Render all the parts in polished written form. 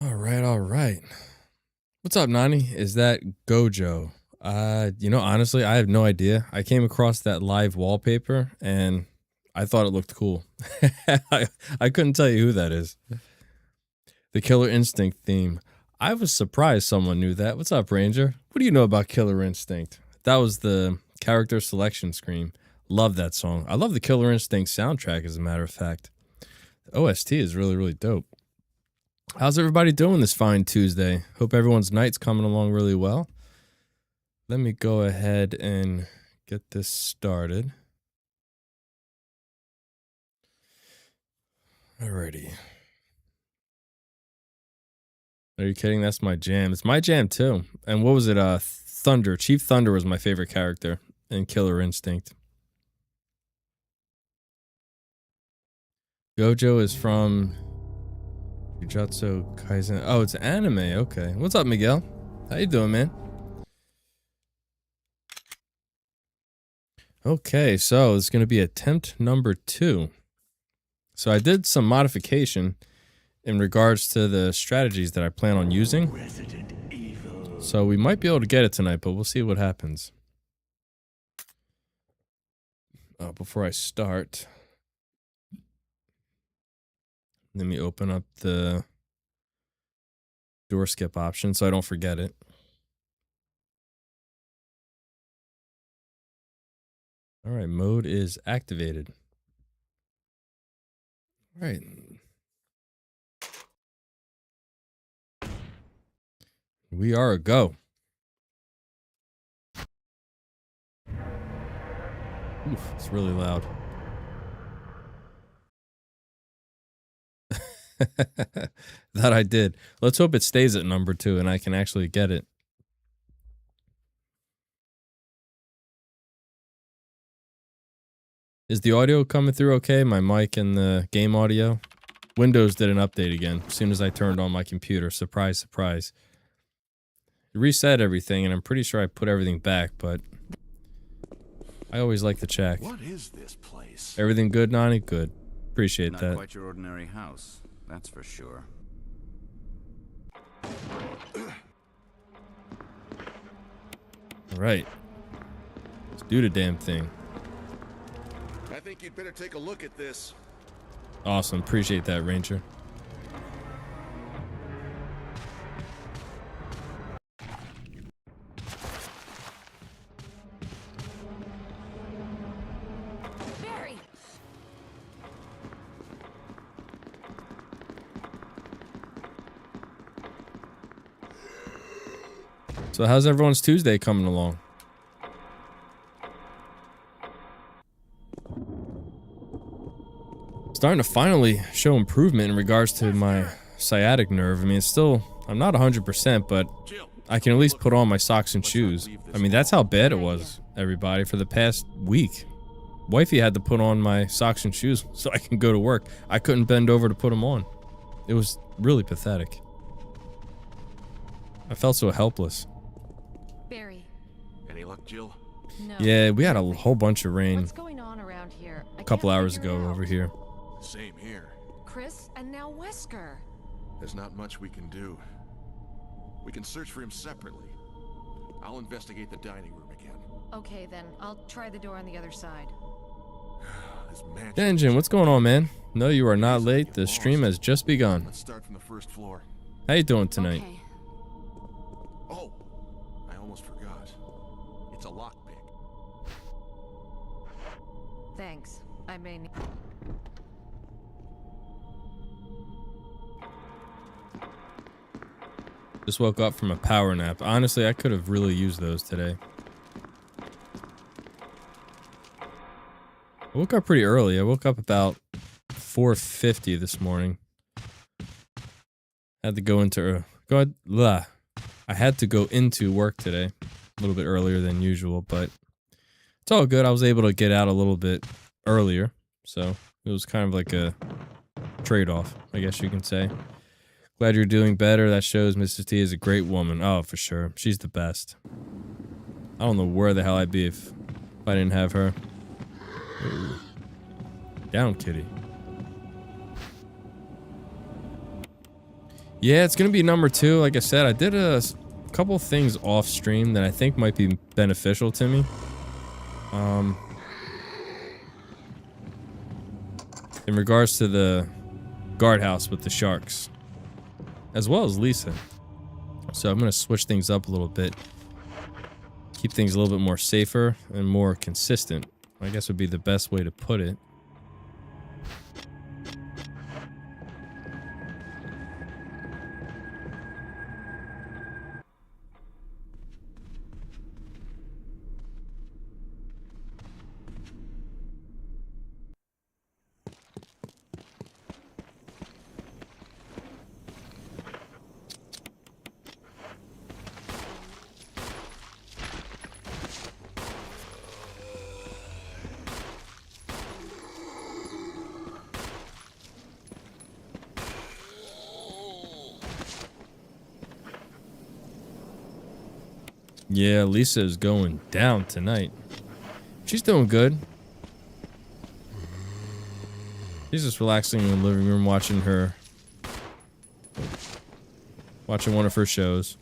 All right, all right. What's up, Nani? Is that Gojo? Honestly, I have no idea. I came across that live wallpaper and I thought it looked cool. I, I couldn't tell you who that is. The Killer Instinct theme. I was surprised someone knew that. What's up, Ranger? What do you know about Killer Instinct? That was the character selection screen. Love that song. I love the Killer Instinct soundtrack, as a matter of fact. The OST is really, really dope. How's everybody doing this fine Tuesday? Hope everyone's night's coming along really well. Let me go ahead and get this started. Alrighty. Are you kidding? That's my jam. It's my jam too. And what was it? Thunder. Chief Thunder was my favorite character in Killer Instinct. Gojo is from Jujutsu Kaisen. Oh, it's anime. Okay. What's up, Miguel? How you doing, man? Okay, so it's going to be attempt number 2. So I did some modification in regards to the strategies that I plan on using. So we might be able to get it tonight, but we'll see what happens. Before I start, let me open up the door skip option so I don't forget it. All right, mode is activated. All right. We are a go. Oof, it's really loud. That I did. Let's hope it stays at number 2 and I can actually get it. Is the audio coming through okay? My mic and the game audio? Windows did an update again as soon as I turned on my computer. Surprise, surprise. It reset everything and I'm pretty sure I put everything back, but I always like to check. What is this place? Everything good, Nani? Good. Appreciate that. Not quite your ordinary house, that's for sure. All right. Let's do the damn thing. I think you'd better take a look at this. Awesome. Appreciate that, Ranger. Barry. So how's everyone's Tuesday coming along? Starting to finally show improvement in regards to my sciatic nerve. I mean, it's still, I'm not 100%, but I can at least put on my socks and shoes. I mean, that's how bad it was, everybody, for the past week. Wifey had to put on my socks and shoes so I can go to work. I couldn't bend over to put them on. It was really pathetic. I felt so helpless. Barry. Any luck, Jill? No. Yeah, we had a whole bunch of rain What's going on around here? a couple hours ago over here. Same here. Chris and now Wesker. There's not much we can do. We can search for him separately. I'll investigate the dining room again. Okay, then I'll try the door on the other side. This mansion. Denjin, what's going on, man? No, you are not late. The stream has just begun. Let's start from the first floor. How you doing tonight? Okay. Oh, I almost forgot. It's a lockpick. Thanks. I may need... Just woke up from a power nap. Honestly, I could have really used those today. I woke up pretty early. I woke up about 4:50 this morning. Had to go into I had to go into work today a little bit earlier than usual, but it's all good. I was able to get out a little bit earlier, so it was kind of like a trade-off, I guess you can say. Glad you're doing better. That shows Mrs. T is a great woman. Oh, for sure. She's the best. I don't know where the hell I'd be if I didn't have her. Ooh. Down, kitty. Yeah, it's gonna be number 2. Like I said, I did a couple things off stream that I think might be beneficial to me. In regards to the guardhouse with the sharks, as well as Lisa. So I'm gonna switch things up a little bit, keep things a little bit more safer and more consistent, I guess would be the best way to put it. Yeah, Lisa is going down tonight. She's doing good. She's just relaxing in the living room watching one of her shows.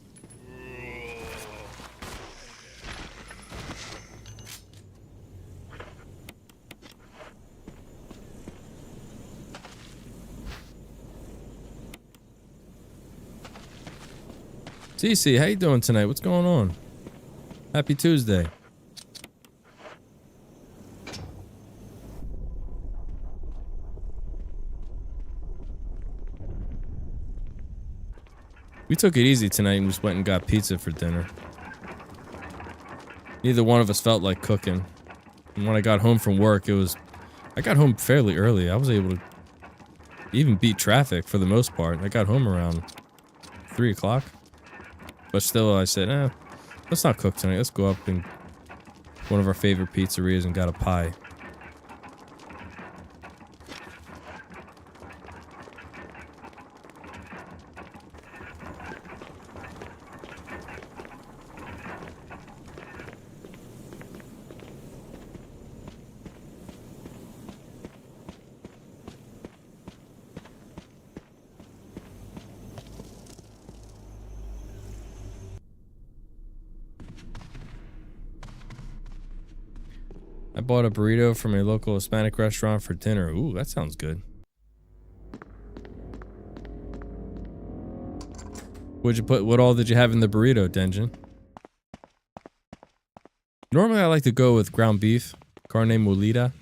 Cece, how you doing tonight? What's going on? Happy Tuesday. We took it easy tonight and just went and got pizza for dinner. Neither one of us felt like cooking. And when I got home from work, I got home fairly early. I was able to even beat traffic for the most part. I got home around 3 o'clock. But still, I said, let's not cook tonight. Let's go up in one of our favorite pizzerias and got a pie. I bought a burrito from a local Hispanic restaurant for dinner. Ooh, that sounds good. What all did you have in the burrito, Denjin? Normally I like to go with ground beef, carne molida.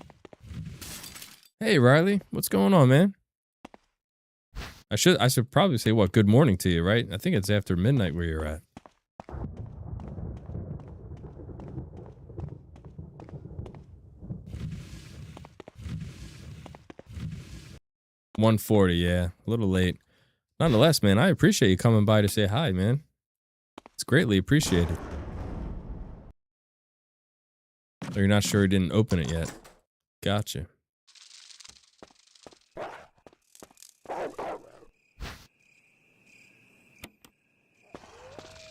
Hey Riley, what's going on, man? I should probably say what, good morning to you, right? I think it's after midnight where you're at. $140, yeah. A little late. Nonetheless, man, I appreciate you coming by to say hi, man. It's greatly appreciated. Oh, you're not sure he didn't open it yet. Gotcha.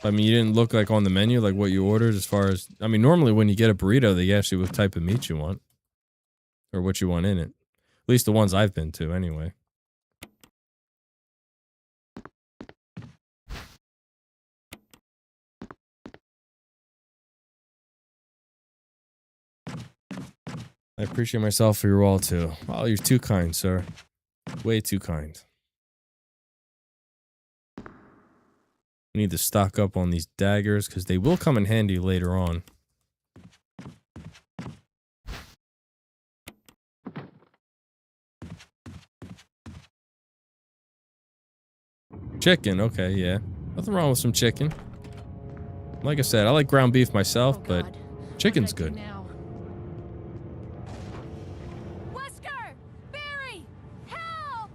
I mean, you didn't look like on the menu, like what you ordered as far as... I mean, normally when you get a burrito, they ask you what type of meat you want. Or what you want in it. At least the ones I've been to, anyway. I appreciate myself for your all, too. Oh, you're too kind, sir. Way too kind. We need to stock up on these daggers, because they will come in handy later on. Chicken, okay, yeah. Nothing wrong with some chicken. Like I said, I like ground beef myself, but chicken's good. Wesker! Barry! Help!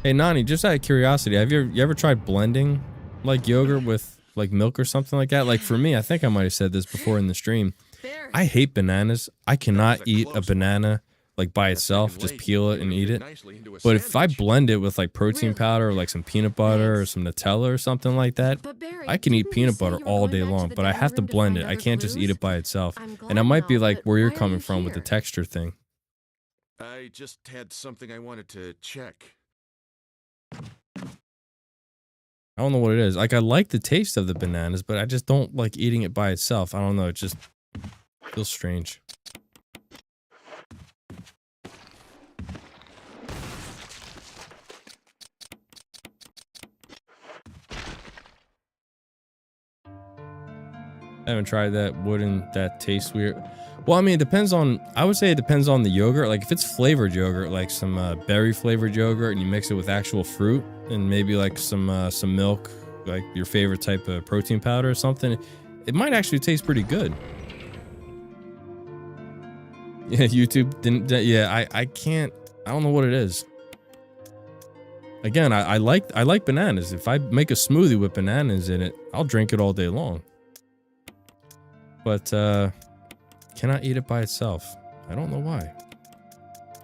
Hey Nani, just out of curiosity, have you ever tried blending like yogurt with like milk or something like that? Like for me, I think I might have said this before in the stream. Barry. I hate bananas. I cannot eat a banana like by itself, just peel it and eat it. But if I blend it with like protein powder or like some peanut butter or some Nutella or something like that, I can eat peanut butter all day long, but I have to blend it. I can't just eat it by itself. And I might be like where you're coming from with the texture thing. I just had something I wanted to check. I don't know what it is. Like, I like the taste of the bananas, but I just don't like eating it by itself. I don't know. It just feels strange. I haven't tried that. Wouldn't that taste weird? Well, I mean, it depends on, I would say it depends on the yogurt. Like, if it's flavored yogurt, like some berry flavored yogurt, and you mix it with actual fruit, and maybe like some milk, like your favorite type of protein powder or something, it might actually taste pretty good. Yeah, YouTube didn't, yeah, I can't, I don't know what it is. Again, I like bananas. If I make a smoothie with bananas in it, I'll drink it all day long. But, cannot eat it by itself. I don't know why.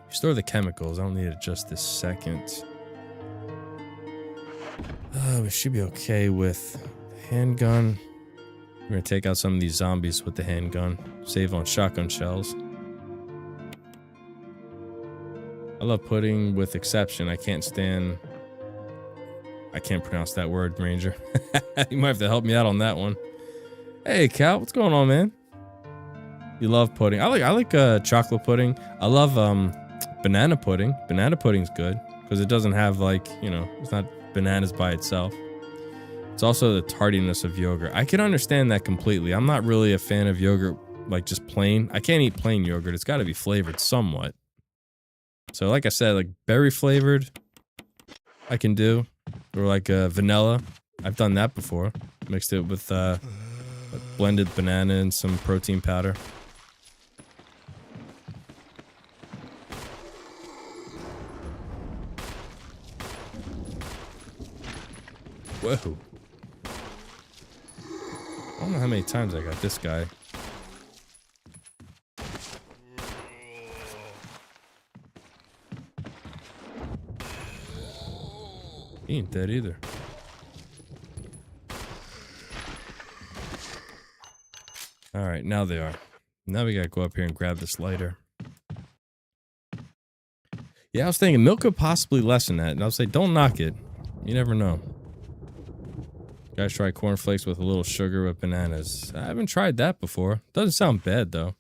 Store the chemicals. I don't need it just this second. We should be okay with the handgun. We're gonna take out some of these zombies with the handgun. Save on shotgun shells. I love pudding with exception. I can't pronounce that word, Ranger. You might have to help me out on that one. Hey, Cal, what's going on, man? You love pudding. I like chocolate pudding. I love banana pudding. Banana pudding's good because it doesn't have, like, you know, it's not bananas by itself. It's also the tardiness of yogurt. I can understand that completely. I'm not really a fan of yogurt, like, just plain. I can't eat plain yogurt. It's got to be flavored somewhat. So, like I said, like berry flavored, I can do, or like vanilla. I've done that before. Mixed it with blended banana and some protein powder. Whoa. I don't know how many times I got this guy. He ain't dead either. Alright, now they are. Now we gotta go up here and grab this lighter. Yeah, I was thinking milk could possibly lessen that. And I'll say, don't knock it. You never know. Guys, try cornflakes with a little sugar with bananas. I haven't tried that before. Doesn't sound bad, though.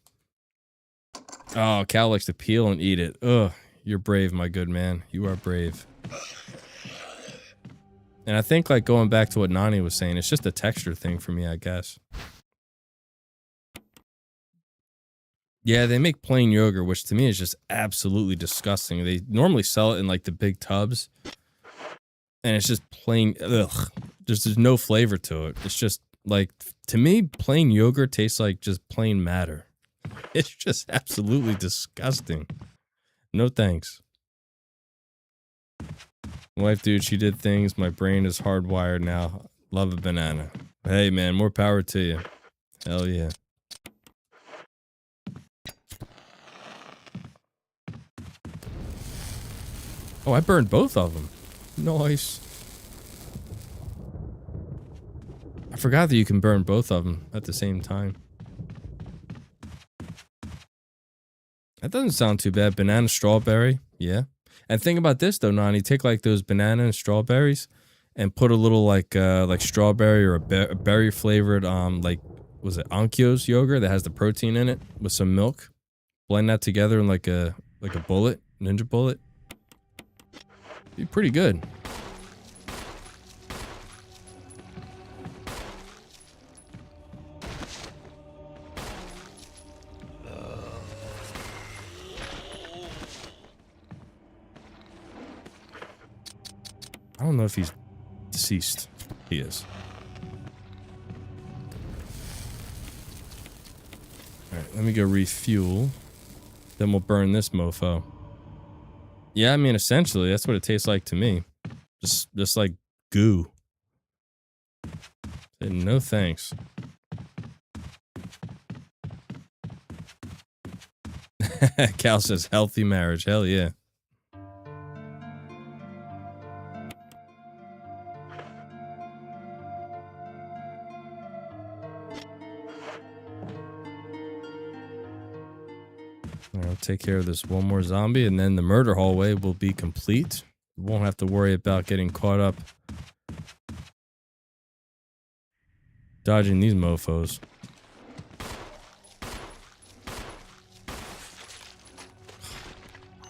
Oh, Cal likes to peel and eat it. Ugh, you're brave, my good man. You are brave. And I think, like, going back to what Nani was saying, it's just a texture thing for me, I guess. Yeah, they make plain yogurt, which to me is just absolutely disgusting. They normally sell it in, like, the big tubs. And it's just plain, ugh. There's no flavor to it. It's just, like, to me, plain yogurt tastes like just plain matter. It's just absolutely disgusting. No thanks. Wife, dude, she did things. My brain is hardwired now. Love a banana. Hey, man, more power to you. Hell yeah. Oh, I burned both of them. Nice. I forgot that you can burn both of them at the same time. That doesn't sound too bad. Banana strawberry. Yeah. And think about this though, Nani. Take like those banana and strawberries and put a little like strawberry or a berry flavored like, was it Onkyo's yogurt that has the protein in it with some milk. Blend that together in like a bullet, ninja bullet. Be pretty good. I don't know if he's deceased. He is. Alright, let me go refuel. Then we'll burn this mofo. Yeah, I mean, essentially, that's what it tastes like to me. Just like goo. No thanks. Cal says healthy marriage. Hell yeah. I'll take care of this one more zombie, and then the murder hallway will be complete. We won't have to worry about getting caught up Dodging these mofos.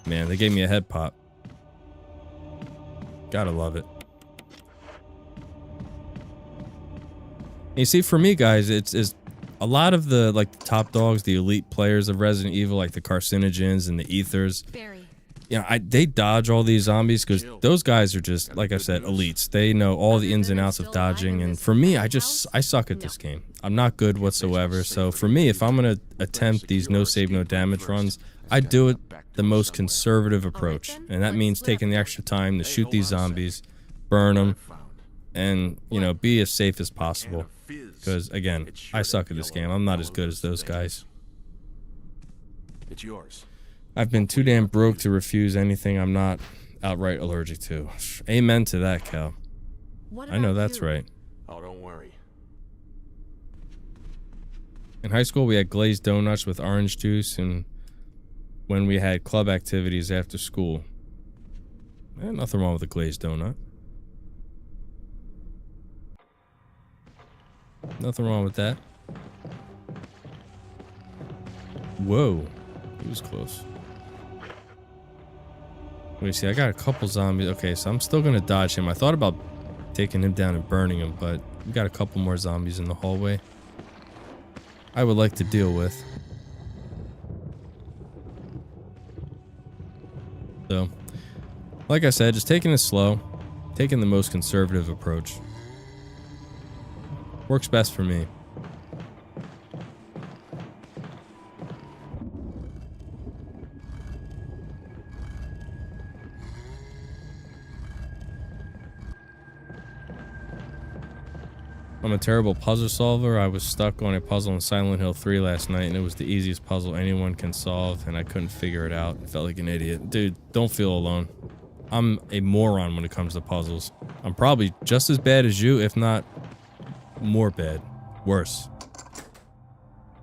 Man, they gave me a head pop. Gotta love it. You see, for me, guys, it's a lot of the, like, the top dogs, the elite players of Resident Evil, like the carcinogens and the ethers. Barry. Yeah, they dodge all these zombies because those guys are just, like I said, elites. They know all the ins and outs of dodging, and for me, I suck at this game. I'm not good whatsoever, so for me, if I'm gonna attempt these no save, no damage runs, I do it the most conservative approach, and that means taking the extra time to shoot these zombies, burn them, and, you know, be as safe as possible. Because, again, I suck at this game. I'm not as good as those guys. It's yours. I've been too damn broke to refuse anything I'm not outright allergic to. Amen to that, Cal. I know that's right. Oh, don't worry. In high school, we had glazed donuts with orange juice, and when we had club activities after school. Nothing wrong with a glazed donut. Nothing wrong with that. Whoa. He was close. Wait, see, I got a couple zombies. Okay, so I'm still gonna dodge him. I thought about taking him down and burning him, but we got a couple more zombies in the hallway I would like to deal with. So, like I said, just taking it slow, taking the most conservative approach. Works best for me. I'm a terrible puzzle solver. I was stuck on a puzzle in Silent Hill 3 last night, and it was the easiest puzzle anyone can solve, and I couldn't figure it out. I felt like an idiot. Dude, don't feel alone. I'm a moron when it comes to puzzles. I'm probably just as bad as you, if not more bad. Worse.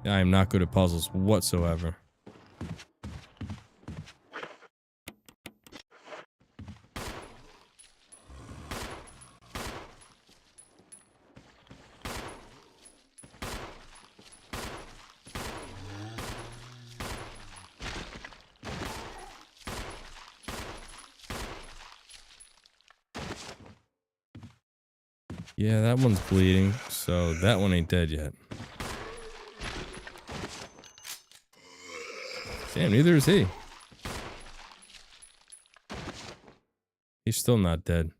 I am not good at puzzles whatsoever. Yeah, that one's bleeding, so that one ain't dead yet. Damn, neither is he. He's still not dead.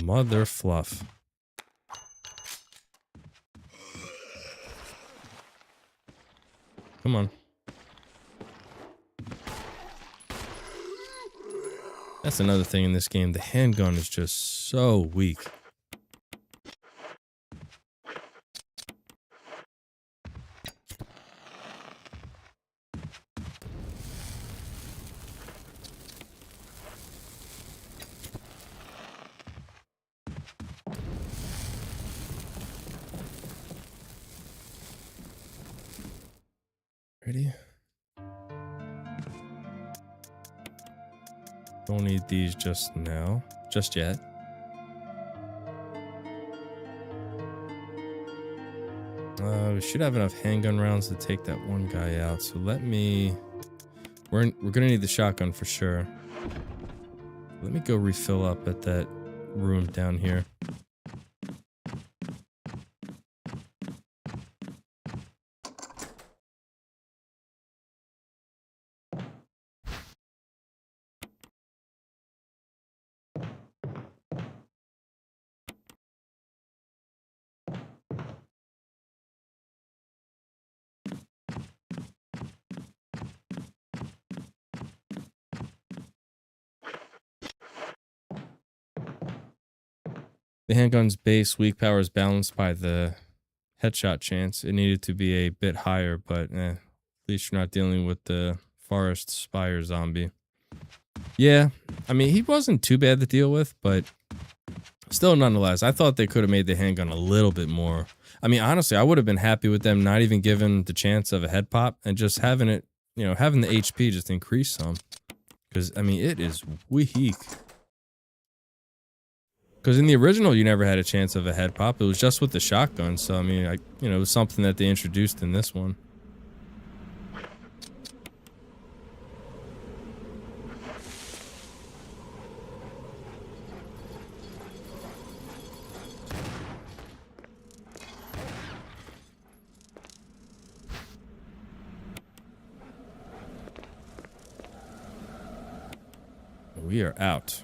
Mother fluff. Come on. That's another thing in this game. The handgun is just so weak. Ready? Don't need these just now. Just yet. We should have enough handgun rounds to take that one guy out. So let me... We're gonna need the shotgun for sure. Let me go refill up at that room down here. The handgun's base weak power is balanced by the headshot chance. It needed to be a bit higher, but at least you're not dealing with the forest spire zombie. Yeah, I mean, he wasn't too bad to deal with, but still, nonetheless, I thought they could have made the handgun a little bit more. I mean, honestly, I would have been happy with them not even giving the chance of a head pop and just having it, you know, having the HP just increase some. Because, I mean, it is weak. Because in the original, you never had a chance of a head pop. It was just with the shotgun. So, I mean, you know, it was something that they introduced in this one. We are out.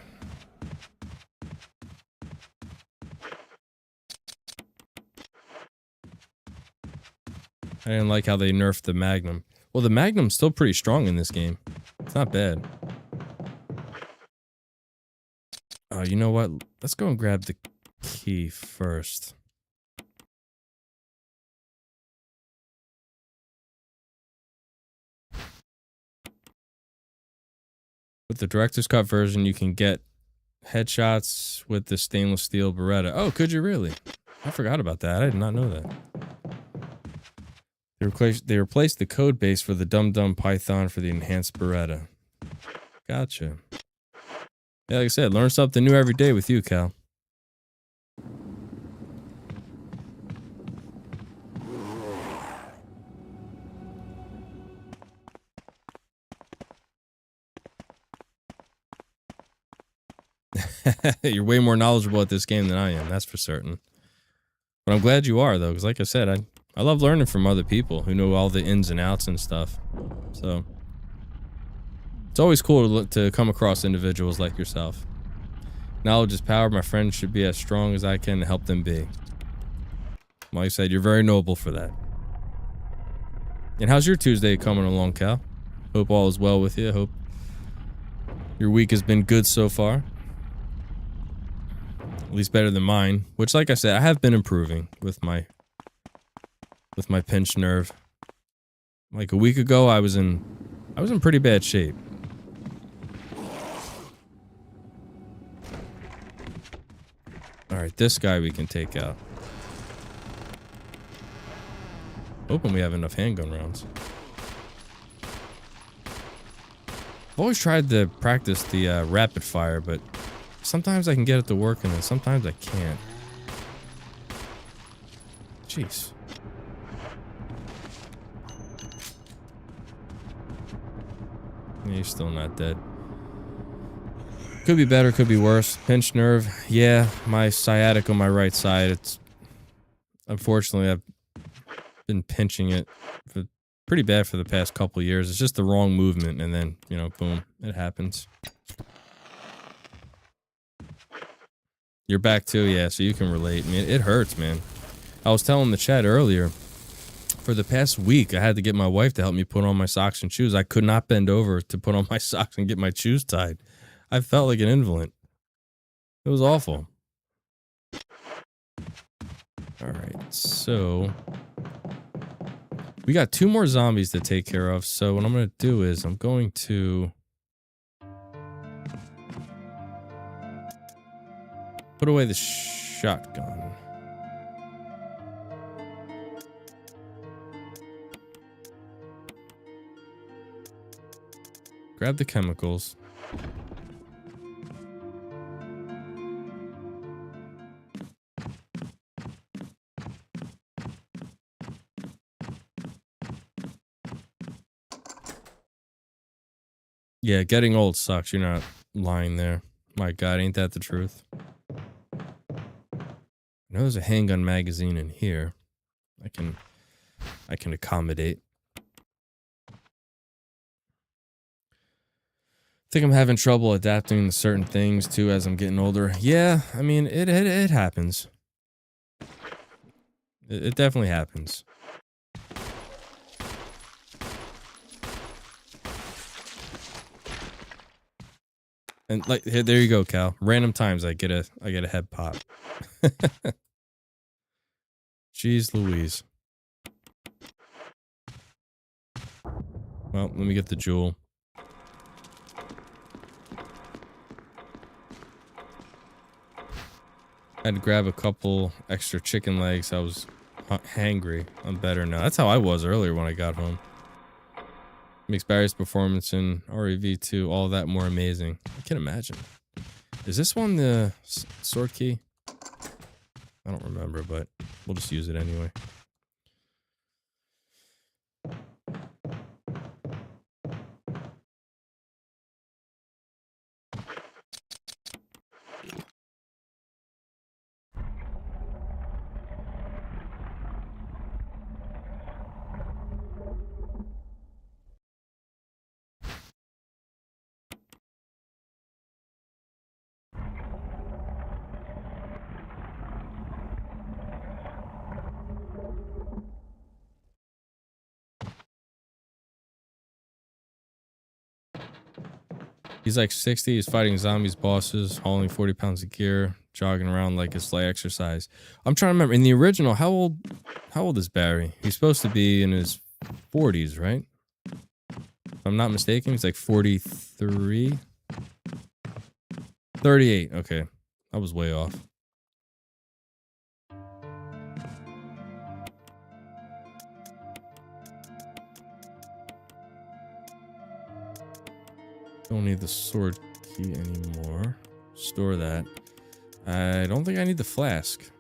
I didn't like how they nerfed the Magnum. Well, the Magnum's still pretty strong in this game. It's not bad. Oh, you know what? Let's go and grab the key first. With the director's cut version, you can get headshots with the stainless steel Beretta. Oh, could you really? I forgot about that. I did not know that. They replaced the code base for the Dum Dum Python for the enhanced Beretta. Gotcha. Yeah, like I said, learn something new every day with you, Cal. You're way more knowledgeable at this game than I am, that's for certain. But I'm glad you are, though, because like I said, I love learning from other people who know all the ins and outs and stuff. So, it's always cool to come across individuals like yourself. Knowledge is power. My friends should be as strong as I can to help them be. Like I said, you're very noble for that. And how's your Tuesday coming along, Cal? Hope all is well with you. Hope your week has been good so far. At least better than mine. Which, like I said, I have been improving with my pinched nerve. Like a week ago, I was in pretty bad shape. All right, this guy we can take out. Hoping we have enough handgun rounds. I've always tried to practice the rapid fire, but sometimes I can get it to work and then sometimes I can't. Jeez. Yeah, he's still not dead. Could be better, could be worse. Pinched nerve. Yeah, my sciatic on my right side. It's unfortunately I've been pinching it for pretty bad for the past couple years. It's just the wrong movement, and then, you know, boom, it happens. You're back too, yeah, so you can relate. I mean, it hurts, man. I was telling the chat earlier, for the past week, I had to get my wife to help me put on my socks and shoes. I could not bend over to put on my socks and get my shoes tied. I felt like an invalid. It was awful. Alright, so we got 2 more zombies to take care of, so what I'm going to do is I'm going to put away the shotgun. Grab the chemicals. Yeah, getting old sucks. You're not lying there. My God, ain't that the truth? I know there's a handgun magazine in here. I can accommodate. Think I'm having trouble adapting to certain things too as I'm getting older. Yeah, I mean it happens. It definitely happens. And like here, there you go, Cal. Random times I get a head pop. Jeez Louise. Well, let me get the jewel. I had to grab a couple extra chicken legs. I was hangry. I'm better now. That's how I was earlier when I got home. Makes Barry's performance in REV2 all that more amazing. I can imagine. Is this one the sword key? I don't remember, but we'll just use it anyway. He's like 60. He's fighting zombies, bosses, hauling 40 pounds of gear, jogging around like it's light exercise. I'm trying to remember. In the original, how old is Barry? He's supposed to be in his 40s, right? If I'm not mistaken, he's like 43. 38. Okay. I was way off. Don't need the sword key anymore. Store that. I don't think I need the flask.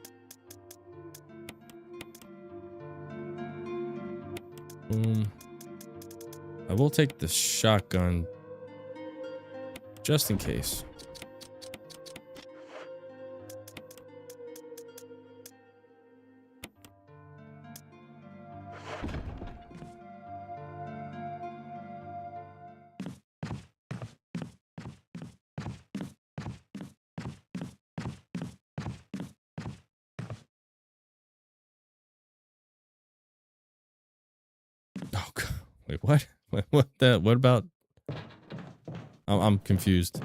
Boom. I will take the shotgun just in case. Oh God. Wait, what? What about? I'm confused.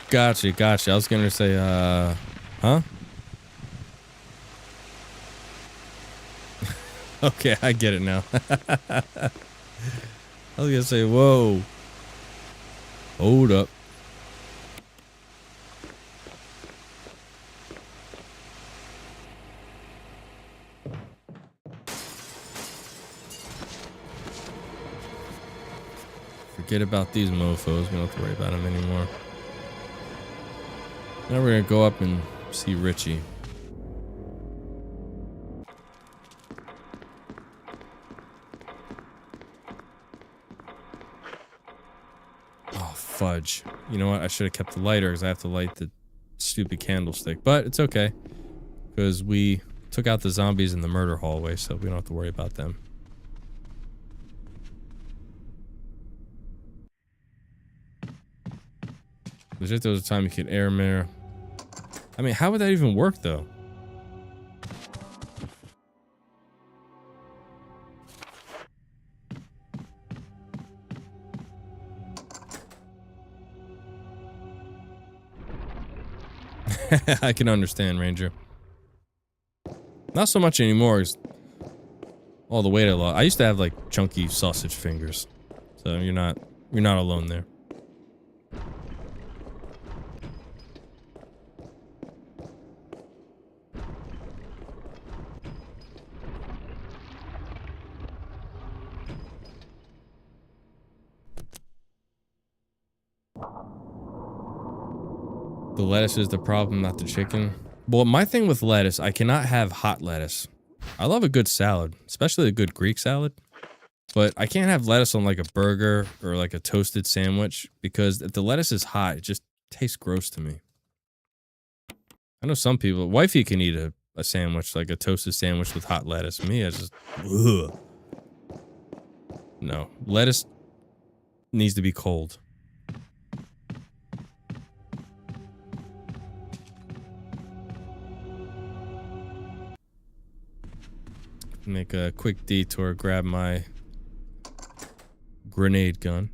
Gotcha. I was gonna say, huh? Okay, I get it now. I was gonna say, whoa. Hold up. Forget about these mofos. We don't have to worry about them anymore. Now we're gonna go up and see Richie. Oh, fudge. You know what? I should have kept the lighter because I have to light the stupid candlestick. But it's okay. Because we took out the zombies in the murder hallway, so we don't have to worry about them. Legit, there was a time you could air mirror. I mean, how would that even work, though? I can understand, Ranger. Not so much anymore. It's all the weight I lost. I used to have like chunky sausage fingers, so you're not alone there. The lettuce is the problem, not the chicken. Well, my thing with lettuce, I cannot have hot lettuce. I love a good salad, especially a good Greek salad. But I can't have lettuce on like a burger or like a toasted sandwich because if the lettuce is hot, it just tastes gross to me. I know some people, wifey can eat a sandwich, like a toasted sandwich with hot lettuce. Me, I just, ugh. No, lettuce needs to be cold. Make a quick detour, grab my grenade gun.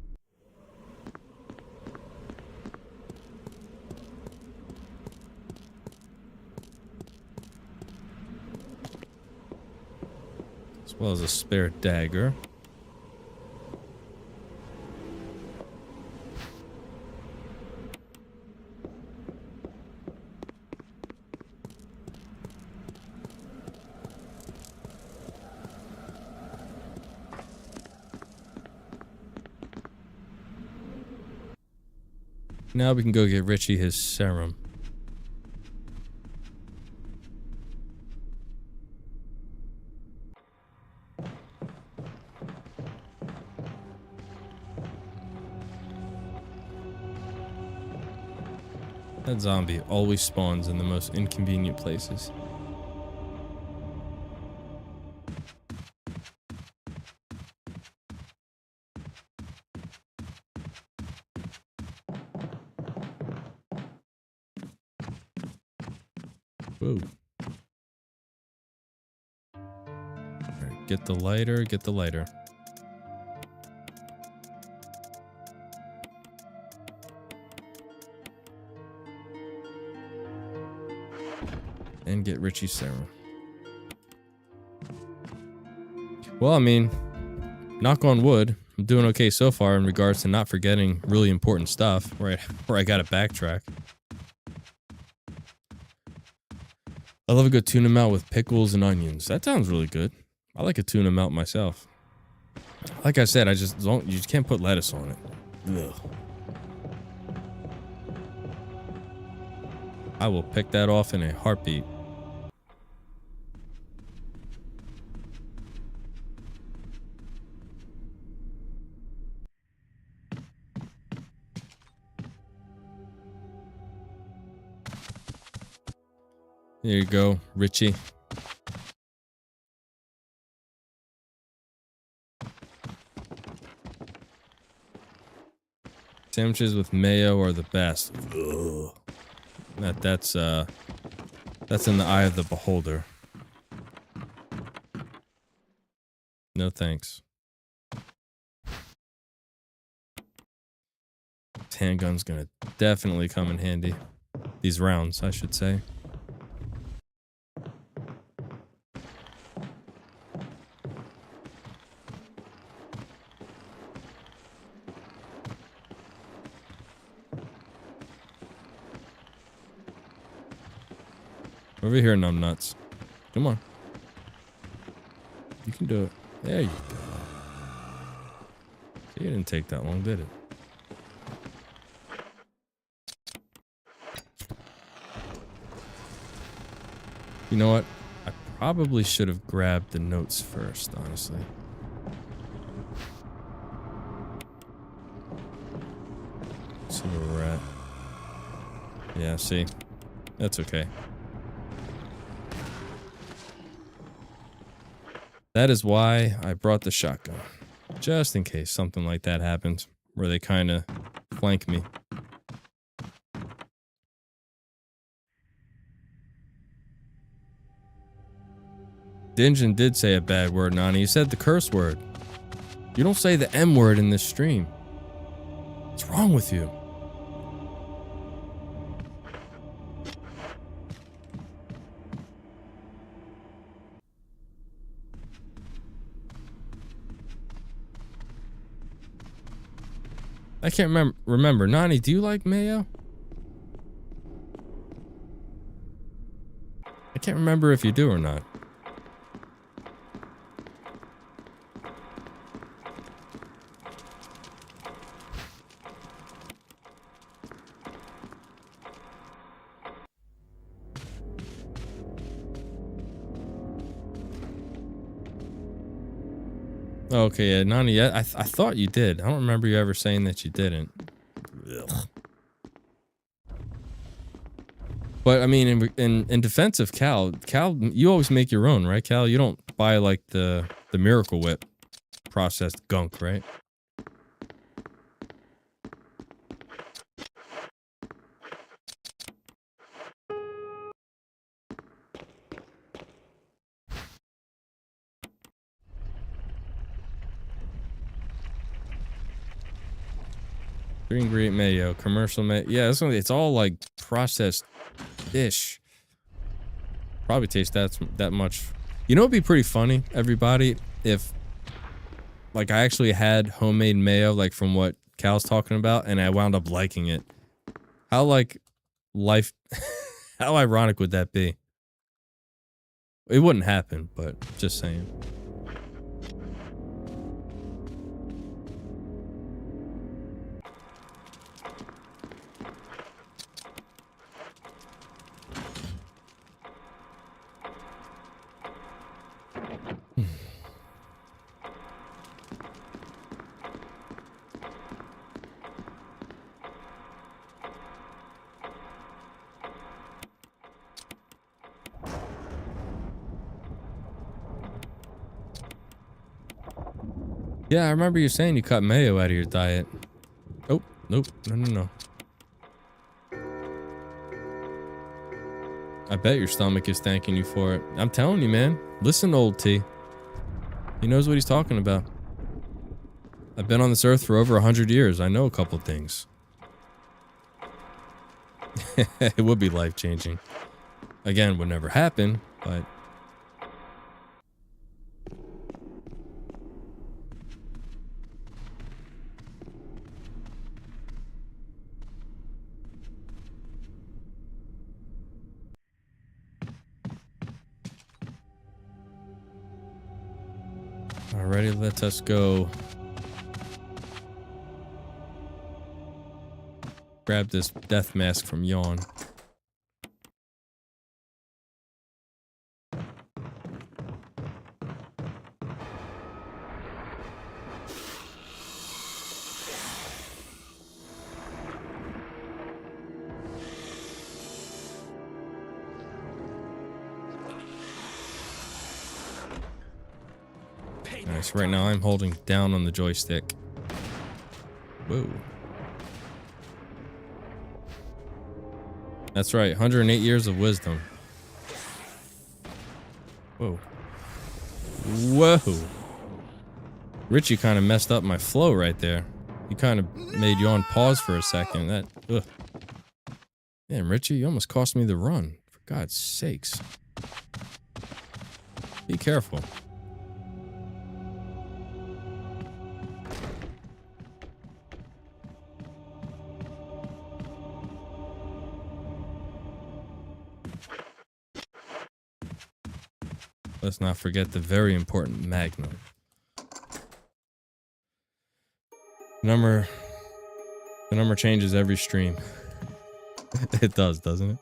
well as a spare dagger. Now we can go get Richie his serum. That zombie always spawns in the most inconvenient places. Whoa. Alright, get the lighter, get the lighter. And get Richie's serum. Well, I mean, knock on wood, I'm doing okay so far in regards to not forgetting really important stuff where I gotta backtrack. I love a good tuna melt with pickles and onions. That sounds really good. I like a tuna melt myself. Like I said, you just can't put lettuce on it. Ugh. I will pick that off in a heartbeat. There you go, Richie. Sandwiches with mayo are the best. Ugh. That's in the eye of the beholder. No thanks. This handgun's gonna definitely come in handy. These rounds, I should say. Over here, numbnuts. Come on. You can do it. There you go. See, it didn't take that long, did it? You know what? I probably should have grabbed the notes first, honestly. See where we're at. Yeah, see? That's okay. That is why I brought the shotgun. Just in case something like that happens, where they kind of flank me. Dingeon did say a bad word, Nani. He said the curse word. You don't say the M word in this stream. What's wrong with you? I can't remember. Nani, do you like mayo? I can't remember if you do or not. Okay, yeah, Nani, I thought you did. I don't remember you ever saying that you didn't. Ugh. But I mean, in defense of Cal, you always make your own, right, Cal? You don't buy like the Miracle Whip processed gunk, right? Green ingredient mayo, commercial mayo. Yeah, it's all like processed fish. Probably taste that much. You know, it'd be pretty funny, everybody, if like I actually had homemade mayo, like from what Cal's talking about, and I wound up liking it. How like life, how ironic would that be? It wouldn't happen, but just saying. Yeah, I remember you saying you cut mayo out of your diet. Oh, nope. No. I bet your stomach is thanking you for it. I'm telling you, man. Listen to old T. He knows what he's talking about. I've been on this earth for over 100 years. I know a couple things. It would be life-changing. Again, would never happen, but... Alrighty, let us go. Grab this death mask from Yawn. Nice. Right now I'm holding down on the joystick. Whoa. That's right, 108 years of wisdom. Whoa. Whoa. Richie kind of messed up my flow right there. He kind of made Yawn pause for a second. That, ugh. Damn, Richie, you almost cost me the run. For God's sakes. Be careful. Let's not forget the very important Magnum. The number changes every stream. It does, doesn't it?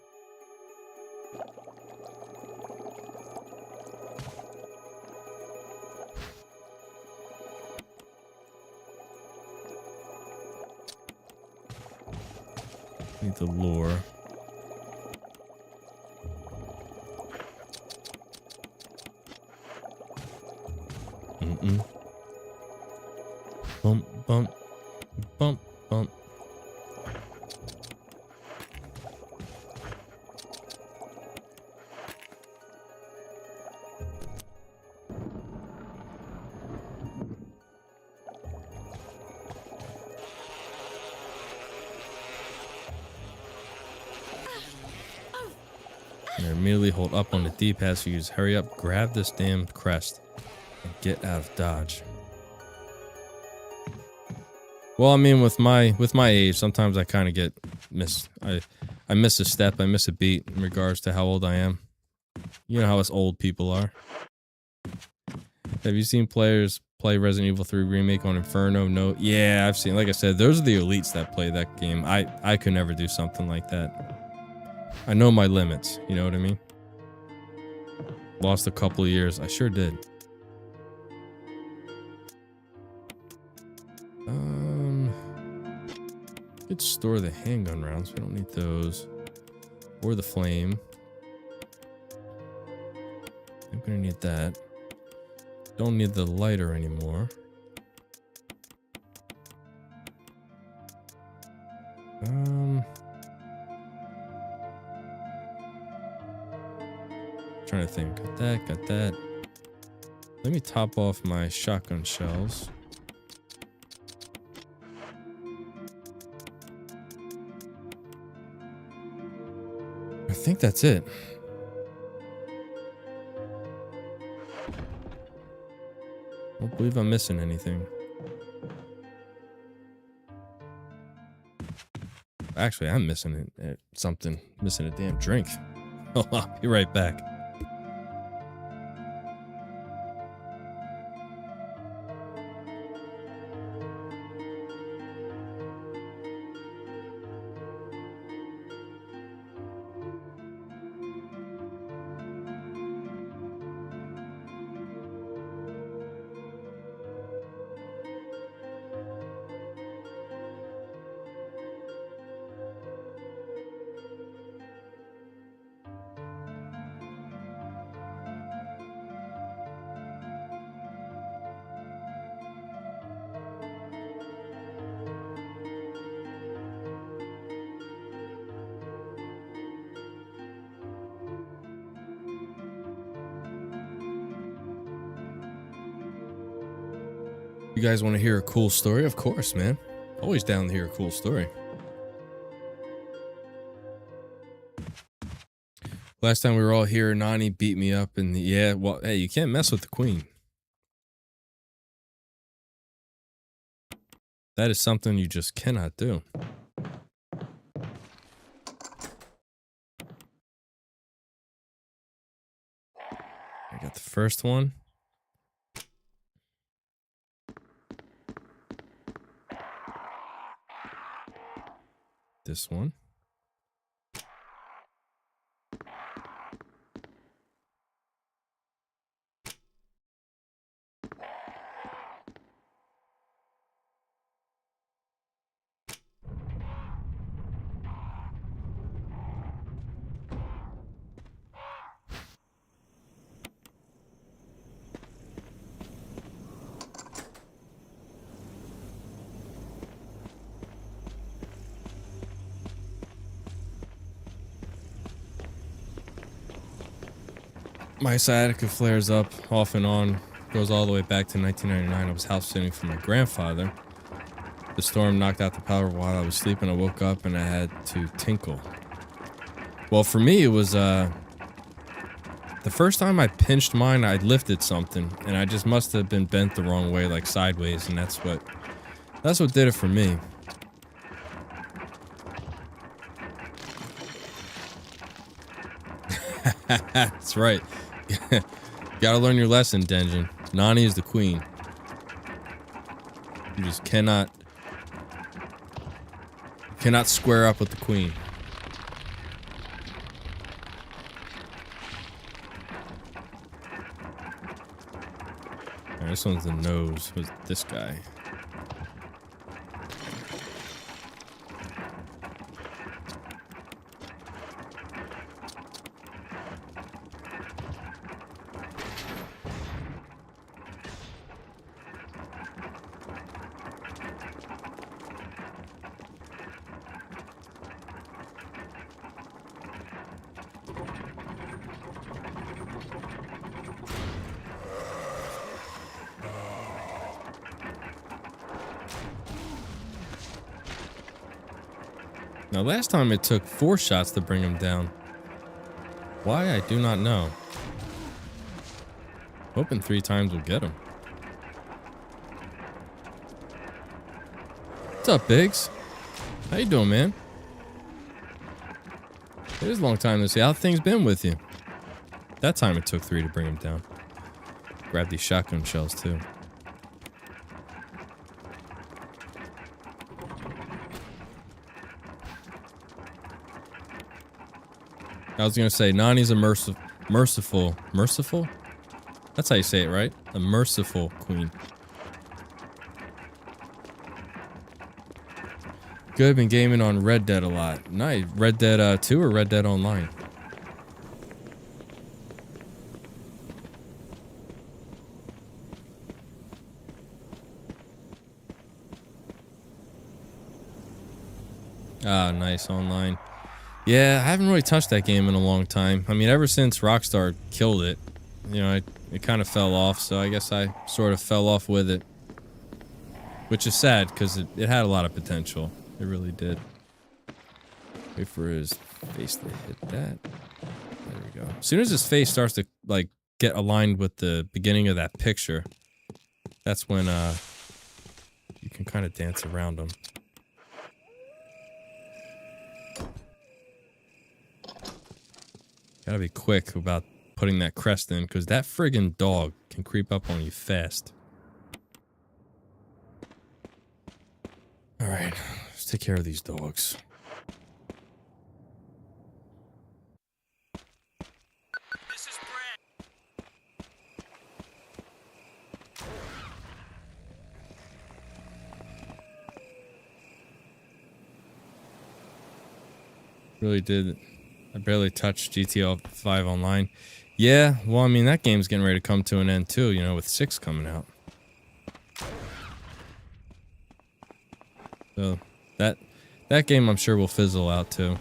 Need the lure. Bump, bump, bump, bump. And immediately hold up on the D-pad so you just hurry up, grab this damn crest, and get out of dodge. Well, I mean, with my age, sometimes I kind of get I miss a step, I miss a beat in regards to how old I am. You know how us old people are. Have you seen players play Resident Evil 3 Remake on Inferno? No. Yeah, I've seen. Like I said, those are the elites that play that game. I could never do something like that. I know my limits. You know what I mean? Lost a couple of years. I sure did. Could store the handgun rounds. We don't need those. Or the flame. I'm gonna need that. Don't need the lighter anymore. Trying to think. Got that. Let me top off my shotgun shells. I think that's it. I don't believe I'm missing anything. Actually, I'm missing something. Missing a damn drink. I'll be right back. You guys want to hear a cool story? Of course, man. Always down to hear a cool story. Last time we were all here, Nani beat me up, and yeah, well, hey, you can't mess with the queen. That is something you just cannot do. I got the first one. This one. My sciatica flares up off and on, goes all the way back to 1999. I was house sitting for my grandfather. The storm knocked out the power while I was sleeping. I woke up and I had to tinkle. Well, for me, it was the first time I pinched mine, I lifted something, and I just must have been bent the wrong way, like sideways, and that's what did it for me. That's right. Gotta learn your lesson, Denjin. Nani is the queen. You just cannot square up with the queen. Alright, this one's the nose. Who's this guy? Now, last time it took 4 shots to bring him down. Why, I do not know. Hoping 3 times will get him. What's up, Biggs? How you doing, man? It is a long time to see. How things been with you? That time it took 3 to bring him down. Grab these shotgun shells, too. I was gonna say, Nani's a merciful? That's how you say it, right? A merciful queen. Good, been gaming on Red Dead a lot. Nice. Red Dead 2 or Red Dead Online? Ah, nice, online. Yeah, I haven't really touched that game in a long time. I mean, ever since Rockstar killed it, you know, it kind of fell off, so I guess I sort of fell off with it. Which is sad, because it had a lot of potential. It really did. Wait for his face to hit that. There we go. As soon as his face starts to, like, get aligned with the beginning of that picture, That's when you can kind of dance around them. Gotta be quick about putting that crest in, because that friggin' dog can creep up on you fast. Alright, let's take care of these dogs. This is Brad. Really did. I barely touched GTA 5 Online. Yeah, well, I mean, that game's getting ready to come to an end too, you know, with 6 coming out. So, that game I'm sure will fizzle out too.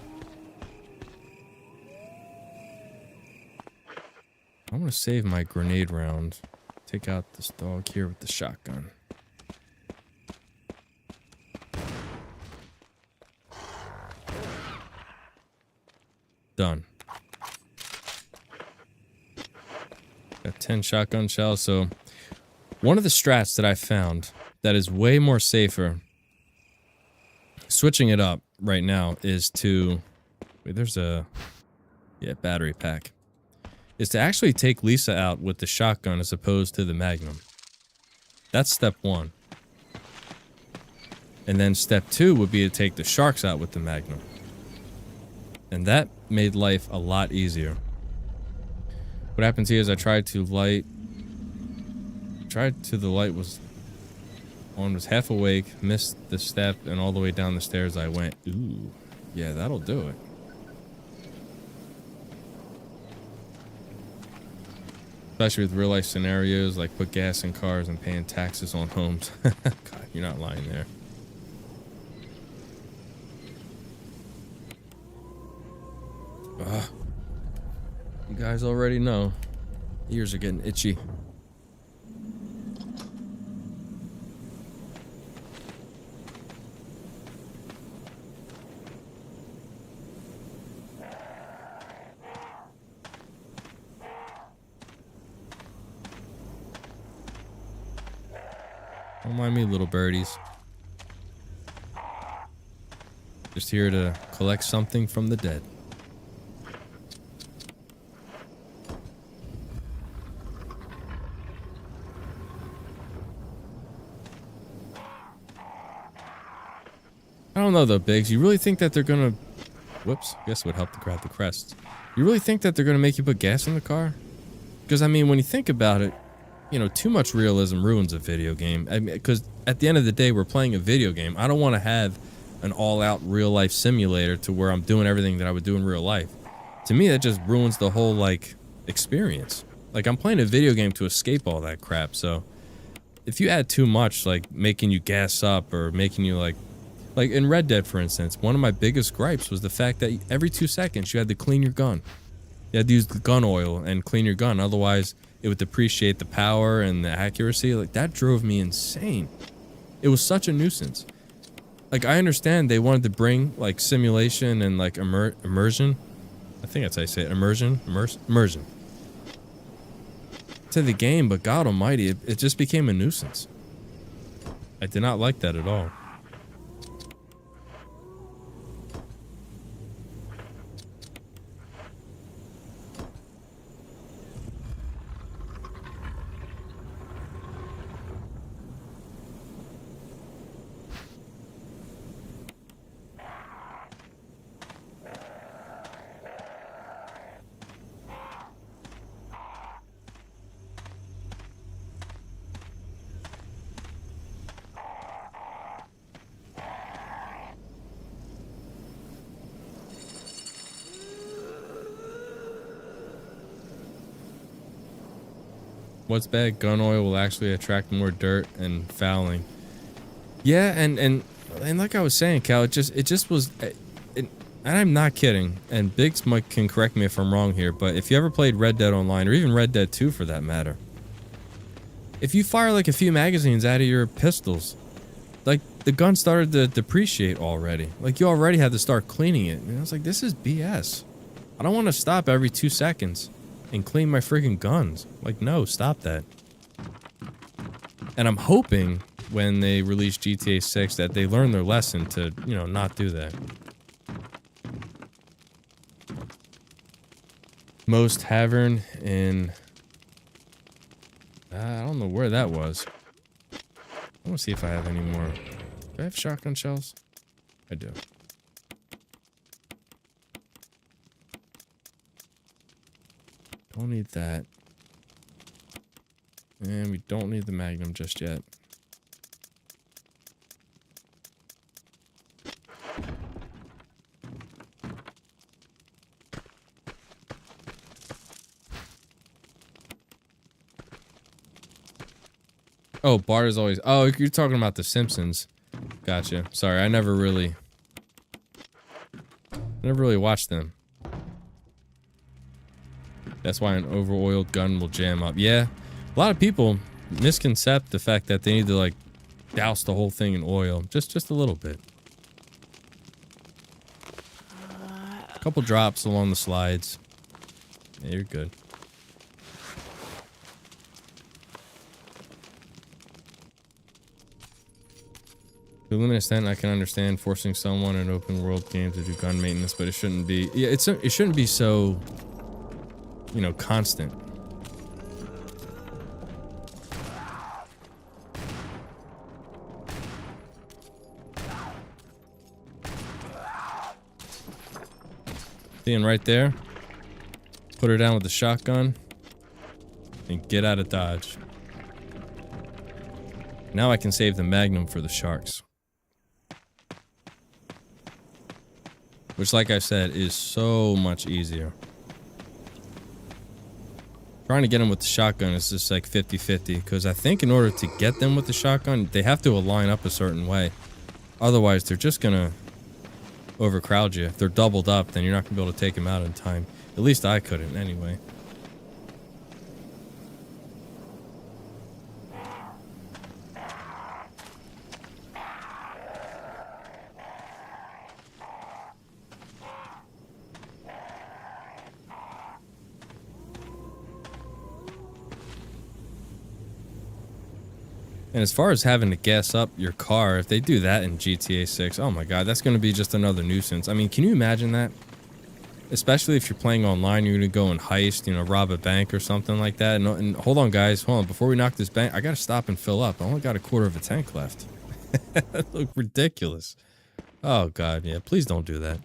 I'm gonna save my grenade round. Take out this dog here with the shotgun. Done. Got 10 shotgun shells, so one of the strats that I found that is way more safer, switching it up right now, is to... Wait, there's a... Yeah, battery pack. Is to actually take Lisa out with the shotgun as opposed to the Magnum. That's step 1. And then step 2 would be to take the sharks out with the Magnum. And that made life a lot easier. What happens here is I tried to light... the light was on, was half awake, missed the step, and all the way down the stairs I went. Ooh, yeah, that'll do it. Especially with real life scenarios, like put gas in cars and paying taxes on homes. God, you're not lying there. Ugh. You guys already know. Ears are getting itchy. Don't mind me, little birdies. Just here to collect something from the dead. I don't know though, Biggs. You really think that they're gonna... Whoops. Guess it would help to grab the crests. You really think that they're gonna make you put gas in the car? Because, I mean, when you think about it, you know, too much realism ruins a video game. I mean, because at the end of the day, we're playing a video game. I don't want to have an all-out real-life simulator to where I'm doing everything that I would do in real life. To me, that just ruins the whole, like, experience. Like, I'm playing a video game to escape all that crap, so... If you add too much, like, making you gas up or making you, like in Red Dead, for instance, one of my biggest gripes was the fact that every 2 seconds you had to clean your gun. You had to use the gun oil and clean your gun, otherwise it would depreciate the power and the accuracy. Like, that drove me insane. It was such a nuisance. Like, I understand they wanted to bring, like, simulation and, like, immersion. I think that's how you say it. Immersion to the game, but God almighty, it just became a nuisance. I did not like that at all. What's bad? Gun oil will actually attract more dirt and fouling. Yeah, and like I was saying, Cal, it just was, and I'm not kidding. And Biggs can correct me if I'm wrong here, but if you ever played Red Dead Online or even Red Dead 2 for that matter, if you fire like a few magazines out of your pistols, like the gun started to depreciate already. Like you already had to start cleaning it. And I was like, this is BS. I don't want to stop every 2 seconds and clean my freaking guns. Like, no, stop that. And I'm hoping when they release GTA 6 that they learn their lesson to, you know, not do that. Most Tavern in... I don't know where that was. I want to see if I have any more. Do I have shotgun shells? I do. Don't need that. And we don't need the Magnum just yet. Oh, Bart is always... Oh, you're talking about The Simpsons. Gotcha. Sorry, I never really watched them. That's why an over-oiled gun will jam up. Yeah, a lot of people misconcept the fact that they need to, like, douse the whole thing in oil. Just a little bit. A couple drops along the slides. Yeah, you're good. To a limited extent, I can understand forcing someone in an open world game to do gun maintenance, but it shouldn't be. Yeah, it shouldn't be so, you know, constant. Seeing right there, put her down with the shotgun and get out of Dodge. Now I can save the Magnum for the sharks. Which, like I said, is so much easier. Trying to get them with the shotgun is just like 50-50, because I think in order to get them with the shotgun, they have to align up a certain way. Otherwise, they're just gonna overcrowd you. If they're doubled up, then you're not gonna be able to take them out in time. At least I couldn't, anyway. And as far as having to gas up your car, if they do that in GTA 6, oh my god, that's going to be just another nuisance. I mean, can you imagine that? Especially if you're playing online, you're going to go and heist, you know, rob a bank or something like that. And hold on, guys, hold on. Before we knock this bank, I got to stop and fill up. I only got a quarter of a tank left. That looked ridiculous. Oh god, yeah, please don't do that.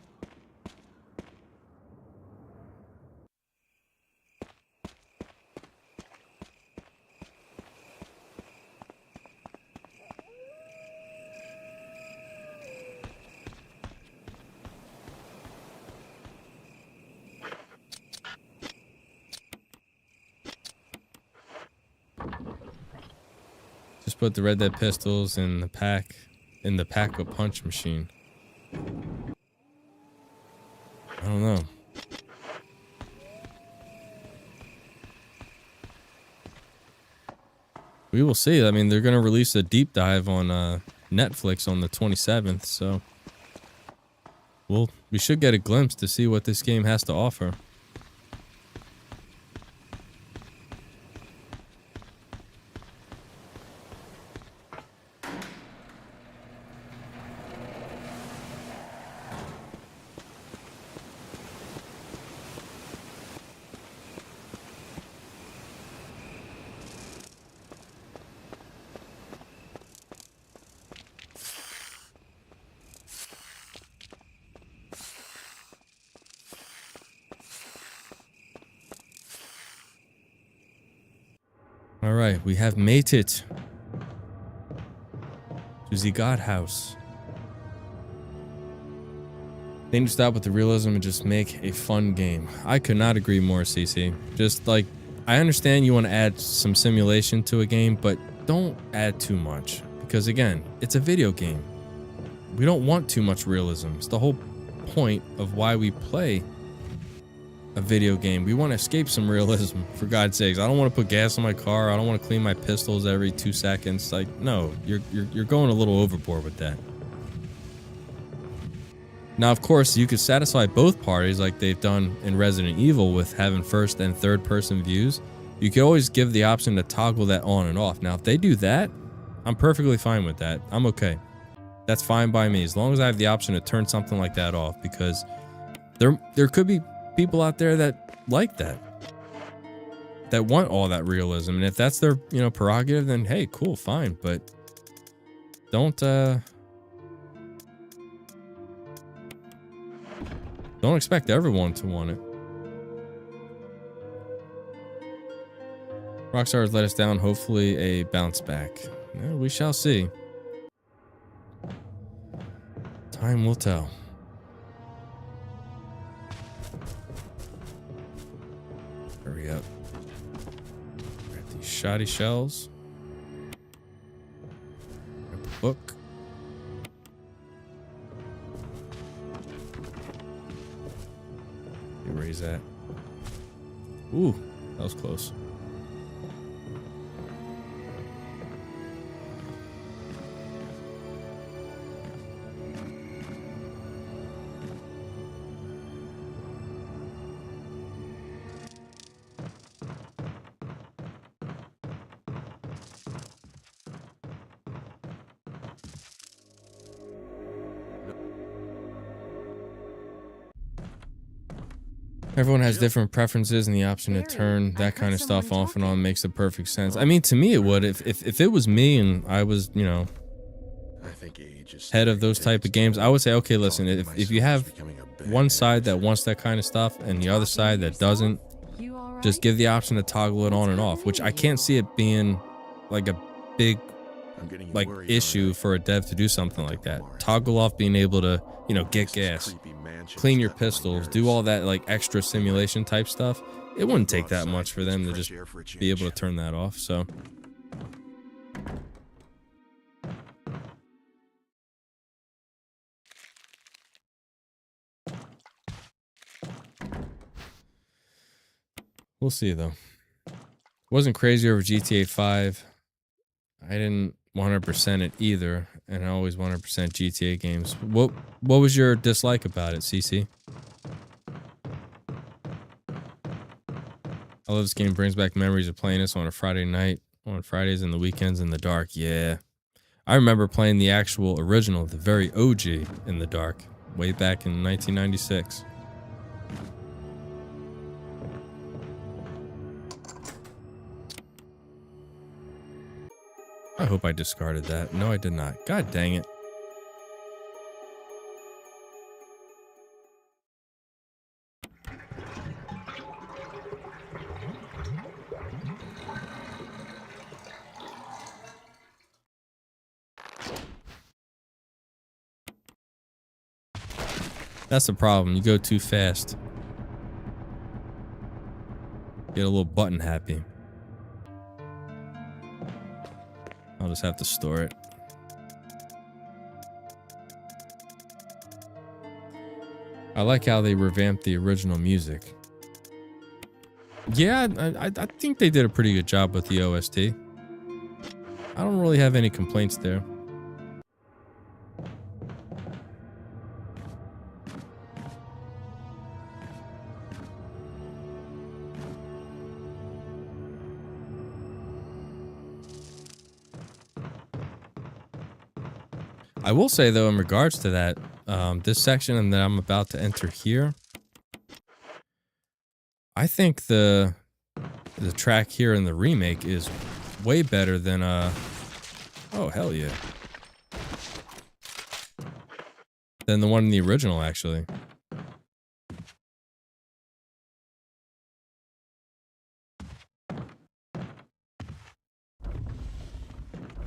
Just put the Red Dead pistols in the pack a punch machine. I don't know. We will see. I mean, they're going to release a deep dive on Netflix on the 27th, so we should get a glimpse to see what this game has to offer. Alright, we have made it to the God House. They need to stop with the realism and just make a fun game. I could not agree more, CC. Just like, I understand you want to add some simulation to a game, but don't add too much. Because again, it's a video game. We don't want too much realism. It's the whole point of why we play a video game. We want to escape some realism, for God's sakes. I don't want to put gas in my car. I don't want to clean my pistols every 2 seconds. Like, no, you're going a little overboard with that. Now, of course, you could satisfy both parties like they've done in Resident Evil with having first and third person views. You could always give the option to toggle that on and off. Now, if they do that, I'm perfectly fine with that. I'm okay. That's fine by me as long as I have the option to turn something like that off, because there could be people out there that like that want all that realism, and if that's their, you know, prerogative, then hey, cool, fine, but don't expect everyone to want it. Rockstar has let us down. Hopefully a bounce back. Yeah, we shall see. Time will tell. Hurry up. Grab these shoddy shells. Grab the book. Erase that. Ooh, that was close. Everyone has different preferences, and the option to turn that kind of stuff off and on makes the perfect sense. I mean, to me, it would. If it was me and I was, you know, I think age is head of those type of games, I would say, okay, listen, if you have one side that wants that kind of stuff and the other side that doesn't, just give the option to toggle it on and off, which I can't see it being like a big like issue for a dev to do something like that. Toggle off being able to, you know, get gas, clean your pistols, do all that like extra simulation type stuff. It wouldn't take that much for them to just be able to turn that off. So we'll see though. Wasn't crazy over GTA 5. I didn't 100% it either, and I always 100% GTA games. What was your dislike about it, CC? I love this game. Brings back memories of playing this on a Friday night, on Fridays and the weekends in the dark. Yeah. I remember playing the actual original, the very OG in the dark, way back in 1996. I hope I discarded that. No, I did not. God dang it. That's the problem. You go too fast. Get a little button happy. I'll just have to store it. I like how they revamped the original music. Yeah, I think they did a pretty good job with the OST. I don't really have any complaints there. I will say though, in regards to that, this section that I'm about to enter here, I think the track here in the remake is way better than oh hell yeah, than the one in the original actually.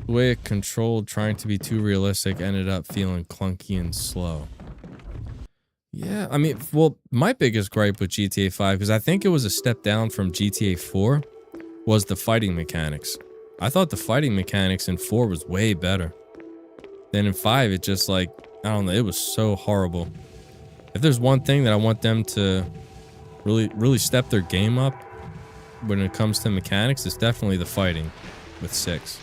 The way it controlled, trying to be too realistic, ended up feeling clunky and slow. Yeah, I mean, well, my biggest gripe with GTA 5, because I think it was a step down from GTA 4, was the fighting mechanics. I thought the fighting mechanics in 4 was way better. Then in 5, it just like, I don't know, it was so horrible. If there's one thing that I want them to really step their game up when it comes to mechanics, it's definitely the fighting with 6.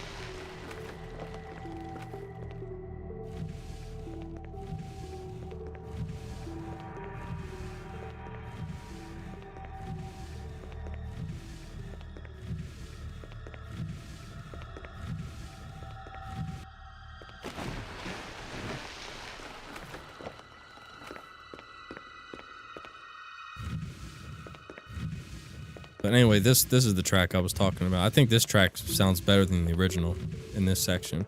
But anyway, this is the track I was talking about. I think this track sounds better than the original in this section.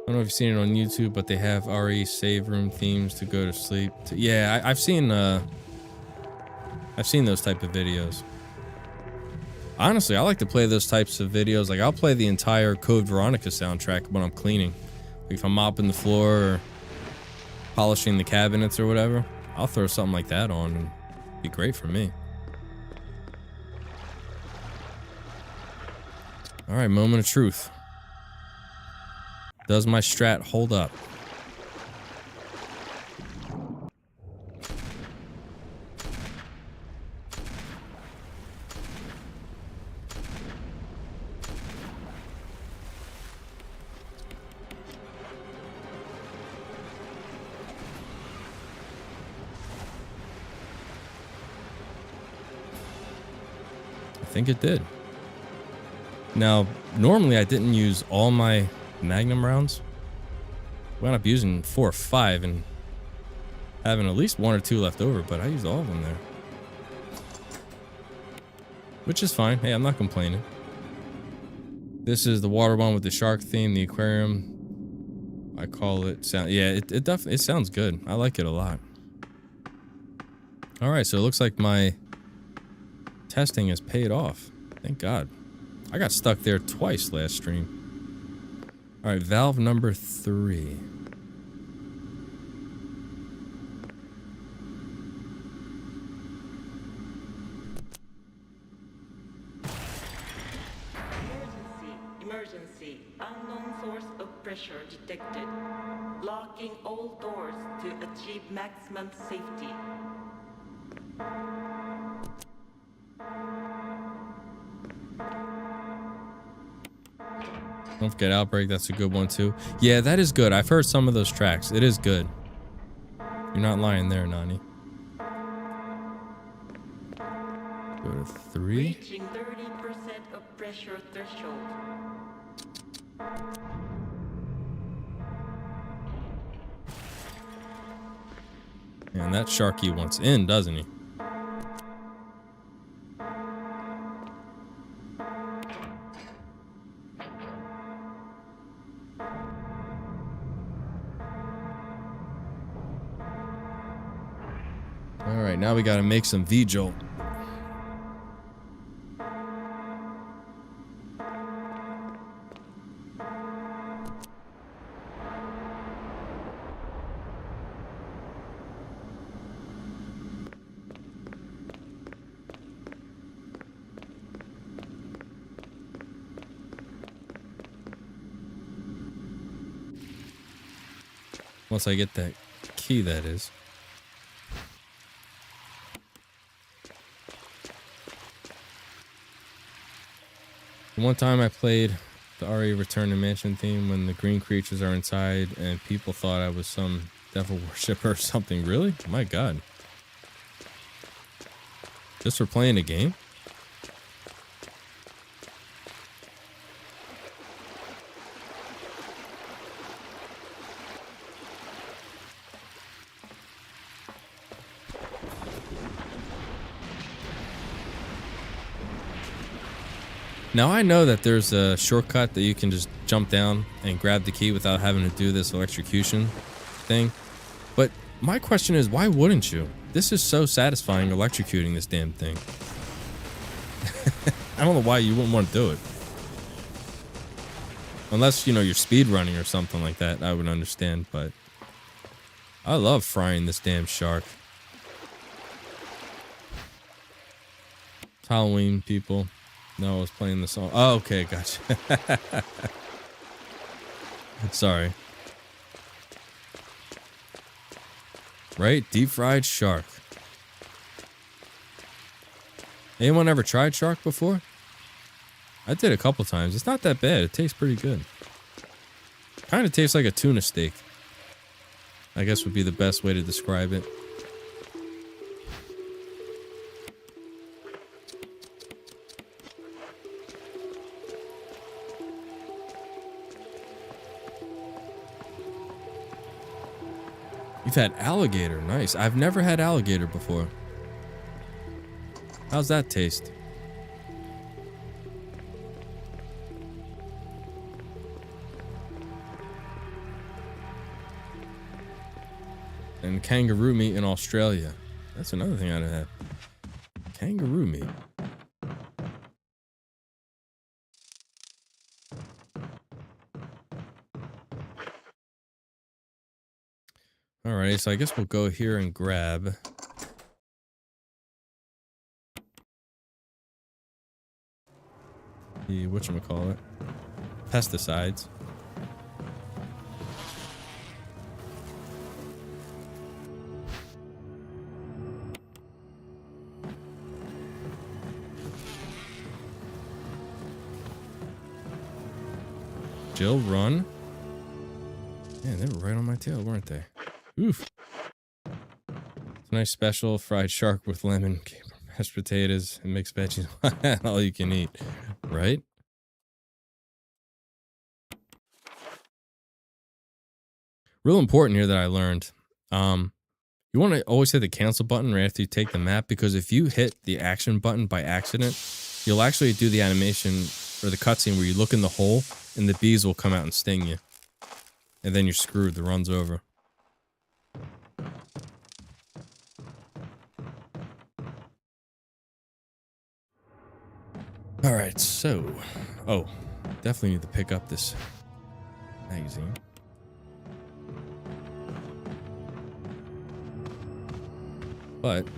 I don't know if you've seen it on YouTube, but they have RE save room themes to go to sleep. Yeah, I've seen those type of videos. Honestly, I like to play those types of videos. Like, I'll play the entire Code Veronica soundtrack when I'm cleaning. Like, if I'm mopping the floor or polishing the cabinets or whatever, I'll throw something like that on and it'd be great for me. All right, moment of truth. Does my strat hold up? I think it did. Now, normally I didn't use all my Magnum rounds. I wound up using 4 or 5 and having at least 1 or 2 left over, but I used all of them there. Which is fine. Hey, I'm not complaining. This is the water one with the shark theme, the aquarium. I call it sound. Yeah, it definitely sounds good. I like it a lot. All right, so it looks like my testing has paid off. Thank God. I got stuck there twice last stream. All right, valve number 3. Emergency. Unknown source of pressure detected. Locking all doors to achieve maximum safety. Don't forget Outbreak, that's a good one too. Yeah, that is good. I've heard some of those tracks. It is good. You're not lying there, Nani. Go to 3. Reaching 30% of pressure threshold. Man, that Sharky wants in, doesn't he? Alright, now we gotta make some V-Jolt. Once I get that key, that is. One time I played the RE Return to Mansion theme when the green creatures are inside and people thought I was some devil worshiper or something. Really? My God. Just for playing a game? Now I know that there's a shortcut that you can just jump down and grab the key without having to do this electrocution thing. But my question is, why wouldn't you? This is so satisfying electrocuting this damn thing. I don't know why you wouldn't want to do it. Unless, you know, you're speed running or something like that, I would understand, but I love frying this damn shark. It's Halloween, people. No, I was playing the song. Oh, okay, gotcha. Sorry. Right? Deep fried shark. Anyone ever tried shark before? I did a couple times. It's not that bad. It tastes pretty good. Kind of tastes like a tuna steak, I guess would be the best way to describe it. You've had alligator. Nice. I've never had alligator before. How's that taste? And kangaroo meat in Australia. That's another thing I'd have. Kangaroo meat. Alright, so I guess we'll go here and grab the whatchamacallit, pesticides. Jill, run. Man, they were right on my tail, weren't they? Oof. It's a nice special fried shark with lemon, mashed potatoes, and mixed veggies. All you can eat, right? Real important here that I learned. You want to always hit the cancel button right after you take the map, because if you hit the action button by accident, you'll actually do the animation or the cutscene where you look in the hole and the bees will come out and sting you. And then you're screwed. The run's over. Alright, so... Oh, definitely need to pick up this magazine. But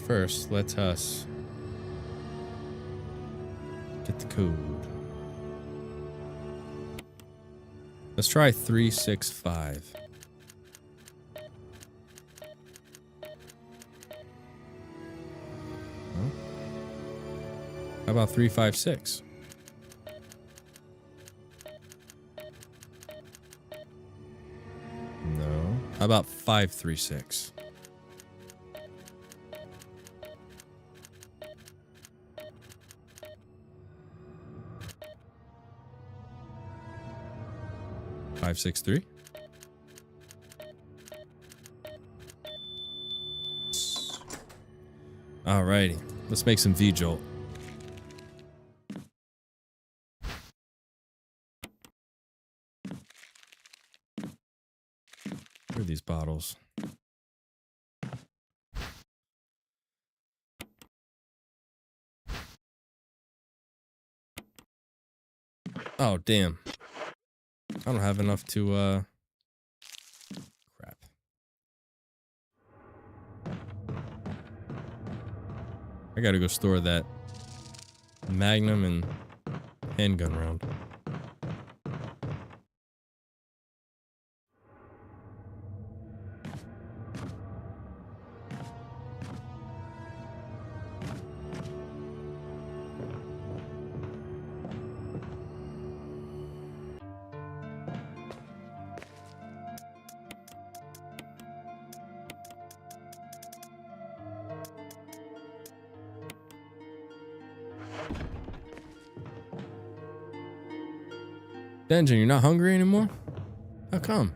first, let us get the code. Let's try 365. Huh? How about 356? No. How about 536? Five, 6, 3. Alrighty, let's make some V-Jolt. Where are these bottles? Oh, damn. I don't have enough to, crap. I gotta go store that Magnum and handgun round. Denjin, you're not hungry anymore? How come?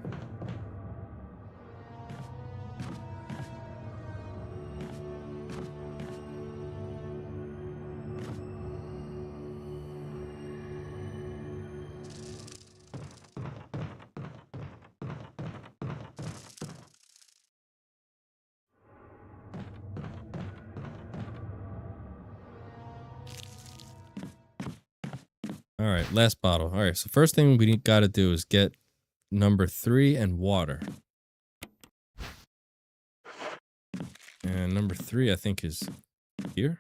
All right, last bottle. All right, so first thing we got to do is get number 3 and water. And number 3, I think, is here.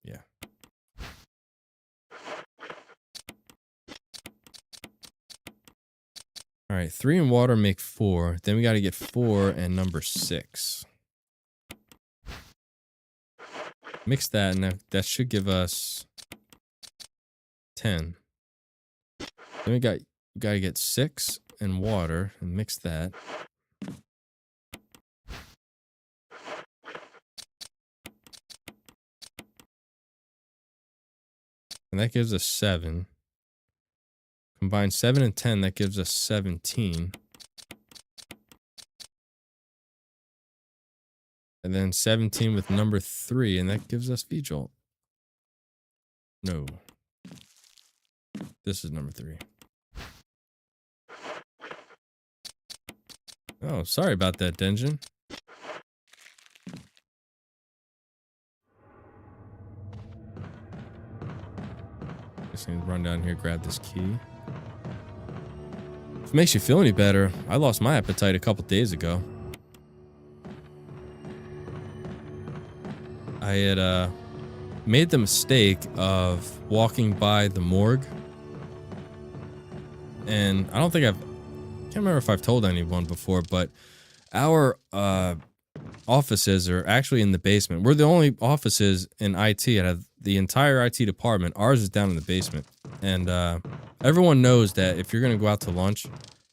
Yeah. All right, 3 and water make 4. Then we got to get 4 and number 6. Mix that, and that should give us 10. Then we got to get 6 and water and mix that. And that gives us 7. Combine 7 and 10, that gives us 17. And then 17 with number 3, and that gives us V-Jolt. No. This is number 3. Oh, sorry about that, Denjin. Just need to run down here, grab this key. If it makes you feel any better, I lost my appetite a couple days ago. I had made the mistake of walking by the morgue. And I don't think can't remember if I've told anyone before, but our offices are actually in the basement. We're the only offices in IT out of the entire IT department. Ours is down in the basement. And everyone knows that if you're going to go out to lunch,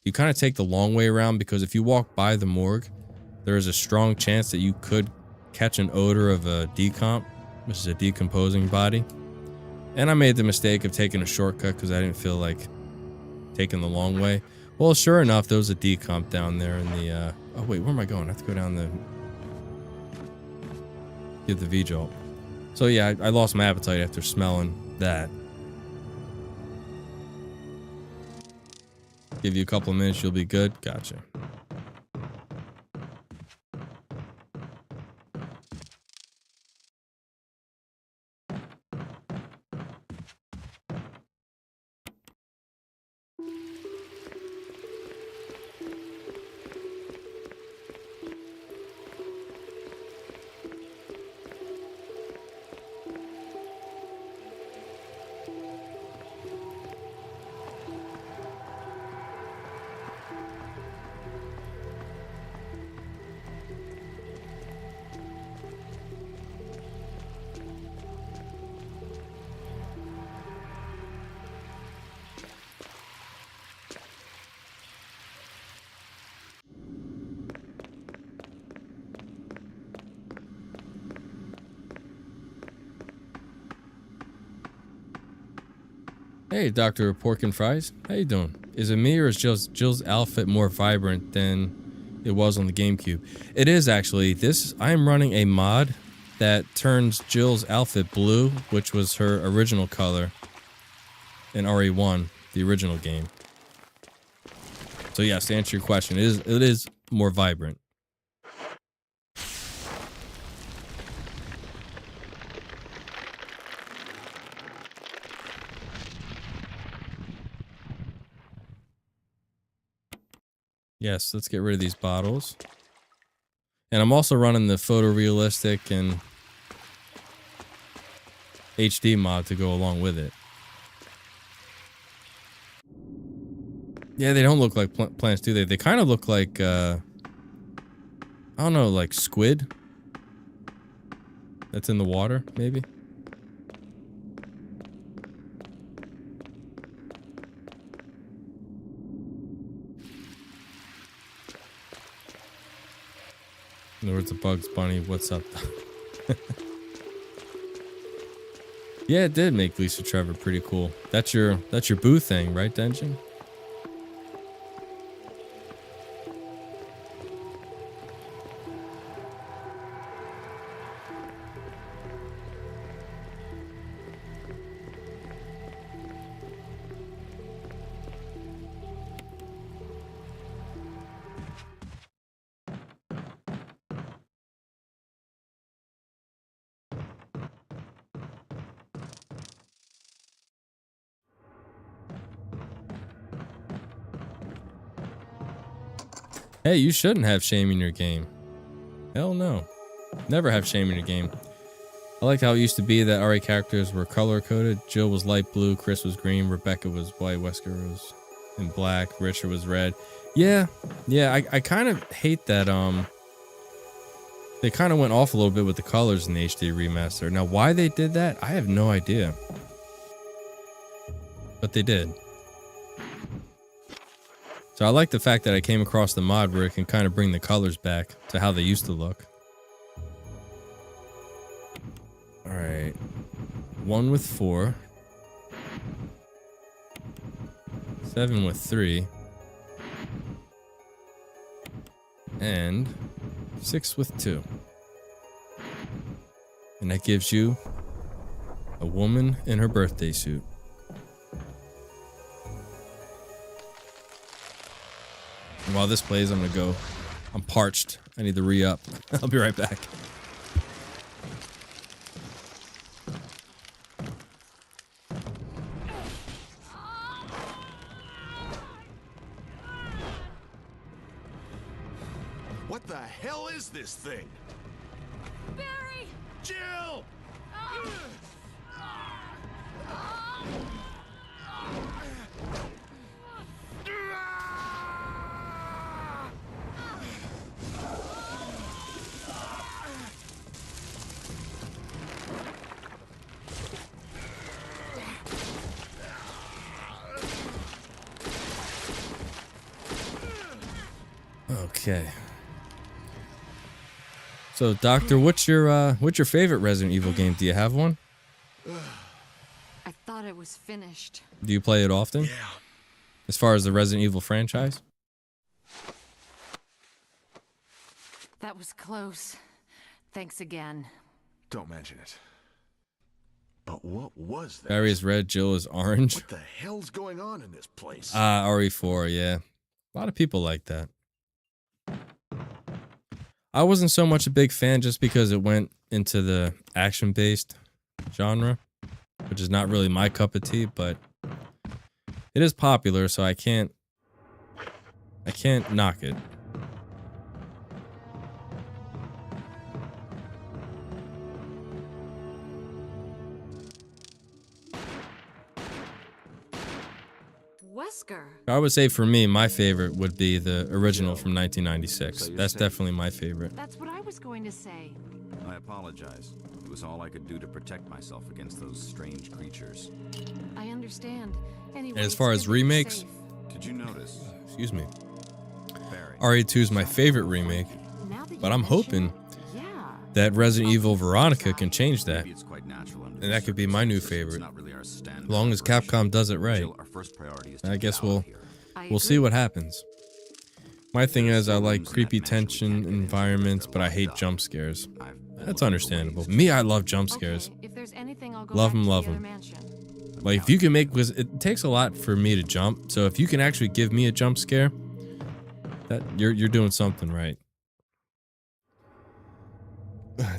you kind of take the long way around, because if you walk by the morgue, there is a strong chance that you could catch an odor of a decomp, which is a decomposing body. And I made the mistake of taking a shortcut because I didn't feel like taking the long way. Well, sure enough, there was a decomp down there in the, oh wait, where am I going? I have to go down the, get the V-Jolt. So yeah, I lost my appetite after smelling that. Give you a couple of minutes, you'll be good. Gotcha. Hey, Dr. Pork and Fries. How you doing? Is it me, or is Jill's outfit more vibrant than it was on the GameCube? It is actually. I am running a mod that turns Jill's outfit blue, which was her original color in RE1, the original game. So yes, to answer your question, it is more vibrant. Yes, let's get rid of these bottles. And I'm also running the photorealistic and HD mod to go along with it. Yeah, they don't look like plants, do they? They kind of look like, I don't know, like squid that's in the water, maybe? In other words, the Bugs Bunny, what's up? Yeah, it did make Lisa Trevor pretty cool. That's your boo thing, right, Denjin? Hey, you shouldn't have shame in your game. Hell no. Never have shame in your game. I like how it used to be that RA characters were color-coded. Jill was light blue, Chris was green, Rebecca was white, Wesker was in black, Richard was red. Yeah, I kind of hate that, they kind of went off a little bit with the colors in the HD remaster. Now, why they did that, I have no idea. But they did. So I like the fact that I came across the mod where it can kind of bring the colors back to how they used to look. Alright. 1 with 4. 7 with 3. And 6 with 2. And that gives you a woman in her birthday suit. And while this plays, I'm gonna go. I'm parched. I need to re-up. I'll be right back. What the hell is this thing? Barry! Jill! Okay. So, Doctor, what's your favorite Resident Evil game? Do you have one? I thought it was finished. Do you play it often? Yeah. As far as the Resident Evil franchise? That was close. Thanks again. Don't mention it. But what was that? Barry is red, Jill is orange. What the hell's going on in this place? RE4, yeah. A lot of people like that. I wasn't so much a big fan just because it went into the action-based genre, which is not really my cup of tea, but it is popular, so I can't knock it. Wesker. I would say for me, my favorite would be the original from 1996. That's definitely my favorite. That's what I was going to say. I apologize. It was all I could do to protect myself against those strange creatures. I understand. Anyway, And as far as remakes, Did you notice? excuse me, Barry, RE2 is my favorite remake, but I'm hoping Yeah. that Resident Evil Veronica can change that. maybe it's quite natural under And that could be my new circumstances. favorite. It's not really our standard As long as operation. Capcom does it right. Jill, our first priority is to I get guess out we'll of here. we'll see what happens. My thing is, I like creepy tension environments, but I hate jump scares. That's understandable. Me, I love jump scares. Okay, if there's anything, I'll go Love back 'em, to the love other 'em. mansion. Like, if you can make, because it takes a lot for me to jump. So if you can actually give me a jump scare, that you're doing something right.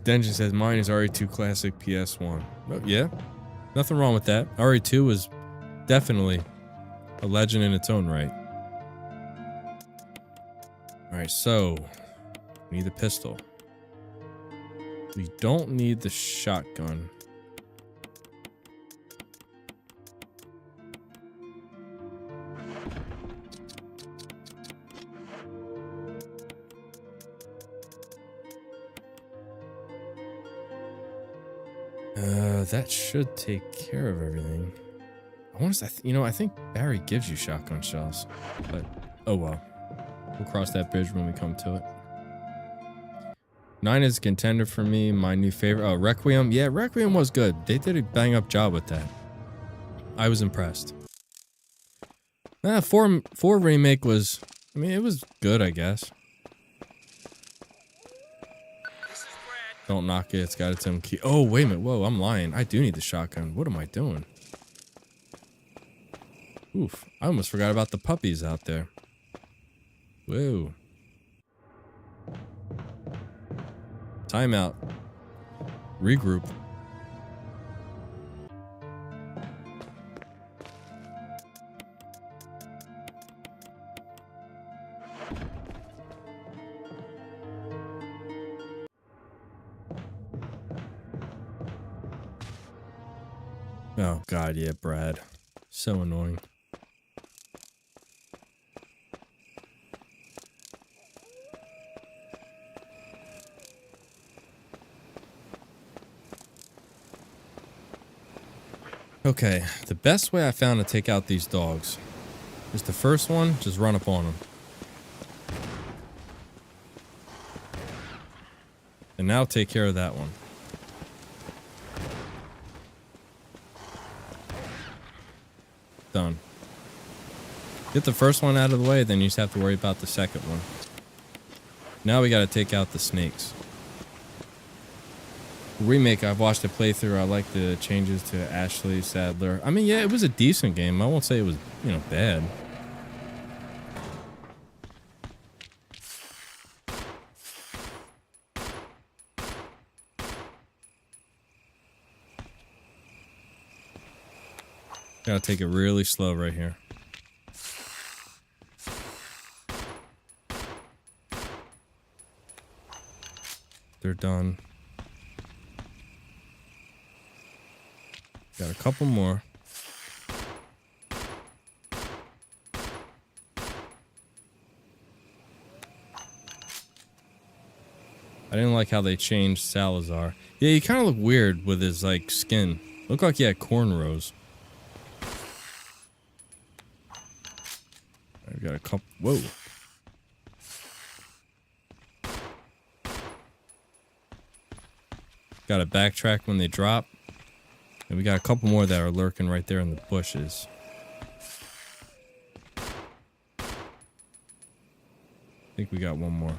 Denji says mine is RE2 Classic PS1. Oh, yeah, nothing wrong with that. RE2 was definitely a legend in its own right. All right, so we need the pistol. We don't need the shotgun. That should take care of everything. I want to, I think Barry gives you shotgun shells, but oh well. We'll cross that bridge when we come to it. 9 is a contender for me. My new favorite. Oh, Requiem. Yeah, Requiem was good. They did a bang up job with that. I was impressed. 4 remake was, it was good, I guess. This is Brad. Don't knock it. It's got its own key. Oh, wait a minute. Whoa, I'm lying. I do need the shotgun. What am I doing? Oof. I almost forgot about the puppies out there. Whoa. Timeout. Regroup. Oh, God, yeah, Brad. So annoying. Okay, the best way I found to take out these dogs is the first one, just run up on them. And now take care of that one. Done. Get the first one out of the way, then you just have to worry about the second one. Now we gotta take out the snakes. Remake, I've watched a playthrough. I like the changes to Ashley Sadler. I mean, yeah, it was a decent game. I won't say it was, you know, bad. Gotta take it really slow right here. They're done. Got a couple more. I didn't like how they changed Salazar. Yeah, he kind of looked weird with his, like, skin. Looked like he had cornrows. I got a couple. Whoa. Got to backtrack when they drop. And we got a couple more that are lurking right there in the bushes. I think we got one more.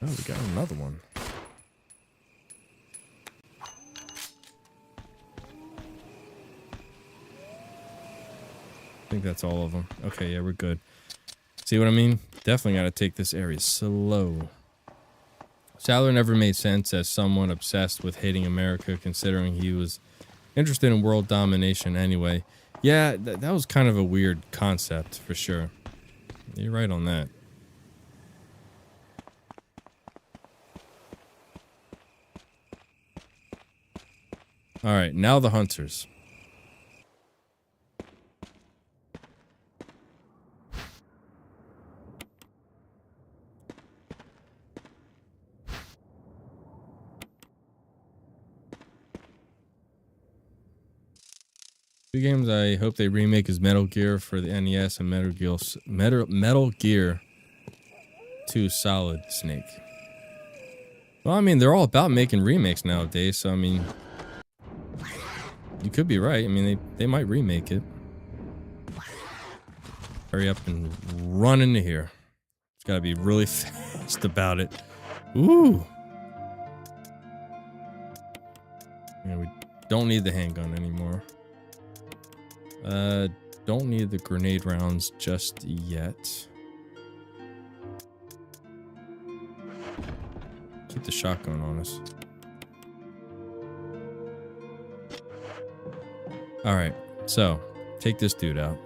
Oh, we got another one. I think that's all of them. Okay, yeah, we're good. See what I mean? Definitely got to take this area slow. Sadler never made sense as someone obsessed with hating America, considering he was interested in world domination anyway. Yeah, that was kind of a weird concept, for sure. You're right on that. Alright, now the hunters. Two games I hope they remake is Metal Gear for the NES and Metal Gear 2 Solid Snake. Well, I mean, they're all about making remakes nowadays, so I mean, you could be right. I mean, they might remake it. Hurry up and run into here. It's gotta be really fast about it. Ooh. Yeah, we don't need the handgun anymore. Don't need the grenade rounds just yet. Keep the shotgun on us. Alright, so, take this dude out.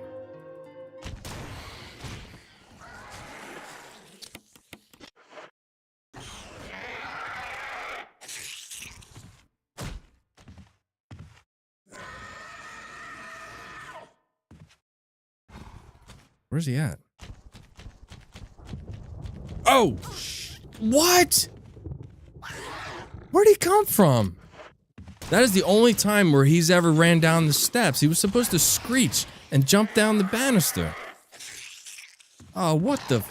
Where's he at? Oh! What? Where'd he come from? That is the only time where he's ever ran down the steps. He was supposed to screech and jump down the banister. Oh, what the...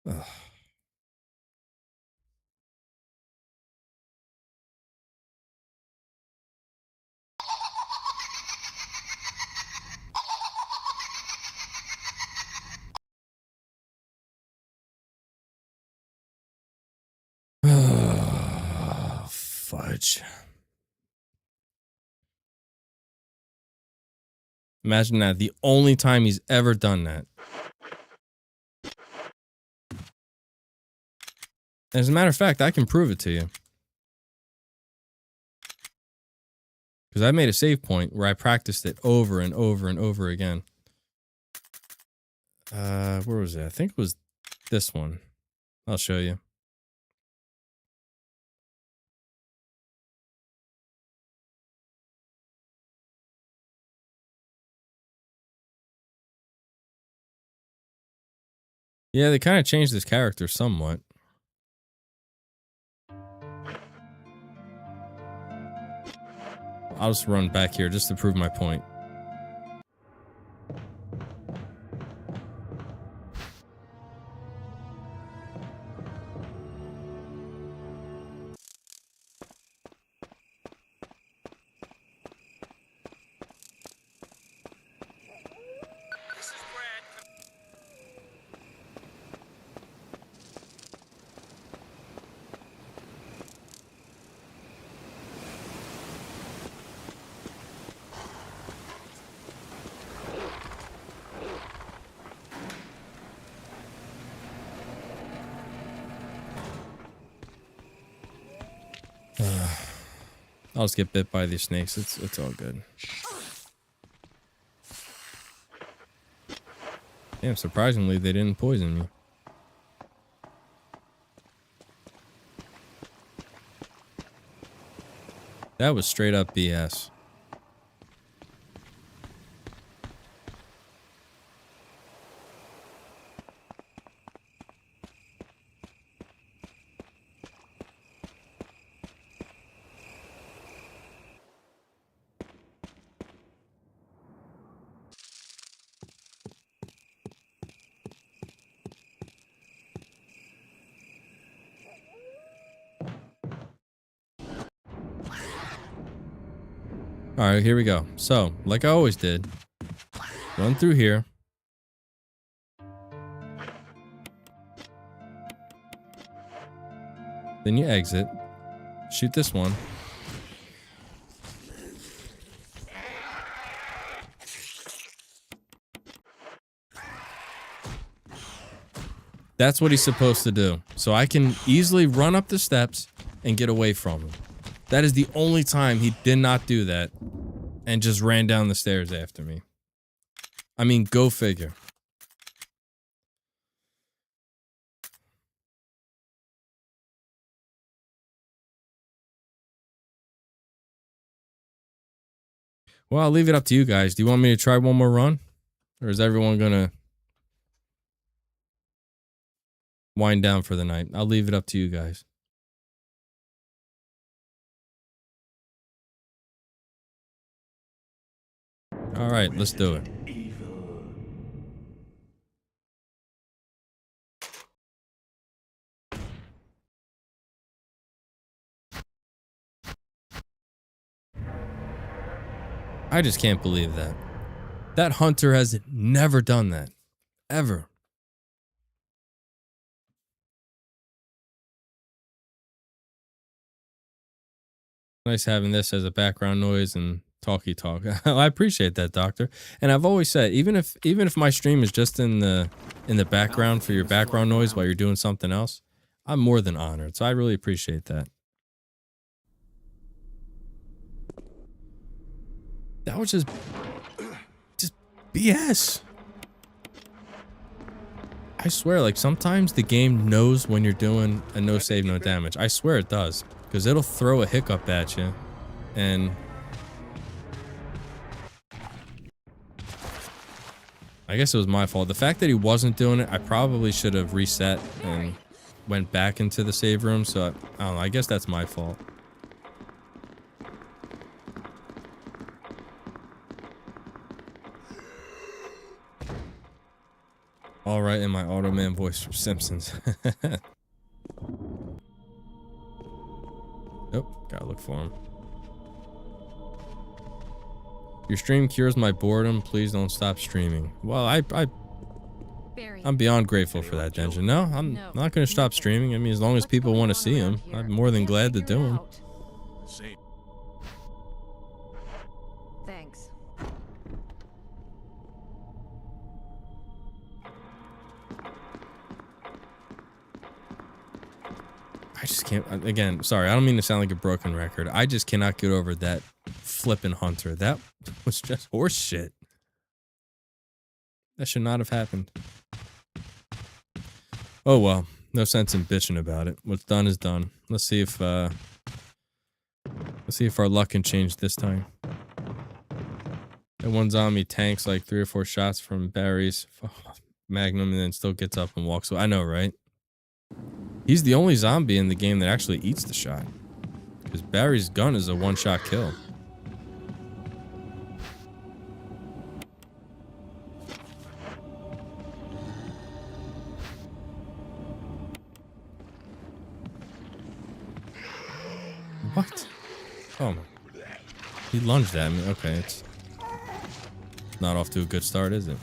Ugh. Fudge. Imagine that. The only time he's ever done that. As a matter of fact, I can prove it to you. Because I made a save point where I practiced it over and over and over again. Where was it? I think it was this one. I'll show you. Yeah, they kind of changed his character somewhat. I'll just run back here just to prove my point. I'll just get bit by these snakes. It's all good. Damn, surprisingly, they didn't poison me. That was straight up BS. Alright, here we go. So, like I always did, run through here. Then you exit. Shoot this one. That's what he's supposed to do. So I can easily run up the steps and get away from him. That is the only time he did not do that and just ran down the stairs after me. I mean, go figure. Well, I'll leave it up to you guys. Do you want me to try one more run? Or is everyone gonna wind down for the night? I'll leave it up to you guys. All right, let's do it. I just can't believe that. That hunter has never done that. Ever. Nice having this as a background noise and talky talk. I appreciate that, Doctor. And I've always said, even if my stream is just in the background for your background noise while you're doing something else, I'm more than honored. So I really appreciate that. That was just BS. I swear, like, sometimes the game knows when you're doing a no save, no damage. I swear it does. Because it'll throw a hiccup at you. And I guess it was my fault. The fact that he wasn't doing it, I probably should have reset and went back into the save room. So, I don't know. I guess that's my fault. All right, in my Automan voice from Simpsons. Oh, gotta look for him. Your stream cures my boredom. Please don't stop streaming. Well, I'm beyond grateful for that, Denja. No, I'm not gonna stop streaming. I mean, as long as people want to see him, I'm more than glad to do him. Same. Thanks. I just can't. Again, sorry, I don't mean to sound like a broken record. I just cannot get over that flippin' hunter. That was just horse shit. That should not have happened. Oh well, no sense in bitching about it. What's done is done. Let's see if our luck can change this time. That one zombie tanks like 3 or 4 shots from Barry's Magnum and then still gets up and walks away. I know, right? He's the only zombie in the game that actually eats the shot. Because Barry's gun is a one-shot kill. What? Oh my. He lunged at me. Okay, it's not off to a good start, is it?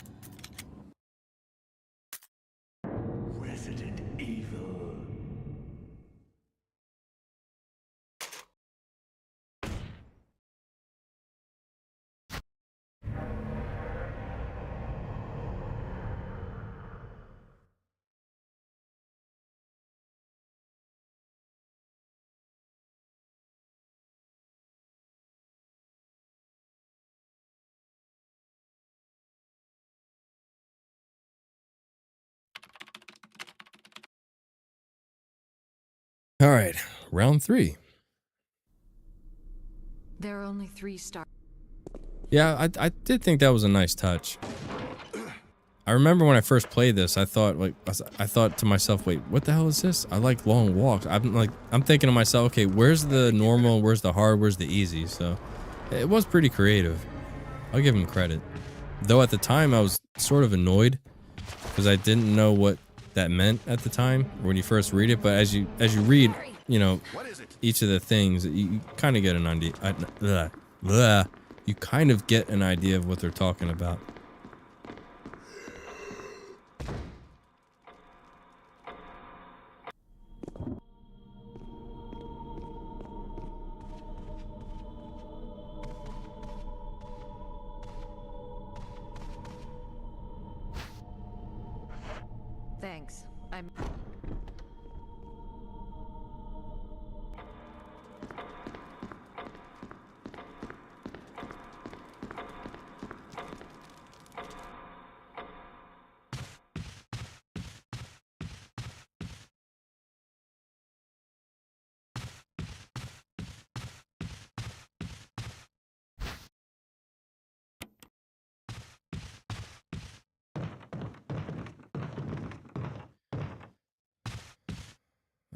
All right, round 3. There are only 3 stars. Yeah, I did think that was a nice touch. I remember when I first played this, I thought to myself, wait, what the hell is this? I like long walks. I'm thinking to myself, okay, where's the normal, where's the hard, where's the easy? So it was pretty creative. I'll give him credit. Though at the time I was sort of annoyed because I didn't know what that meant at the time when you first read it. But as you read, you know, each of the things, you kind of get an idea. You kind of get an idea of what they're talking about. Thanks. I'm...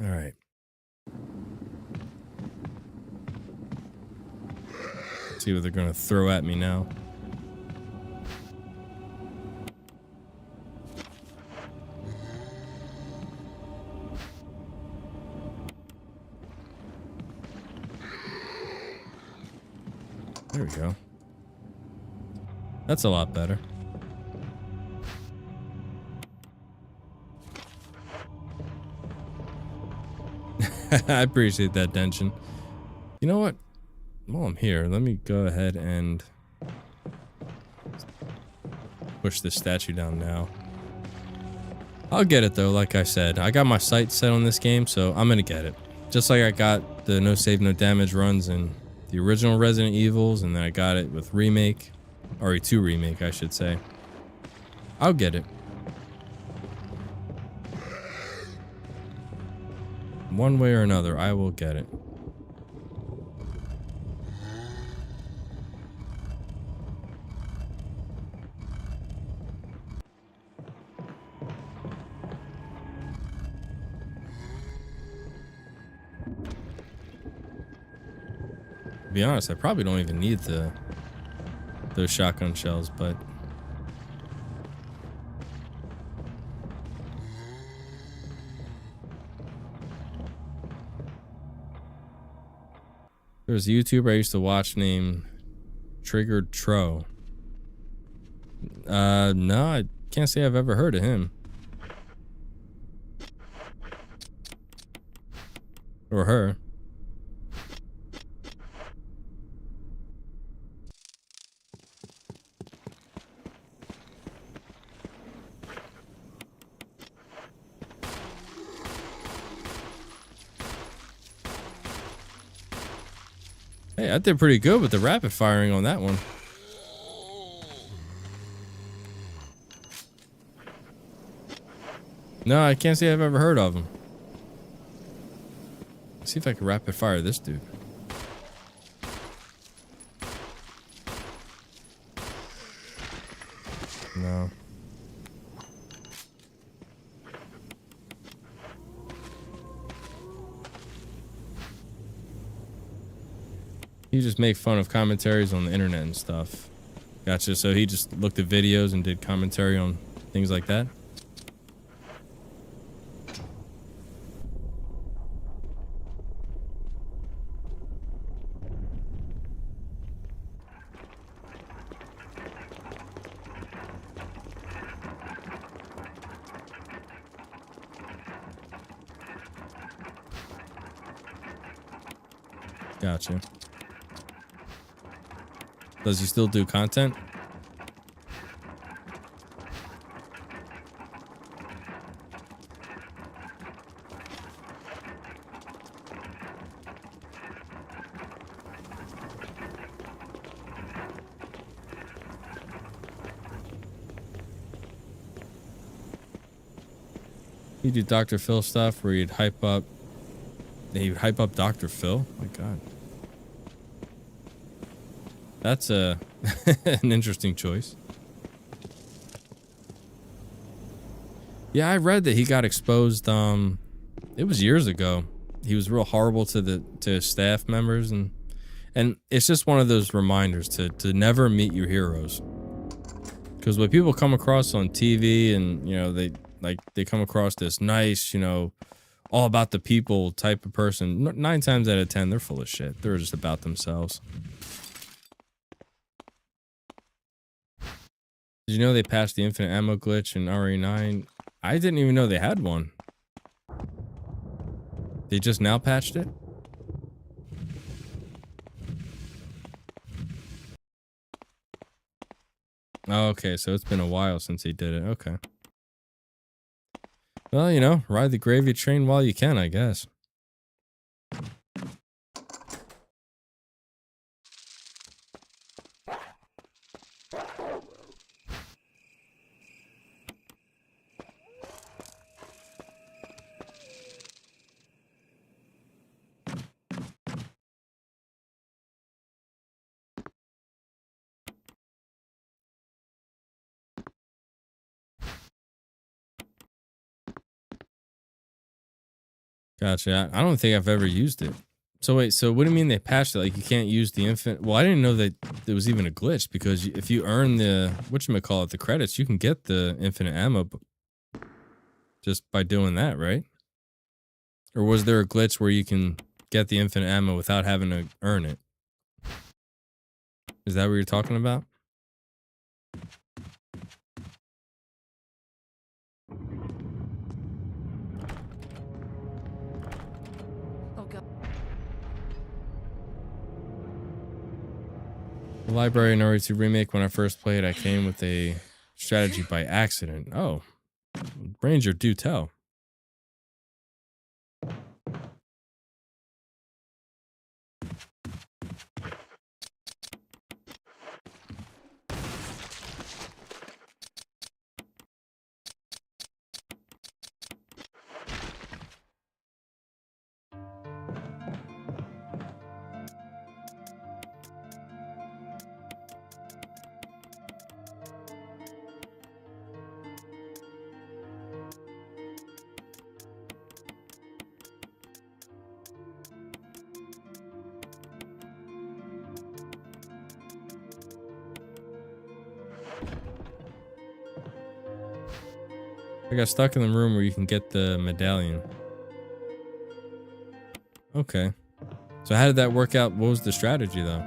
All right. See what they're gonna throw at me now. There we go. That's a lot better. I appreciate that, Denshin. You know what? While I'm here, let me go ahead and push this statue down now. I'll get it though, like I said. I got my sights set on this game, so I'm gonna get it. Just like I got the no save, no damage runs in the original Resident Evils, and then I got it with Remake. RE2 Remake, I should say. I'll get it. One way or another, I will get it. To be honest, I probably don't even need those shotgun shells, but there was a YouTuber I used to watch named Triggered Tro. No, I can't say I've ever heard of him. Or her. Hey, I did pretty good with the rapid firing on that one. No, I can't say I've ever heard of him. Let's see if I can rapid fire this dude. No. You just make fun of commentaries on the internet and stuff. Gotcha. So he just looked at videos and did commentary on things like that? Gotcha. Does he still do content? You do Dr. Phil stuff where you'd hype up They hype up Dr. Phil. My God. That's a an interesting choice. Yeah, I read that he got exposed. It was years ago. He was real horrible to staff members, and it's just one of those reminders to never meet your heroes. Because when people come across on TV, and you know they come across this nice, you know, all about the people type of person, 9 times out of 10 they're full of shit. They're just about themselves. Did you know they patched the infinite ammo glitch in RE9? I didn't even know they had one. They just now patched it? Oh, okay, so it's been a while since he did it. Okay. Well, you know, ride the gravy train while you can, I guess. Gotcha. I don't think I've ever used it. So wait, so what do you mean they patched it? Like you can't use the infinite? Well, I didn't know that there was even a glitch, because if you earn the whatchamacallit, the credits, you can get the infinite ammo just by doing that, right? Or was there a glitch where you can get the infinite ammo without having to earn it? Is that what you're talking about? Oh god. The library in RE2 Remake, when I first played, I came with a strategy by accident. Oh. Ranger, do tell. I got stuck in the room where you can get the medallion. Okay. So how did that work out? What was the strategy, though?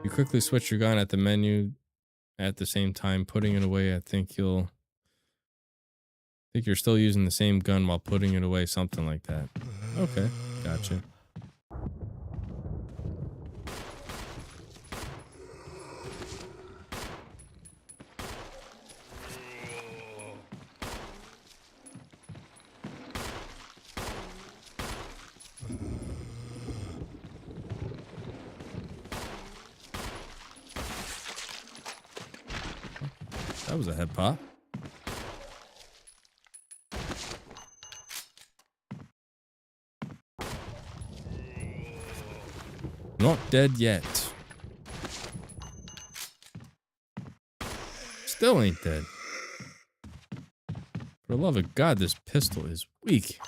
You quickly switch your gun at the menu at the same time, putting it away. I think you're still using the same gun while putting it away, something like that. Okay, gotcha. That was a head pop. Not dead yet. Still ain't dead. For the love of God, this pistol is weak.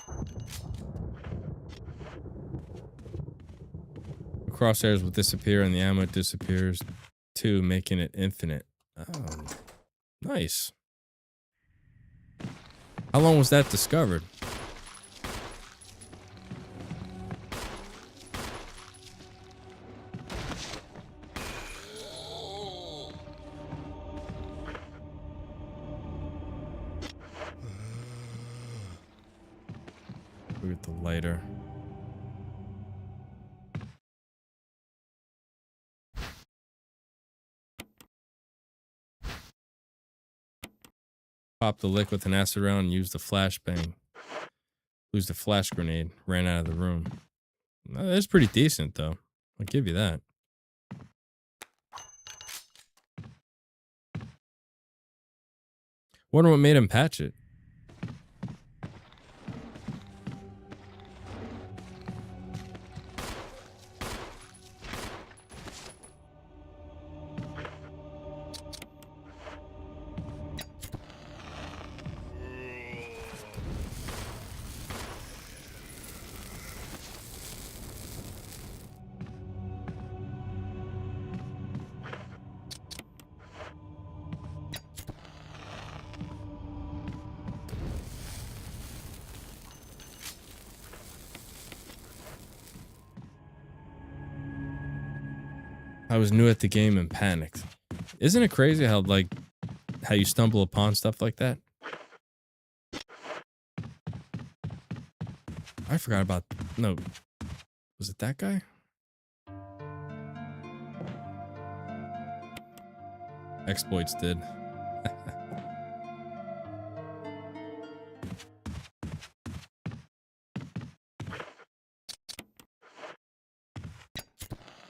The crosshairs will disappear and the ammo disappears too, making it infinite. Oh, nice. How long was that discovered? Look at the lighter. Pop the lick with an acid round and use the flashbang. Lose the flash grenade. Ran out of the room. That's pretty decent, though. I'll give you that. Wonder what made him patch it. I was new at the game and panicked. Isn't it crazy how, like, how you stumble upon stuff like that? I forgot about... No. Was it that guy? Exploits did.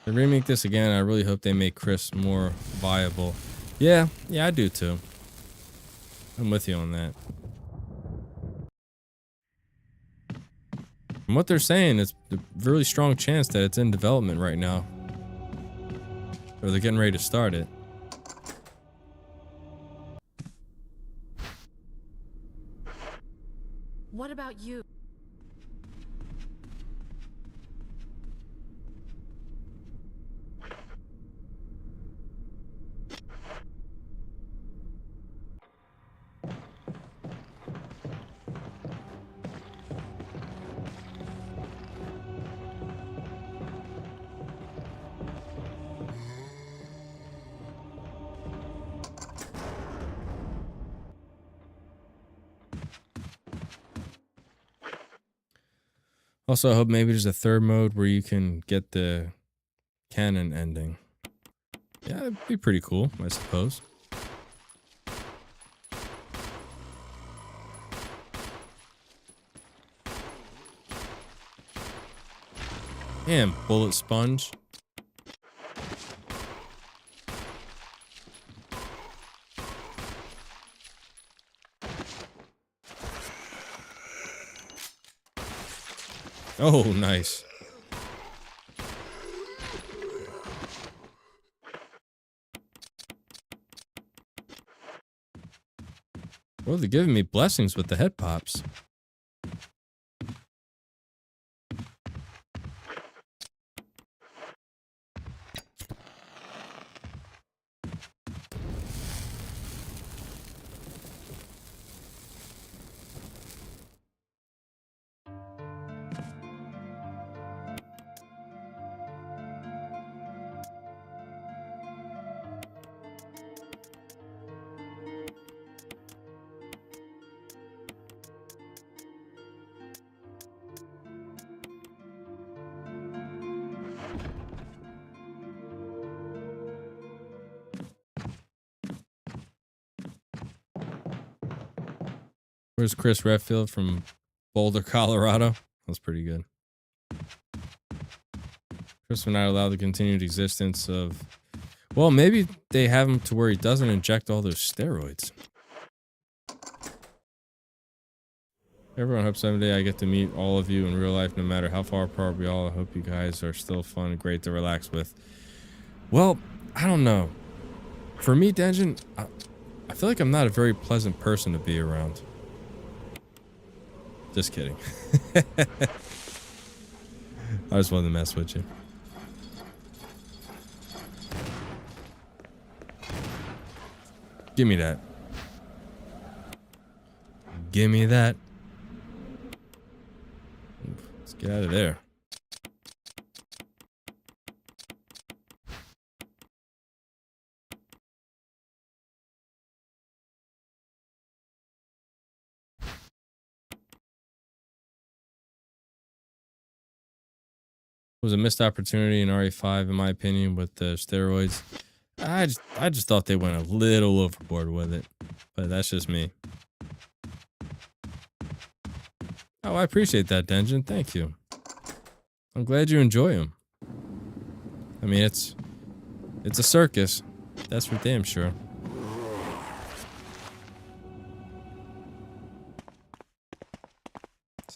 They remake this again. I really hope they make Chris more viable. Yeah, I do too. I'm with you on that. From what they're saying, it's a really strong chance that it's in development right now. Or they're getting ready to start it. What about you? Also, I hope maybe there's a third mode where you can get the canon ending. Yeah, it'd be pretty cool, I suppose. Damn, bullet sponge. Oh, nice. Well, they're giving me blessings with the head pops. Where's Chris Redfield from Boulder, Colorado? That's pretty good. Chris will not allow the continued existence of... Well, maybe they have him to where he doesn't inject all those steroids. Everyone hopes someday I get to meet all of you in real life, no matter how far apart we all. I hope you guys are still fun and great to relax with. Well, I don't know. For me, Denjin, I feel like I'm not a very pleasant person to be around. Just kidding. I just wanted to mess with you. Give me that. Give me that. Let's get out of there. Was a missed opportunity in RE5, in my opinion, with the steroids. I just thought they went a little overboard with it, but that's just me. Oh, I appreciate that, Denjin. Thank you. I'm glad you enjoy them. I mean, it's a circus. That's for damn sure.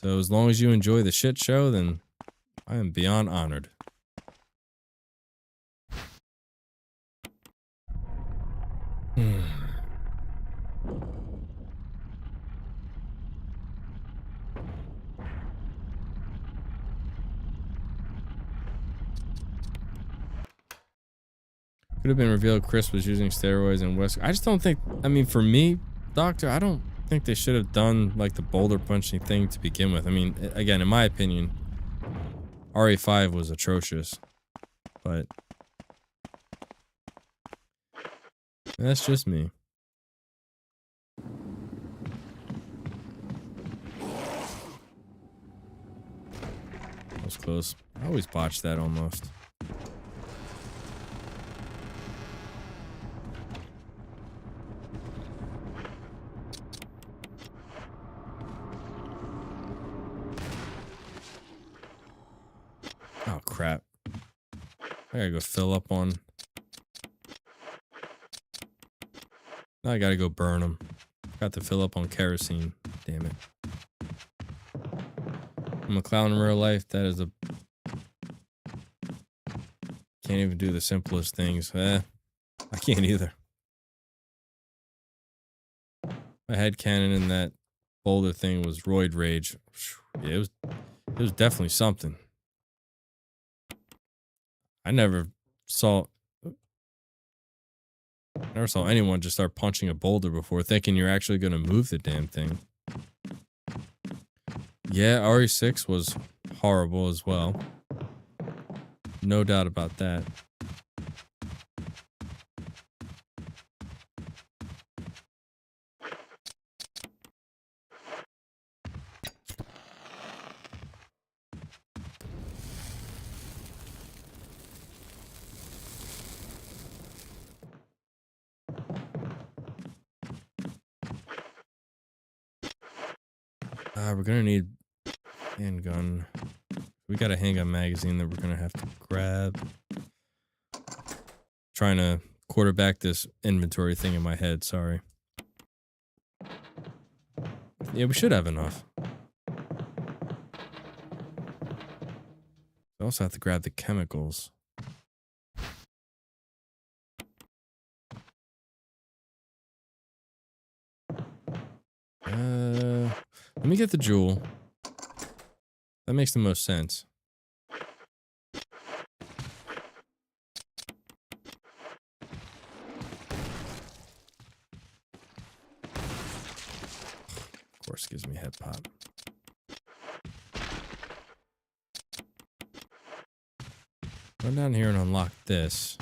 So as long as you enjoy the shit show, then I am beyond honored. Could have been revealed Chris was using steroids and Wesker. I just don't think, I mean, for me, Doctor, I don't think they should have done like the boulder punching thing to begin with. I mean, again, in my opinion, RE5 was atrocious, but that's just me. That was close. I always botch that almost. Oh, crap. I gotta go fill up on... Now I gotta go burn them. Got to fill up on kerosene. Damn it. I'm a clown in real life. That is a... Can't even do the simplest things. I can't either. My headcanon in that boulder thing was roid rage. Yeah, it was definitely something. I never saw anyone just start punching a boulder before thinking you're actually going to move the damn thing. Yeah, RE6 was horrible as well. No doubt about that. We're gonna need handgun. We got a handgun magazine that we're gonna have to grab. Trying to quarterback this inventory thing in my head, sorry. Yeah, we should have enough. I also have to grab the chemicals. Let me get the jewel. That makes the most sense. Of course, gives me head pop. Run down here and unlock this.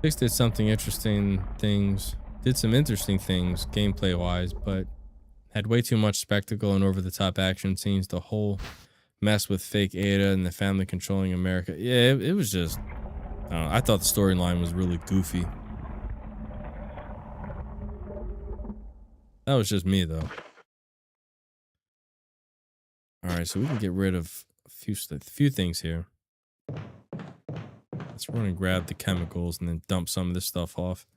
Six did some interesting things gameplay wise, but had way too much spectacle and over the top action scenes. The whole mess with fake Ada and the family controlling America. Yeah, it was just, I don't know. I thought the storyline was really goofy. That was just me though. Alright, so we can get rid of a few things here. Let's run and grab the chemicals and then dump some of this stuff off.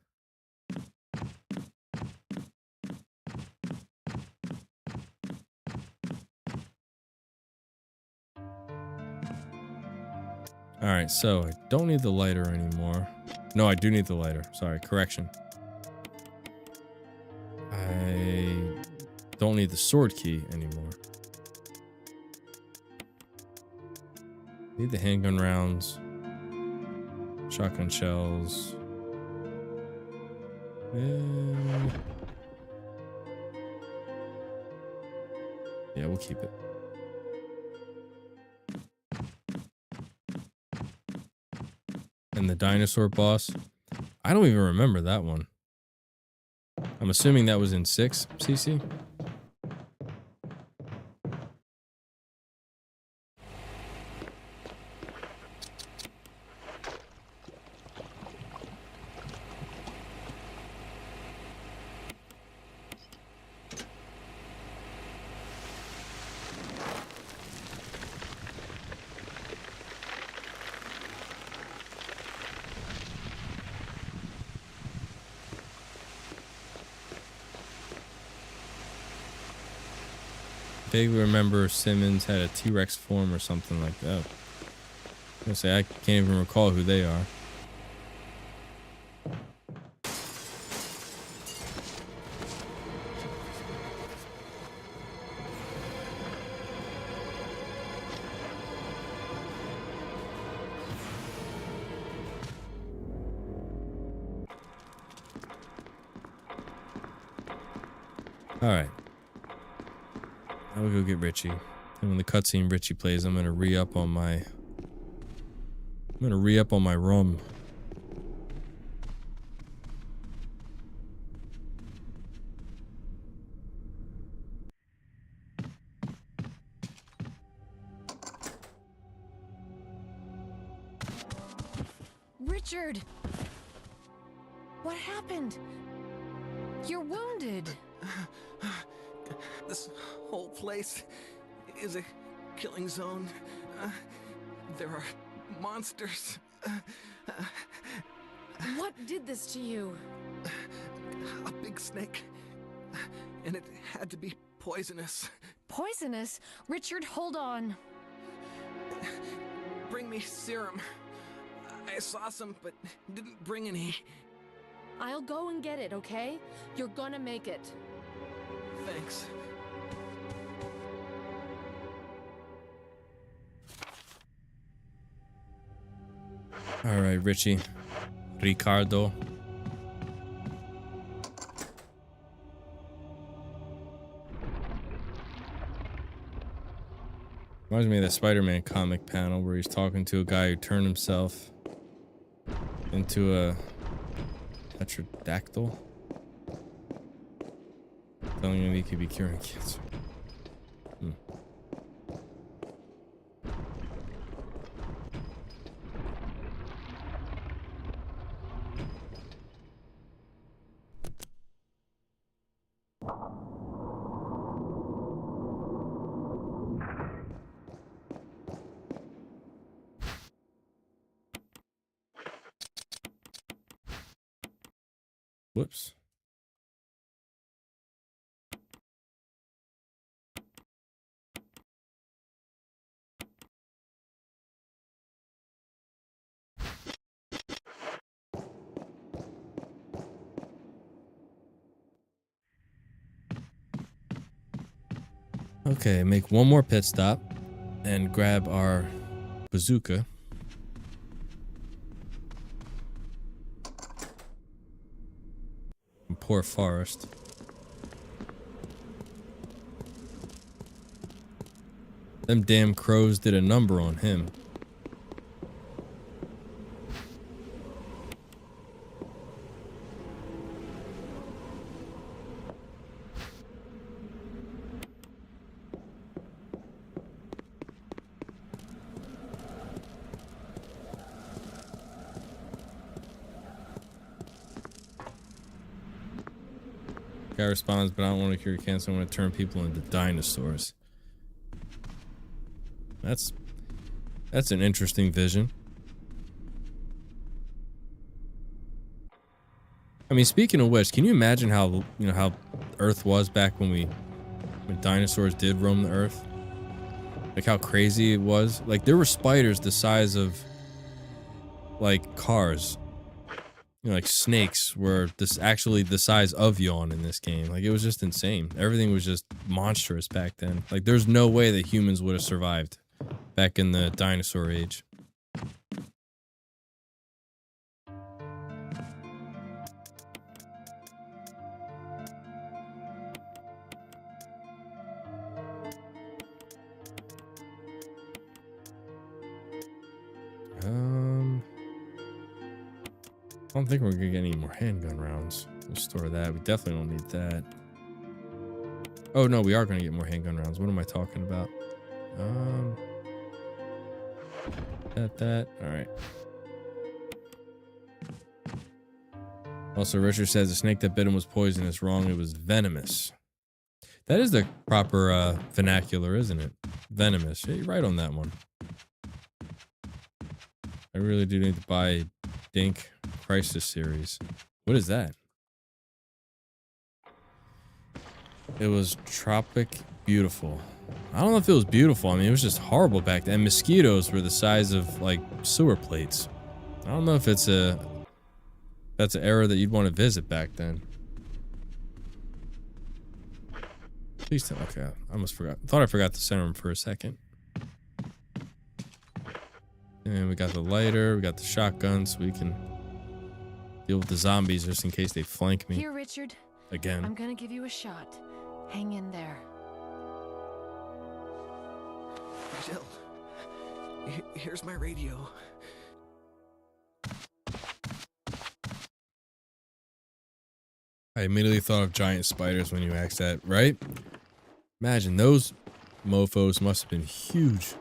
Alright, so I don't need the lighter anymore. No, I do need the lighter. Sorry, correction. I don't need the sword key anymore. Need the handgun rounds. Shotgun shells. Yeah, we'll keep it. And the dinosaur boss. I don't even remember that one. I'm assuming that was in 6 CC. vaguely remember Simmons had a T-Rex form or something like that. I'm gonna say I can't even recall who they are. All right. Now we go get Richie. And when the cutscene Richie plays, I'm gonna re-up on my rum. Richard! What happened? You're wounded. This whole place is a killing zone. There are monsters. What did this to you? A big snake. And it had to be poisonous. Poisonous? Richard, hold on. Bring me serum. I saw some, but didn't bring any. I'll go and get it, okay? You're gonna make it. Thanks. All right, Richie. Ricardo. Reminds me of that Spider-Man comic panel where he's talking to a guy who turned himself into a pterodactyl, telling him he could be curing cancer. Whoops. Okay, make one more pit stop and grab our bazooka. And poor Forrest. Them damn crows did a number on him. Guy responds, but I don't want to cure cancer. I want to turn people into dinosaurs. That's an interesting vision. I mean, speaking of which, can you imagine how how Earth was back when dinosaurs did roam the Earth? Like how crazy it was. Like there were spiders the size of like cars. Like snakes were actually the size of Yawn in this game. Like it was just insane. Everything was just monstrous back then. Like there's no way that humans would have survived back in the dinosaur age. I don't think we're gonna get any more handgun rounds. We'll store that. We definitely don't need that. Oh no, we are gonna get more handgun rounds. What am I talking about? That. All right. Also, Richard says the snake that bit him was poisonous. Wrong. It was venomous. That is the proper vernacular, isn't it? Venomous. Yeah, you're right on that one. I really do need to buy Dink Crisis series. What is that? It was Tropic Beautiful. I don't know if it was beautiful. I mean, it was just horrible back then. Mosquitoes were the size of like sewer plates. I don't know if that's an era that you'd want to visit back then. Please tell. Okay, I almost forgot. Thought I forgot to center him for a second. And we got the lighter. We got the shotgun, so we can deal with the zombies just in case they flank me. Here, Richard. Again. I'm gonna give you a shot. Hang in there. Jill, here's my radio. I immediately thought of giant spiders when you asked that, right? Imagine those mofos must have been huge.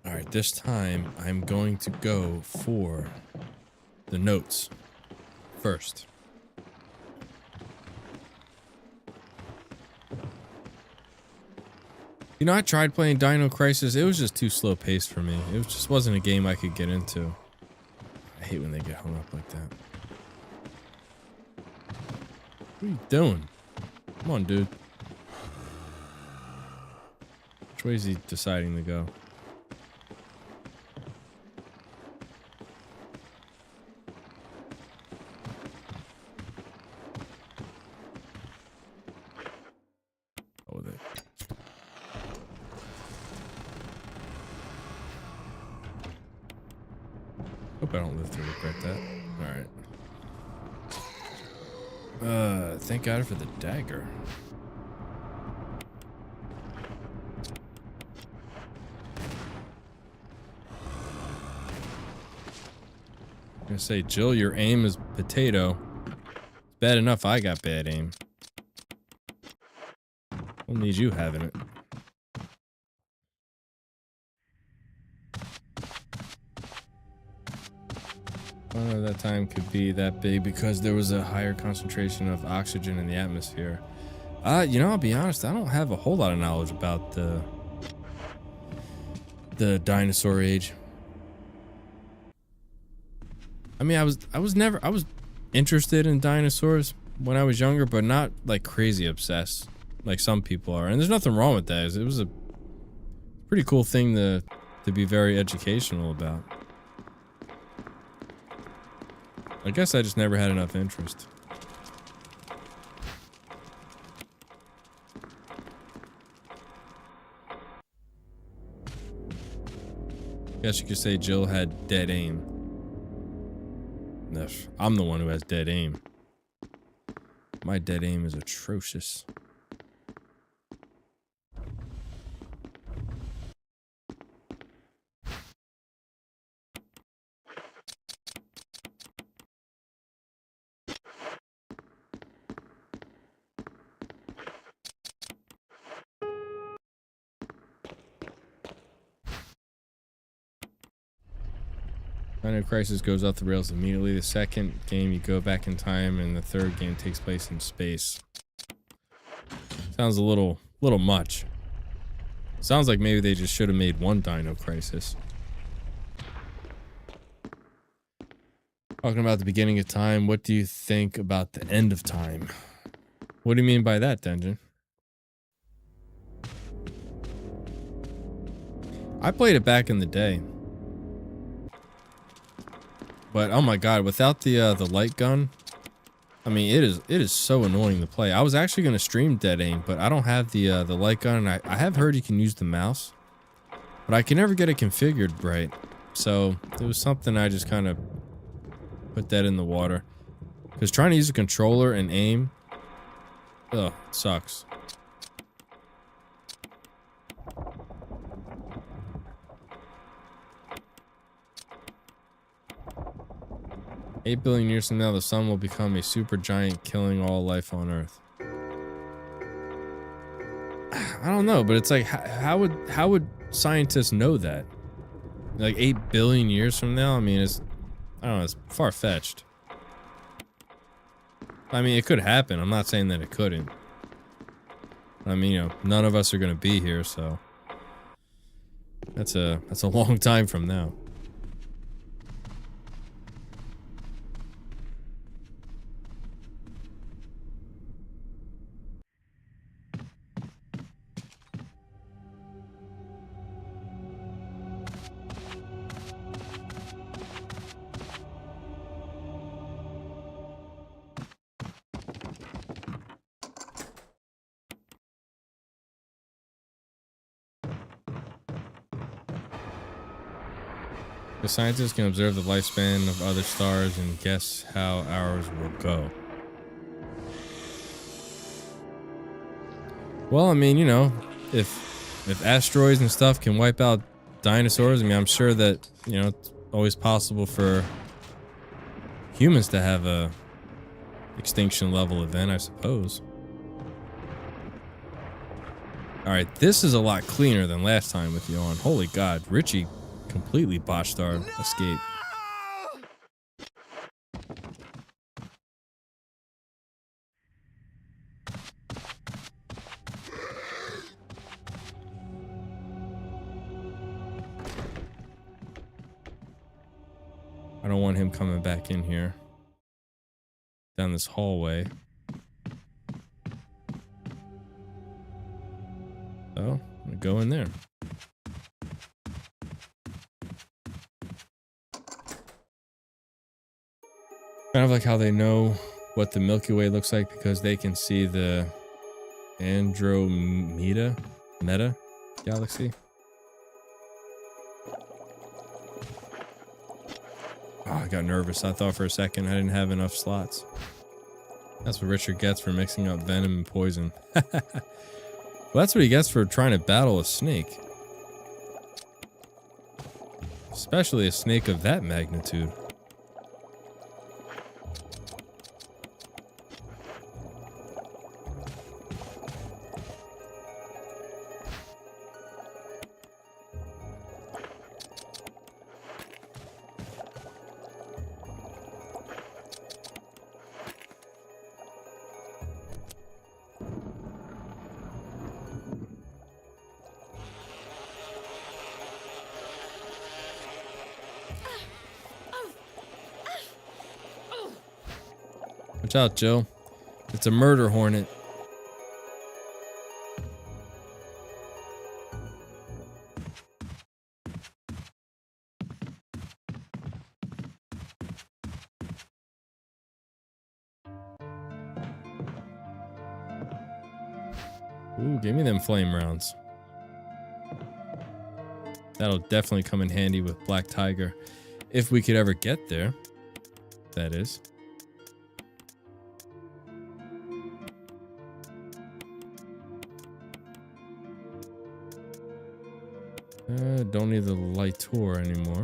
Alright, this time I'm going to go for the notes first. You know, I tried playing Dino Crisis. It was just too slow paced for me. It just wasn't a game I could get into. I hate when they get hung up like that. What are you doing? Come on, dude. Which way is he deciding to go? Oh, they. Hope I don't live to regret that. Alright. Thank God for the dagger. I'm gonna say, Jill, your aim is potato. It's bad enough I got bad aim. Don't need you having it. That time could be that big because there was a higher concentration of oxygen in the atmosphere. You know, I'll be honest, I don't have a whole lot of knowledge about the dinosaur age. I mean, I was interested in dinosaurs when I was younger, but not like crazy obsessed like some people are. And there's nothing wrong with that. It was a pretty cool thing to be very educational about. I guess I just never had enough interest. Guess you could say Jill had dead aim. No, I'm the one who has dead aim. My dead aim is atrocious. Dino Crisis goes off the rails immediately. The second game, you go back in time, and the third game takes place in space. Sounds a little much. Sounds like maybe they just should have made one Dino Crisis. Talking about the beginning of time, what do you think about the end of time? What do you mean by that, Denjin? I played it back in the day. But oh my god, without the light gun, I mean it is so annoying to play. I was actually gonna stream dead aim, but I don't have the light gun, and I have heard you can use the mouse, but I can never get it configured right. So it was something I just kind of put that in the water. Because trying to use a controller and aim, ugh, sucks. 8 billion years from now, the sun will become a supergiant, killing all life on Earth. I don't know, but it's like, how would scientists know that? Like 8 billion years from now? I mean, I don't know, it's far-fetched. I mean, it could happen. I'm not saying that it couldn't. I mean, you know, none of us are gonna be here, so that's a long time from now. The scientists can observe the lifespan of other stars and guess how ours will go. Well, I mean, you know, if asteroids and stuff can wipe out dinosaurs, I mean, I'm sure that, you know, it's always possible for humans to have a extinction level event, I suppose. All right, this is a lot cleaner than last time with you on. Holy God, Richie completely botched our escape. I don't want him coming back in here. Down this hallway. So, I'm gonna go in there. Kind of like how they know what the Milky Way looks like because they can see the Andromeda galaxy. Oh, I got nervous. I thought for a second I didn't have enough slots. That's what Richard gets for mixing up venom and poison. Well, that's what he gets for trying to battle a snake. Especially a snake of that magnitude. Watch out, Joe. It's a murder hornet. Ooh, give me them flame rounds. That'll definitely come in handy with Black Tiger. If we could ever get there, that is. Don't need the lightor anymore.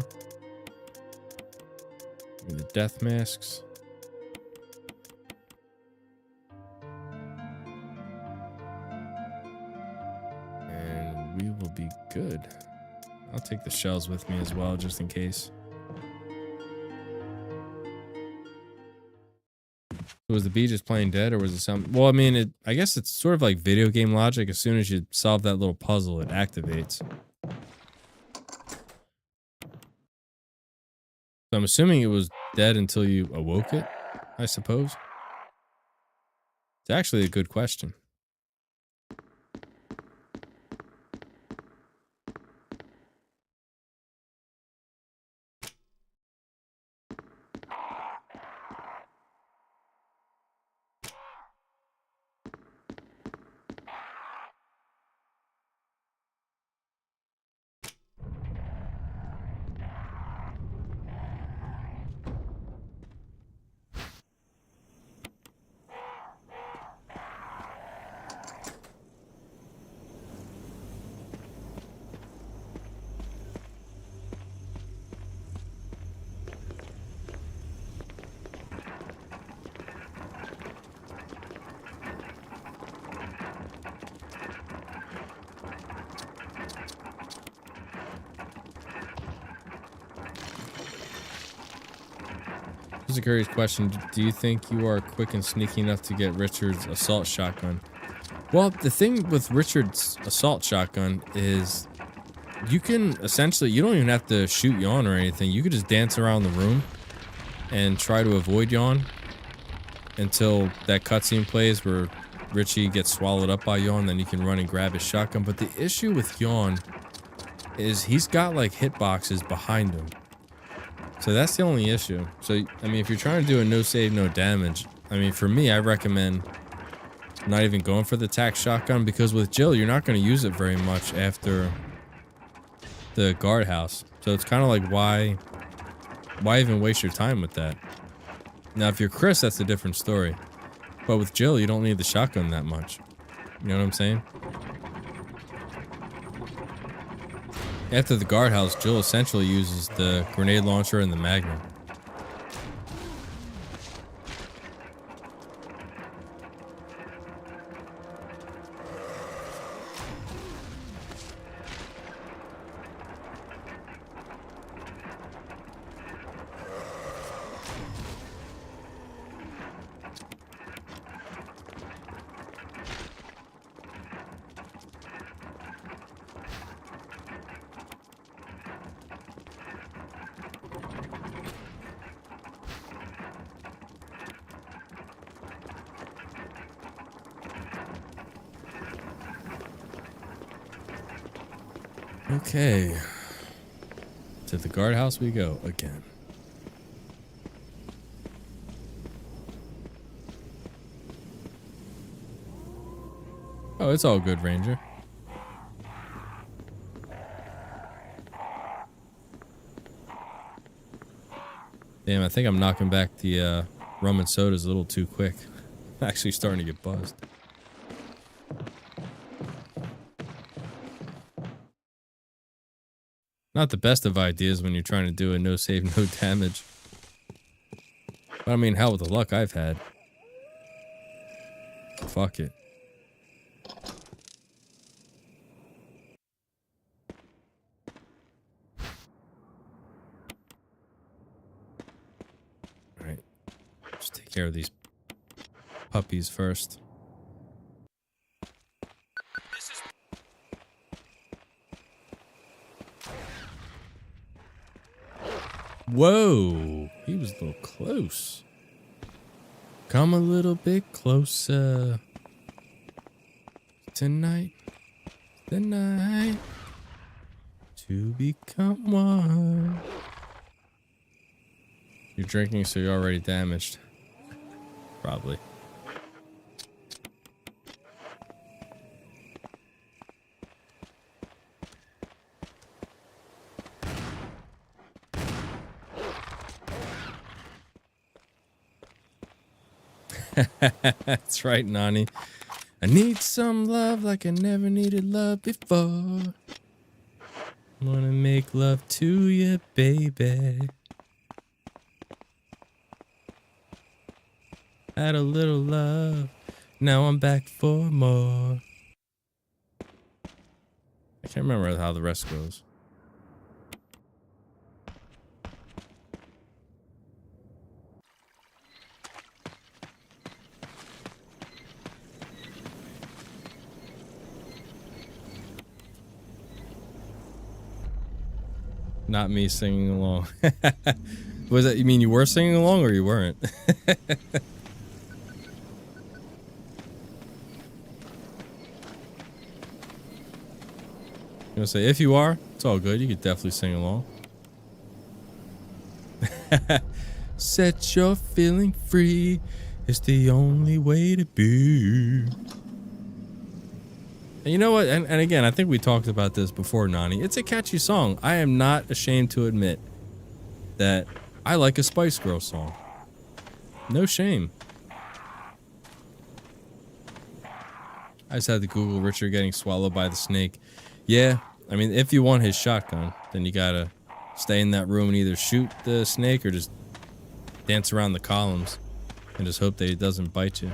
Need the death masks. And we will be good. I'll take the shells with me as well, just in case. Was the bee just playing dead, or was it something? Well, I mean, I guess it's sort of like video game logic. As soon as you solve that little puzzle, it activates. So I'm assuming it was dead until you awoke it, I suppose. It's actually a good question. Here's a curious question. Do you think you are quick and sneaky enough to get Richard's assault shotgun? Well, the thing with Richard's assault shotgun is you can essentially, you don't even have to shoot Yawn or anything. You could just dance around the room and try to avoid Yawn until that cutscene plays where Richie gets swallowed up by Yawn, then you can run and grab his shotgun. But the issue with Yawn is he's got like hitboxes behind him. So that's the only issue. So, I mean, if you're trying to do a no save, no damage, I mean, for me, I recommend not even going for the tac shotgun, because with Jill, you're not going to use it very much after the guardhouse. So it's kind of like, why even waste your time with that? Now, if you're Chris, that's a different story. But with Jill, you don't need the shotgun that much. You know what I'm saying? After the guardhouse, Jill essentially uses the grenade launcher and the Magnum. Okay. To the guardhouse we go again. Oh, it's all good, Ranger. Damn, I think I'm knocking back the rum and sodas a little too quick. I'm actually starting to get buzzed. Not the best of ideas when you're trying to do a no save, no damage. But I mean, hell with the luck I've had. Fuck it. Alright. Just take care of these puppies first. Whoa, he was a little close. Come a little bit closer. Tonight, the night to become one. You're drinking, so you're already damaged. Probably. That's right, Nani. I need some love like I never needed love before. Wanna make love to you, baby. Had a little love, now I'm back for more. I can't remember how the rest goes. Not me singing along. Was that, you mean you were singing along or you weren't? I'm gonna say, if you are, it's all good. You could definitely sing along. Set your feeling free. It's the only way to be. And you know what? And again, I think we talked about this before, Nani. It's a catchy song. I am not ashamed to admit that I like a Spice Girls song. No shame. I just had to Google Richard getting swallowed by the snake. Yeah, I mean, if you want his shotgun, then you gotta stay in that room and either shoot the snake or just dance around the columns and just hope that he doesn't bite you.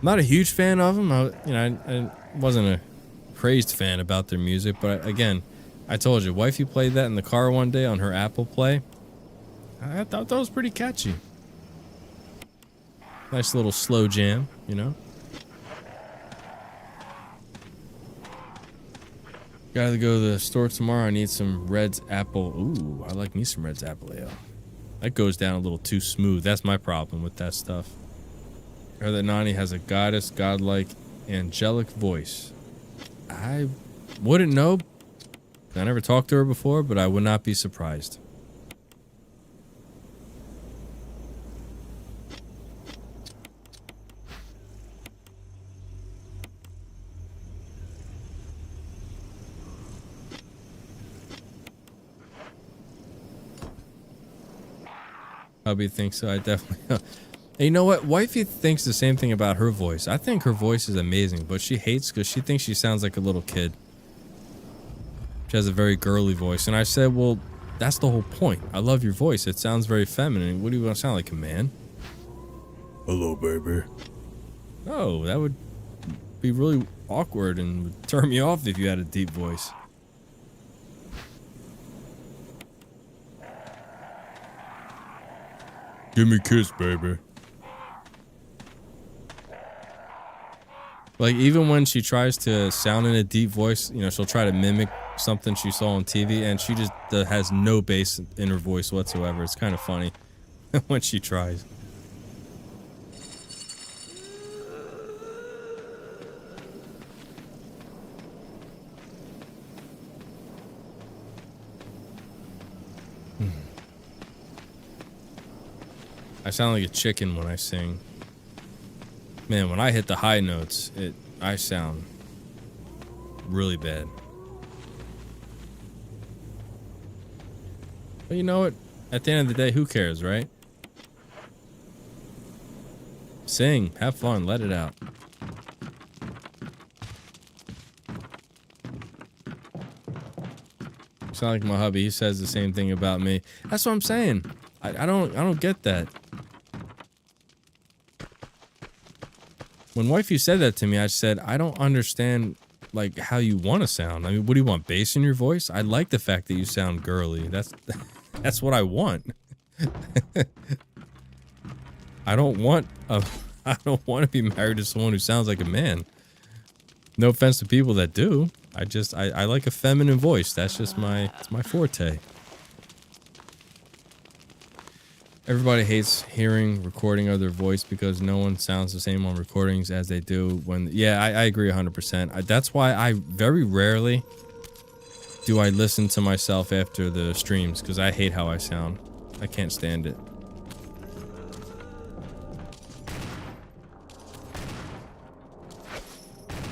Not a huge fan of them. I wasn't a crazed fan about their music, but again, I told you, wifey played that in the car one day on her Apple Play. I thought that was pretty catchy. Nice little slow jam, you know? Gotta go to the store tomorrow. I need some Red's apple. Ooh, I like me some Red's apple ale. That goes down a little too smooth. That's my problem with that stuff. I heard that Nani has a goddess, godlike, angelic voice. I wouldn't know. I never talked to her before, but I would not be surprised. Hubby thinks so. I definitely. And you know what? Wifey thinks the same thing about her voice. I think her voice is amazing, but she hates because she thinks she sounds like a little kid. She has a very girly voice. And I said, well, that's the whole point. I love your voice. It sounds very feminine. What do you want to sound like, a man? Hello, baby. Oh, that would be really awkward and would turn me off if you had a deep voice. Give me a kiss, baby. Like, even when she tries to sound in a deep voice, you know, she'll try to mimic something she saw on TV, and she just has no bass in her voice whatsoever. It's kind of funny when she tries. I sound like a chicken when I sing. Man, when I hit the high notes, I sound really bad. But you know what? At the end of the day, who cares, right? Sing, have fun, let it out. Sound like my hubby. He says the same thing about me. That's what I'm saying. I don't get that. When wifey said that to me, I said, I don't understand, like, how you want to sound. I mean, what do you want, bass in your voice? I like the fact that you sound girly. That's what I want. I don't want to be married to someone who sounds like a man. No offense to people that do. I like a feminine voice. That's just it's my forte. Everybody hates hearing recording of their voice because no one sounds the same on recordings as they do when... Yeah, I agree 100%. That's why I very rarely do I listen to myself after the streams, because I hate how I sound. I can't stand it.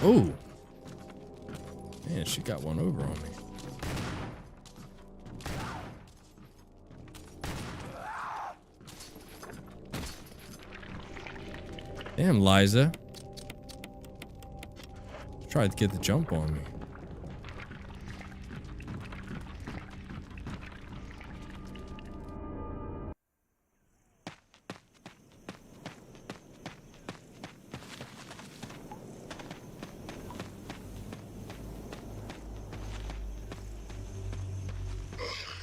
Oh! Man, she got one over on me. Damn, Liza. Tried to get the jump on me.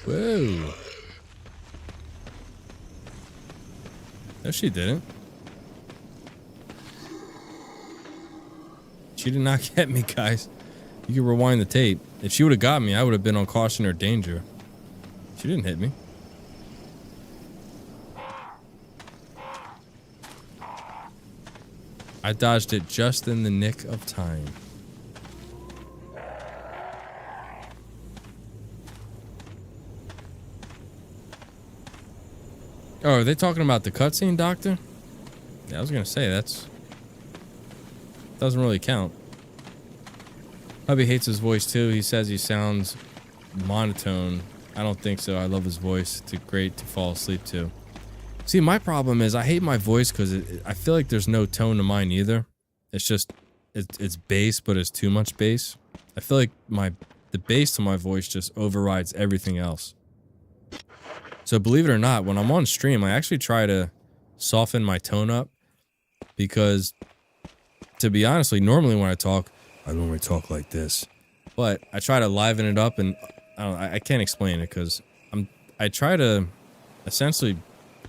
Whoa. No, she didn't. She did not get me, guys. You can rewind the tape. If she would have got me, I would have been on caution or danger. She didn't hit me. I dodged it just in the nick of time. Oh, are they talking about the cutscene, Doctor? Yeah, I was gonna say, doesn't really count. Hubby hates his voice too. He says he sounds monotone. I don't think so. I love his voice. It's great to fall asleep to. See, my problem is I hate my voice because I feel like there's no tone to mine either. It's just, it's bass, but it's too much bass. I feel like the bass to my voice just overrides everything else. So believe it or not, when I'm on stream, I actually try to soften my tone up because, to be honestly, normally when I talk, I normally talk like this, but I try to liven it up, and I can't explain it because I try to essentially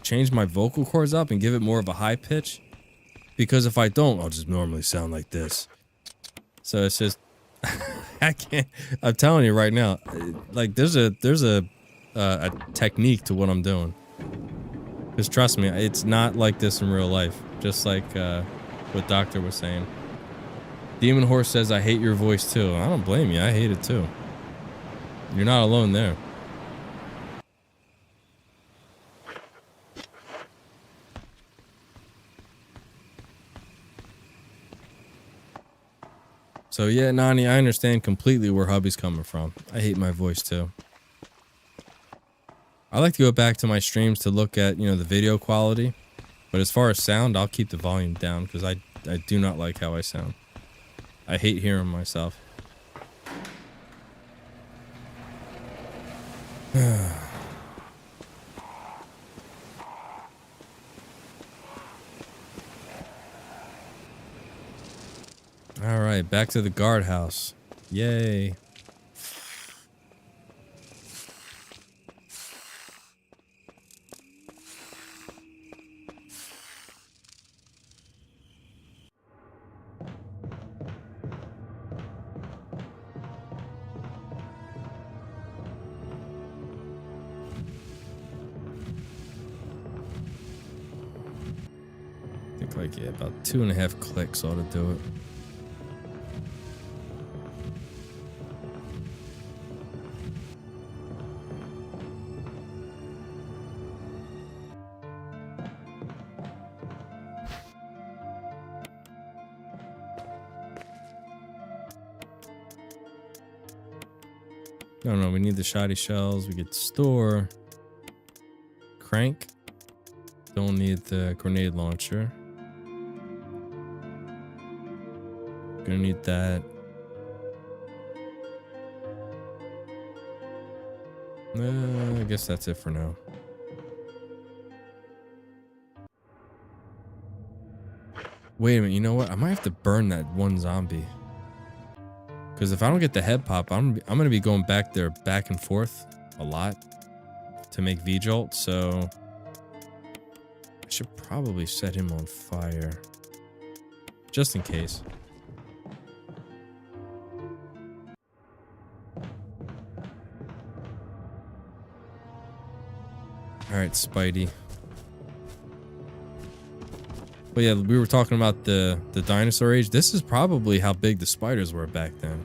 change my vocal cords up and give it more of a high pitch because if I don't, I'll just normally sound like this. So it's just, I can't, I'm telling you right now, like there's a technique to what I'm doing. Because trust me, it's not like this in real life. Just like what Doctor was saying. Demon Horse says, I hate your voice too. I don't blame you. I hate it too. You're not alone there. So yeah, Nani, I understand completely where hubby's coming from. I hate my voice too. I like to go back to my streams to look at, you know, the video quality. But as far as sound, I'll keep the volume down because I do not like how I sound. I hate hearing myself. All right, back to the guardhouse. Yay. I think like, yeah, about 2.5 clicks ought to do it. No, we need the shoddy shells. We get store. Crank. Don't need the grenade launcher. Gonna need that. I guess that's it for now. Wait a minute, you know what? I might have to burn that one zombie. Because if I don't get the head pop, I'm gonna be going back there back and forth a lot to make V-Jolt, so I should probably set him on fire. Just in case. Alright, Spidey. But yeah, we were talking about the dinosaur age. This is probably how big the spiders were back then.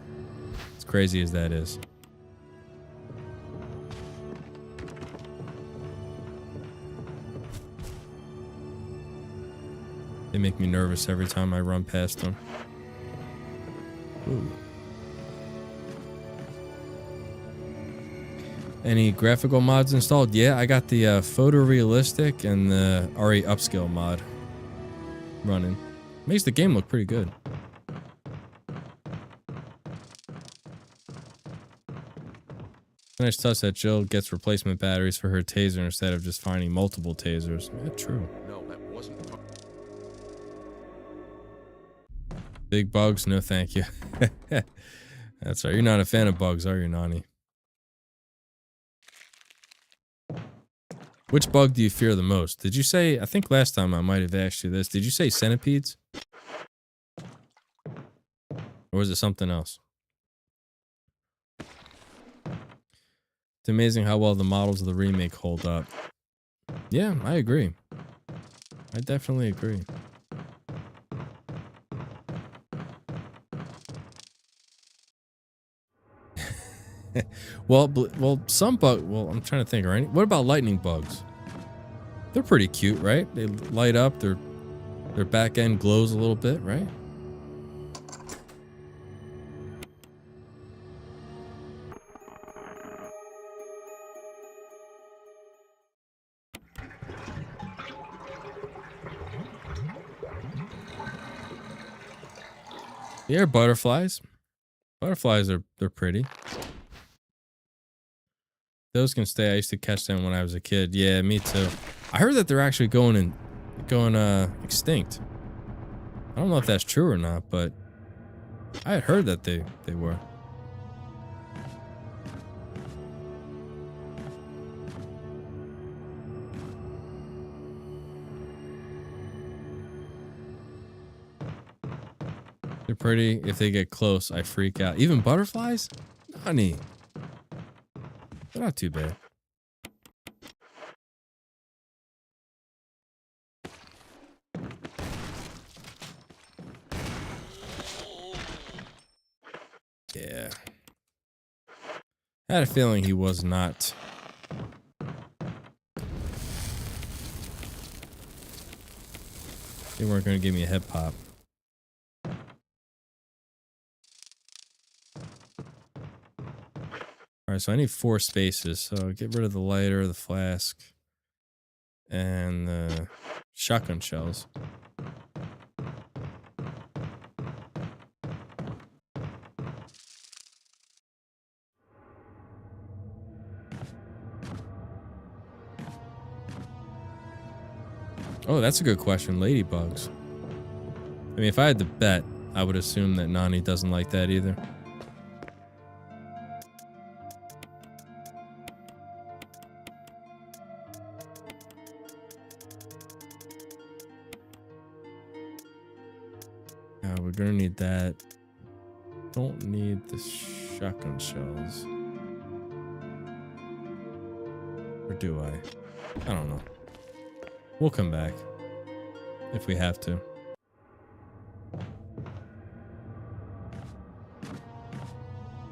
As crazy as that is. They make me nervous every time I run past them. Ooh. Any graphical mods installed? Yeah, I got the photorealistic and the RE upscale mod running. Makes the game look pretty good. Nice touch that Jill gets replacement batteries for her taser instead of just finding multiple tasers. Yeah, true. No, that wasn't. Big bugs? No, thank you. That's right. You're not a fan of bugs, are you, Nani? Which bug do you fear the most? Did you say, I think last time I might have asked you this, did you say centipedes? Or was it something else? It's amazing how well the models of the remake hold up. Yeah, I agree. I definitely agree. well, some bug. Well, I'm trying to think. Right? What about lightning bugs? They're pretty cute, right? They light up. Their back end glows a little bit, right? Yeah, butterflies. Butterflies they're pretty. Those can stay. I used to catch them when I was a kid. Yeah, me too. I heard that they're actually going extinct. I don't know if that's true or not, but I had heard that they were. They're pretty. If they get close, I freak out. Even butterflies? Honey. They're not too bad. Yeah. I had a feeling he was not. They weren't going to give me a head pop. Alright, so I need 4 spaces. So get rid of the lighter, the flask, and the shotgun shells. Oh, that's a good question. Ladybugs. I mean, if I had to bet, I would assume that Nani doesn't like that either. We're gonna need that. Don't need the shotgun shells. Or do I? I don't know. We'll come back. If we have to.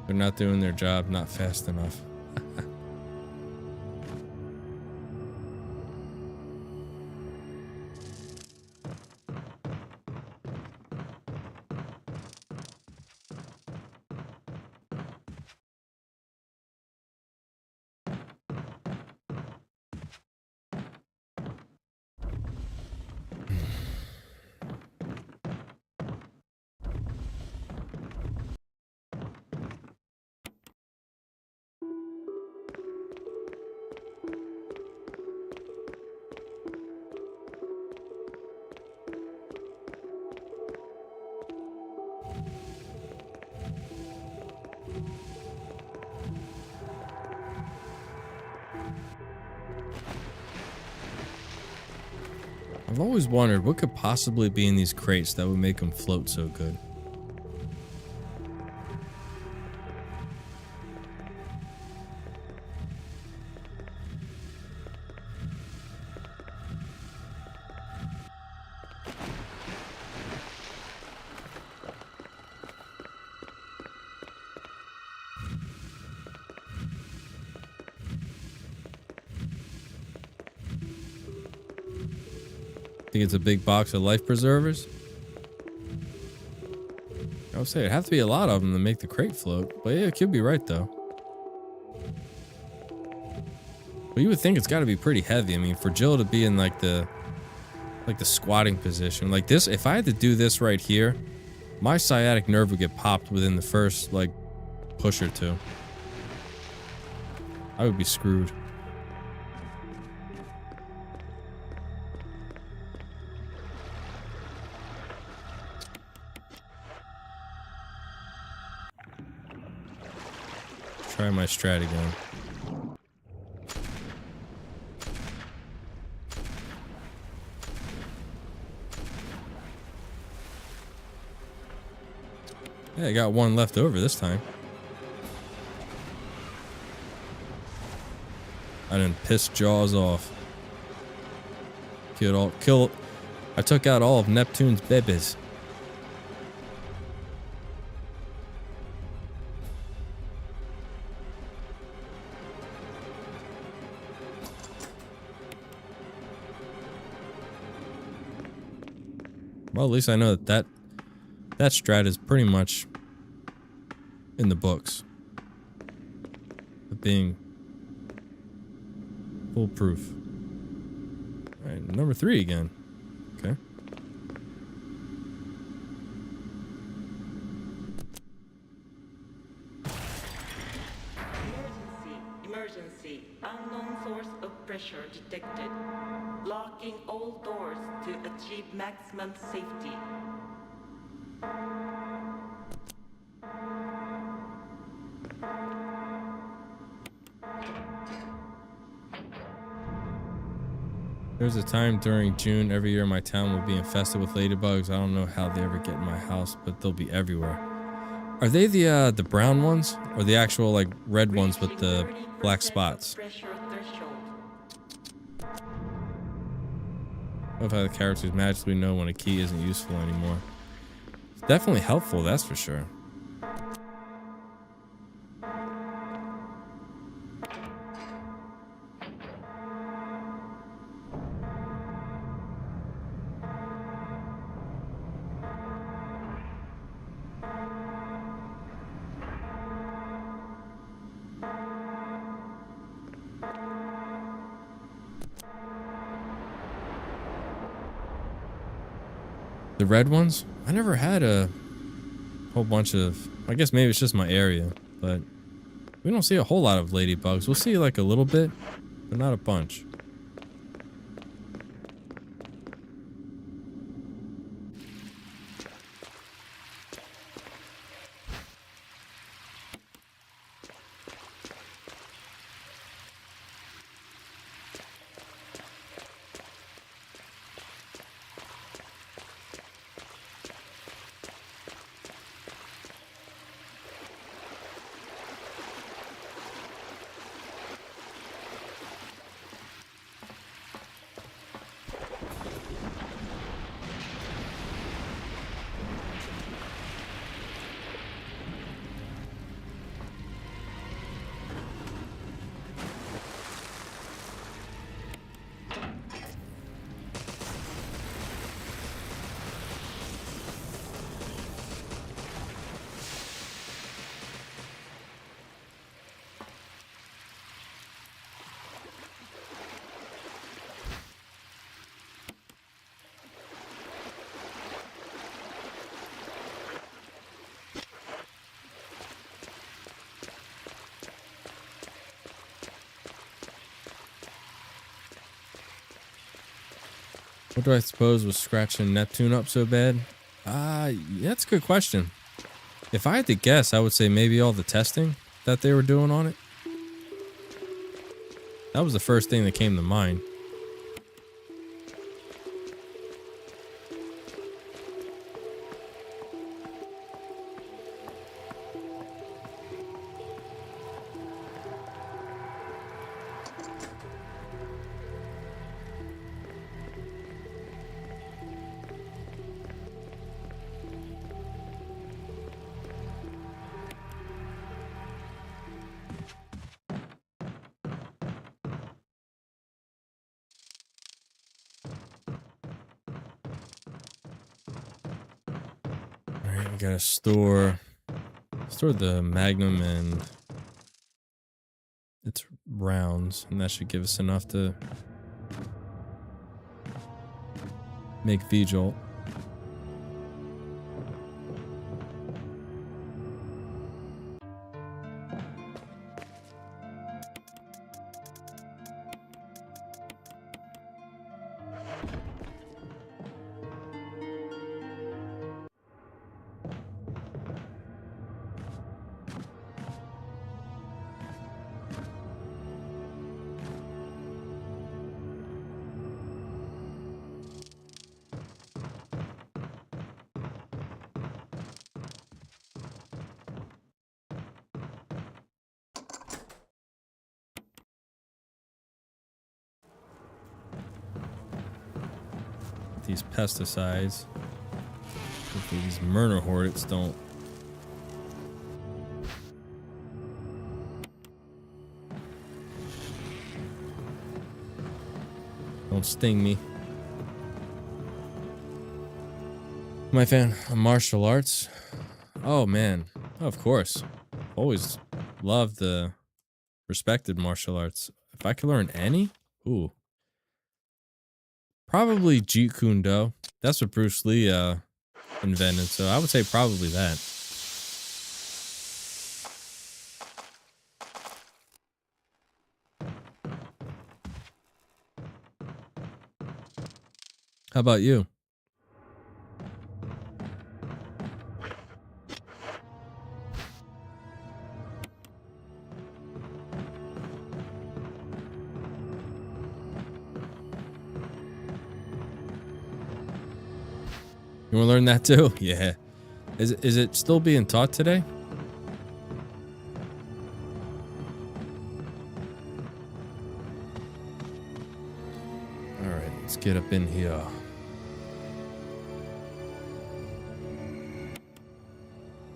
They're not doing their job, not fast enough. I've always wondered what could possibly be in these crates that would make them float so good. Think it's a big box of life preservers? I would say it'd have to be a lot of them to make the crate float. But yeah, it could be right though. But you would think it's got to be pretty heavy. I mean, for Jill to be in like the squatting position like this, if I had to do this right here, my sciatic nerve would get popped within the first like push or two. I would be screwed. Try my strat again. Yeah, I got one left over this time. I didn't piss Jaws off. I took out all of Neptune's babies. Well, at least I know that strat is pretty much in the books. Of being foolproof. Alright, number 3 again. Okay. Emergency. Unknown source of pressure detected. Locking all doors to achieve maximum safety. There's a time during June every year my town will be infested with ladybugs. I don't know how they ever get in my house, but they'll be everywhere. Are they the brown ones or the actual like red ones with the black spots? I love how the characters magically know when a key isn't useful anymore. It's definitely helpful, that's for sure. The red ones? I never had a whole bunch of... I guess maybe it's just my area, but we don't see a whole lot of ladybugs. We'll see like a little bit, but not a bunch. What do I suppose was scratching Neptune up so bad? Yeah, that's a good question. If I had to guess, I would say maybe all the testing that they were doing on it. That was the first thing that came to mind. Alright, we gotta store the Magnum and its rounds, and that should give us enough to make V-Jolt. These pesticides. Hopefully these murder hornets don't. Don't sting me. My fan of martial arts. Oh man, of course. Always loved the respected martial arts. If I could learn any, ooh. Probably Jeet Kune Do. That's what Bruce Lee invented, so I would say probably that. How about you? want to learn that too? Yeah. Is it still being taught today? All right, let's get up in here.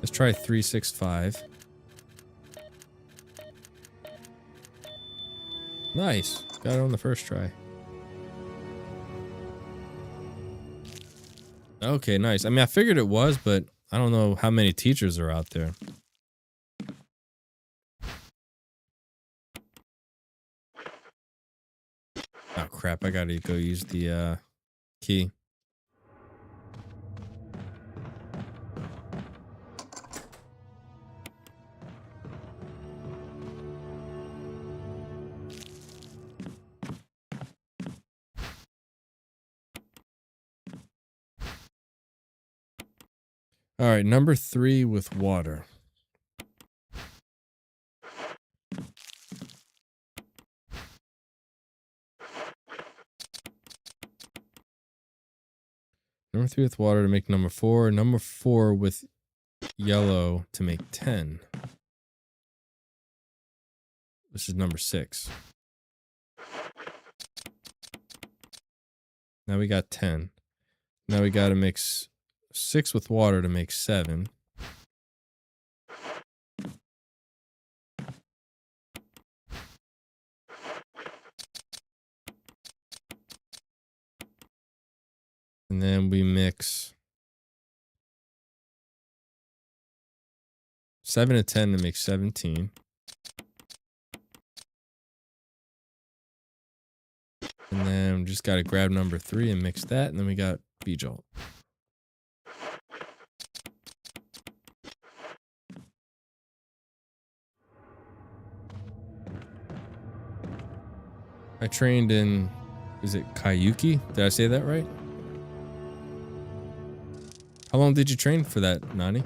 Let's try 365. Nice. Got it on the first try. Okay, nice. I mean, I figured it was, but I don't know how many teachers are out there. Oh, crap. I gotta go use the key. All right, number 3 with water. Number 3 with water to make number 4. Number 4 with yellow to make 10. This is number 6. Now we got 10. Now we got to mix 6 with water to make 7. And then we mix 7 and 10 to make 17. And then we just got to grab number 3 and mix that. And then we got V-Jolt. I trained in, is it Kayuki? Did I say that right? How long did you train for that, Nani?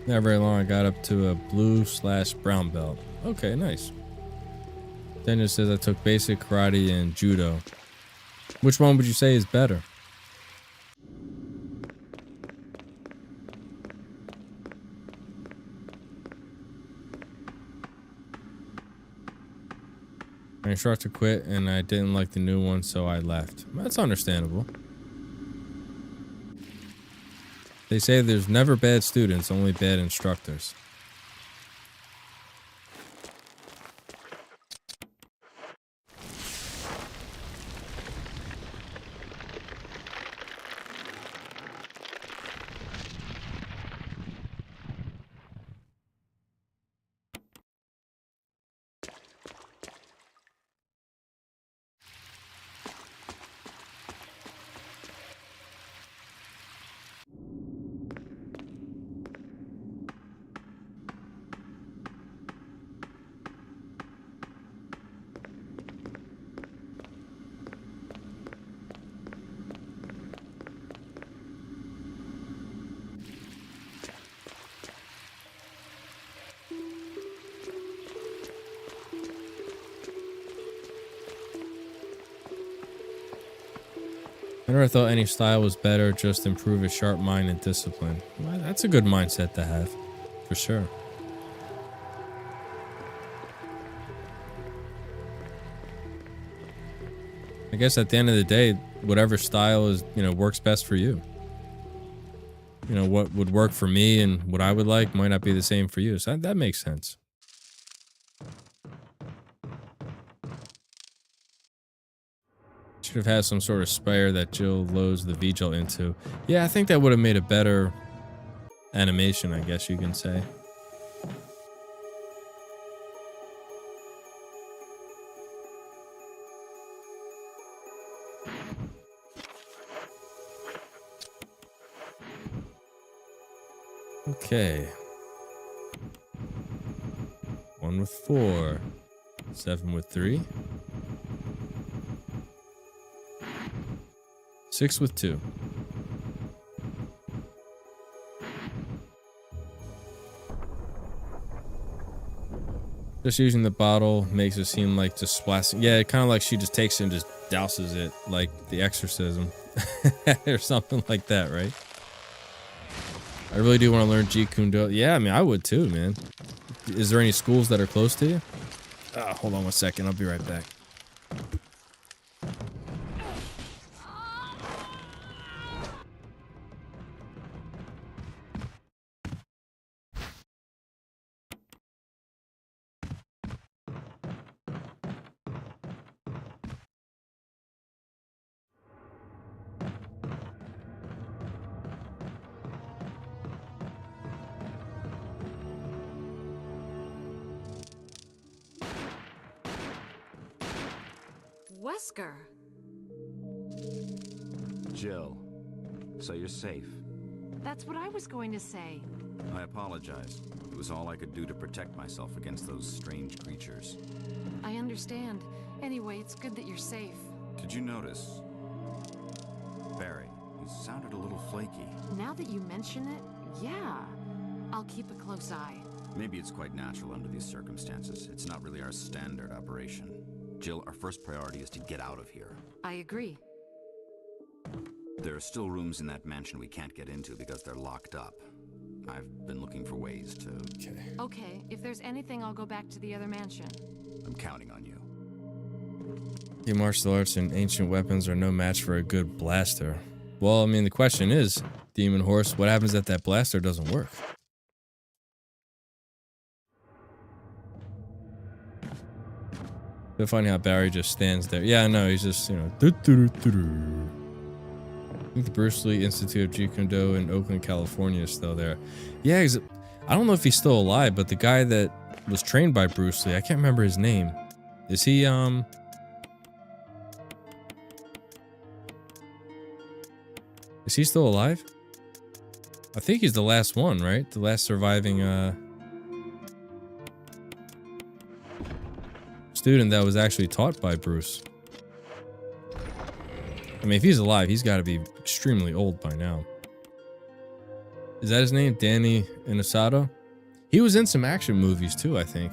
Not very long. I got up to a blue/brown belt. Okay, nice. Daniel says I took basic karate and judo. Which one would you say is better? My instructor quit and I didn't like the new one, so I left. That's understandable. They say there's never bad students, only bad instructors. I never thought any style was better, just improve a sharp mind and discipline. Well, that's a good mindset to have, for sure. I guess at the end of the day, whatever style is, works best for you. What would work for me and what I would like might not be the same for you. So that makes sense. Should have had some sort of sprayer that Jill loads the V-Gel into. Yeah, I think that would have made a better animation, I guess you can say. Okay. 1 with 4. 7 with 3. 6 with 2. Just using the bottle makes it seem like just splashing. Yeah, kind of like she just takes it and just douses it, like the exorcism. Or something like that, right? I really do want to learn Jeet Kune Do. Yeah, I mean, I would too, man. Is there any schools that are close to you? Hold on 1 second. I'll be right back. Wesker. Jill, so you're safe. That's what I was going to say. I apologize. It was all I could do to protect myself against those strange creatures. I understand. Anyway, it's good that you're safe. Did you notice? Barry, he sounded a little flaky. Now that you mention it, yeah. I'll keep a close eye. Maybe it's quite natural under these circumstances. It's not really our standard operation. Jill, our first priority is to get out of here. I agree. There are still rooms in that mansion we can't get into because they're locked up. I've been looking for ways to... Okay, if there's anything, I'll go back to the other mansion. I'm counting on you. Your martial arts and ancient weapons are no match for a good blaster. Well, I mean, the question is, Demon Horse, what happens if that blaster doesn't work? It's funny how Barry just stands there. Yeah, I know, he's just, you know... I think the Bruce Lee Institute of Jeet Kune Do in Oakland, California is still there. Yeah, I don't know if he's still alive, but the guy that was trained by Bruce Lee, I can't remember his name. Is he, Is he still alive? I think he's the last one, right? The last surviving, student that was actually taught by Bruce. I mean, if he's alive, he's got to be extremely old by now. Is that his name? Danny Inosato? He was in some action movies too, I think.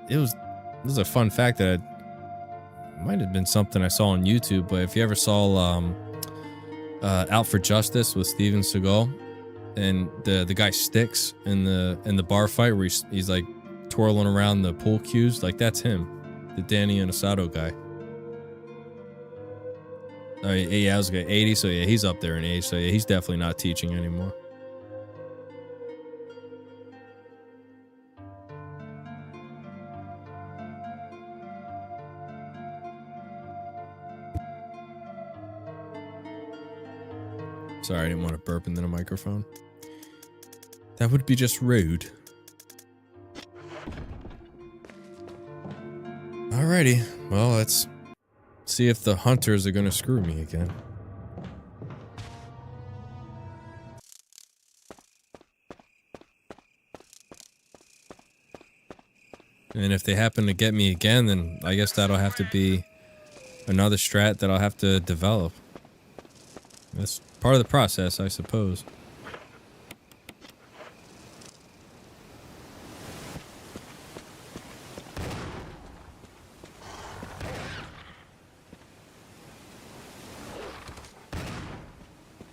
This was a fun fact that might have been something I saw on YouTube, but if you ever saw Out for Justice with Steven Seagal, and the guy Sticks in the bar fight where he's like twirling around the pool cues, like that's him, the Danny Inosato guy. Oh yeah, I was like 80, so yeah, he's up there in age, so yeah, he's definitely not teaching anymore. Sorry, I didn't want to burp into the microphone. That would be just rude. Alrighty, well, let's see if the hunters are gonna screw me again. And if they happen to get me again, then I guess that'll have to be another strat that I'll have to develop. That's part of the process, I suppose.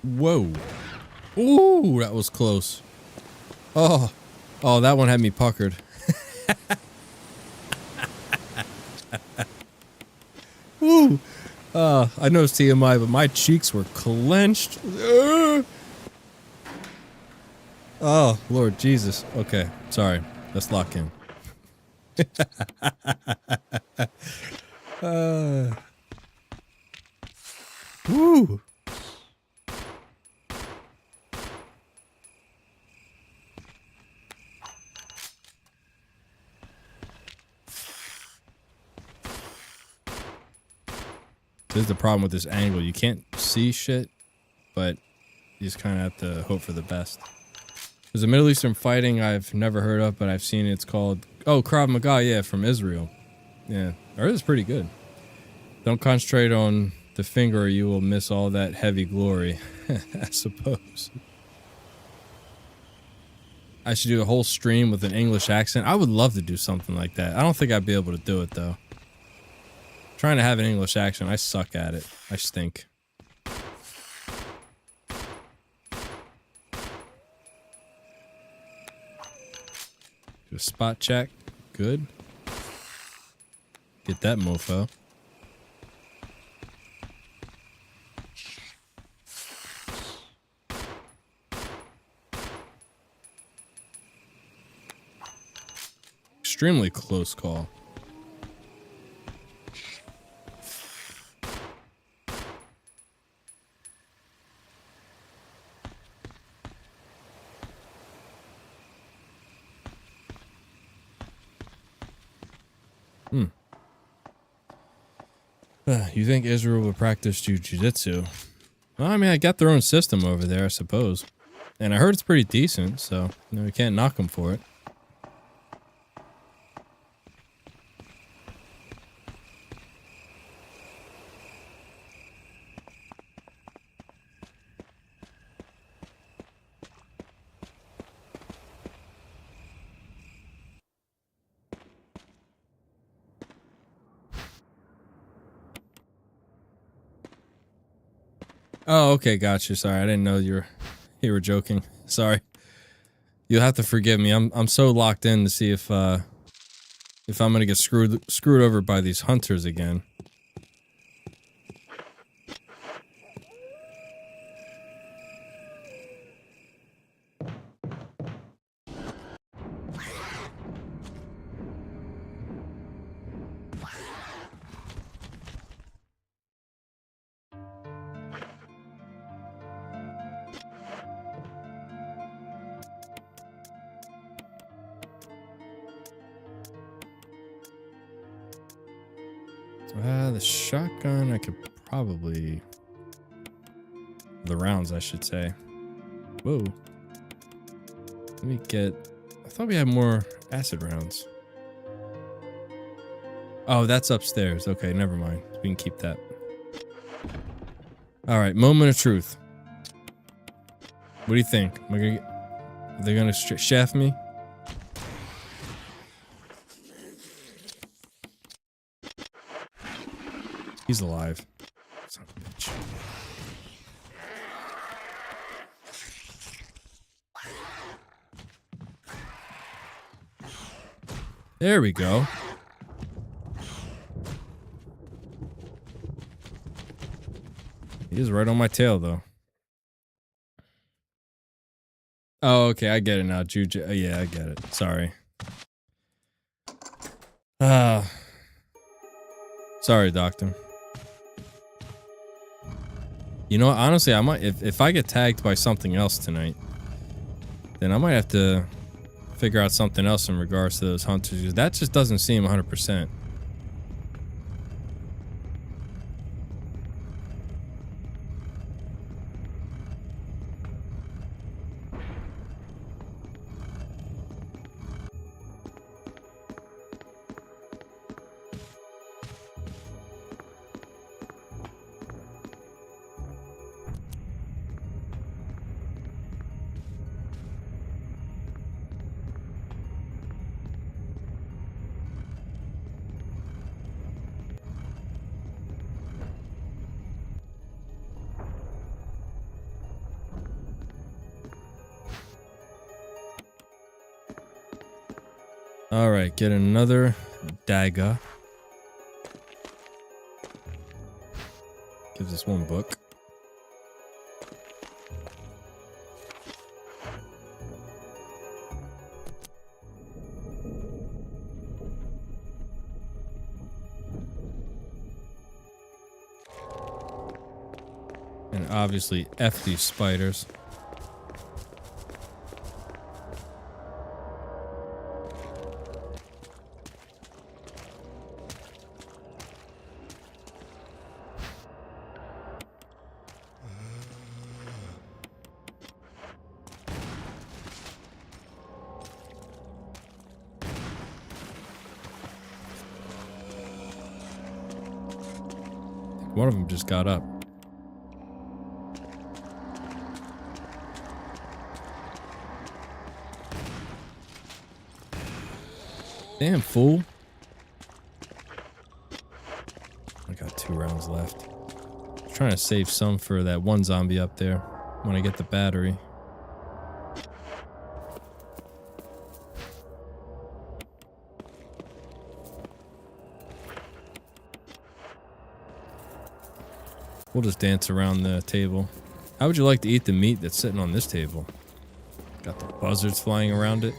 Whoa. Ooh, that was close. Oh, that one had me puckered. Woo. I know it's TMI, but my cheeks were clenched. Oh, Lord Jesus. Okay, sorry. Let's lock in. Woo. This is the problem with this angle. You can't see shit, but you just kind of have to hope for the best. There's a Middle Eastern fighting I've never heard of, but I've seen it. It's called, oh, Krav Maga, yeah, from Israel. Yeah, I heard it's pretty good. Don't concentrate on the finger or you will miss all that heavy glory, I suppose. I should do a whole stream with an English accent. I would love to do something like that. I don't think I'd be able to do it, though. Trying to have an English accent, I suck at it. I stink. Do a spot check. Good. Get that mofo. Extremely close call. You think Israel would practice jiu-jitsu? Well, I mean, I got their own system over there, I suppose. And I heard it's pretty decent, so you know, we can't knock them for it. Oh, okay, gotcha. Sorry, I didn't know you were joking. Sorry. You'll have to forgive me. I'm so locked in to see if I'm gonna get screwed over by these hunters again. The shotgun, I could probably... The rounds, I should say. Whoa. Let me get... I thought we had more acid rounds. Oh, that's upstairs. Okay, never mind. We can keep that. Alright, moment of truth. What do you think? Am I gonna get... Are they gonna shaft me? He's alive. Son of a bitch. There we go. He is right on my tail, though. Oh, okay, I get it now. Yeah, I get it. Sorry. Sorry, Doctor. You know what? Honestly, I might, if I get tagged by something else tonight, then I might have to figure out something else in regards to those hunters, because that just doesn't seem 100%. Alright, get another dagger. Gives us one book. And obviously, F these spiders. One of them just got up. Damn, fool. I got 2 rounds left. I'm trying to save some for that one zombie up there when I get the battery. We'll just dance around the table. How would you like to eat the meat that's sitting on this table? Got the buzzards flying around it.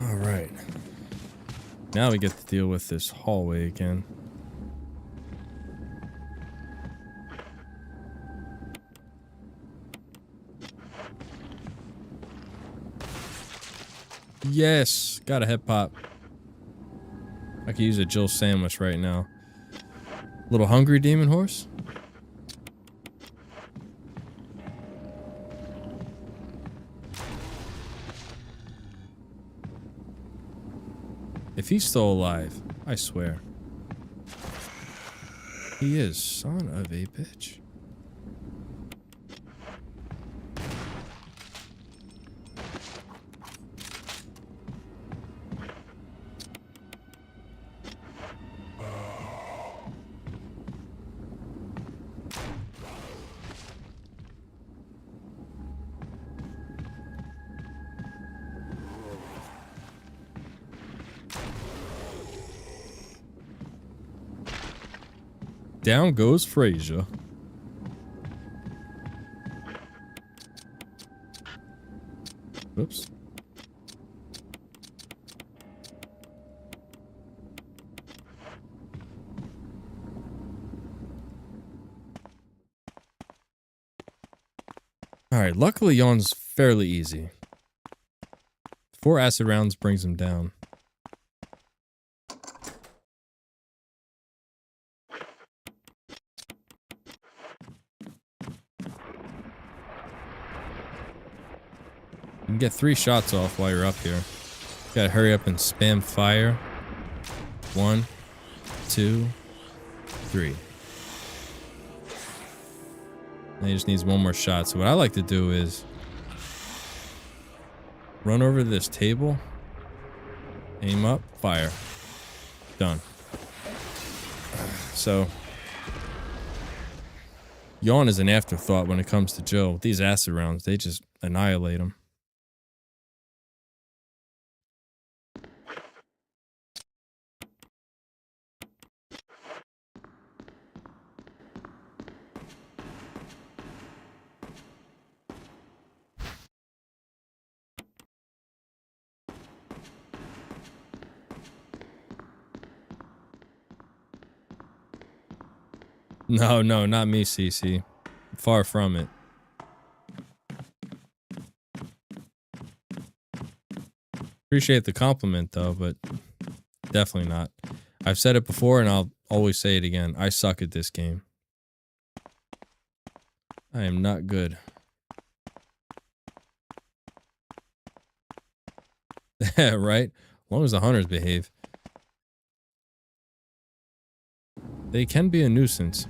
All right. Now we get to deal with this hallway again. Yes, got a head pop. I could use a Jill sandwich right now. Little hungry demon horse? If he's still alive, I swear. He is, son of a bitch. Down goes Frazier. Oops. Alright, luckily Yawn's fairly easy. 4 acid rounds brings him down. You can get 3 shots off while you're up here. Gotta hurry up and spam fire. 1, 2, 3. And he just needs 1 more shot. So what I like to do is run over to this table, aim up, fire. Done. So Yawn is an afterthought when it comes to Joe. With these acid rounds, they just annihilate him. No, not me, CC. Far from it. Appreciate the compliment, though, but definitely not. I've said it before, and I'll always say it again. I suck at this game. I am not good. Right? As long as the hunters behave. They can be a nuisance.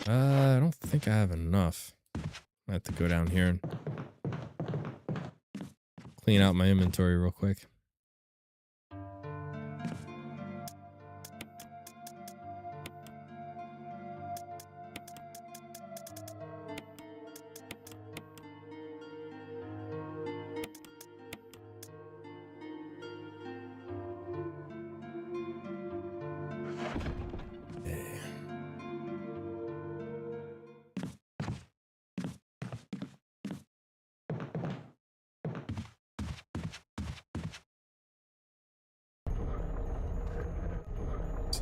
I don't think I have enough. I have to go down here and clean out my inventory real quick.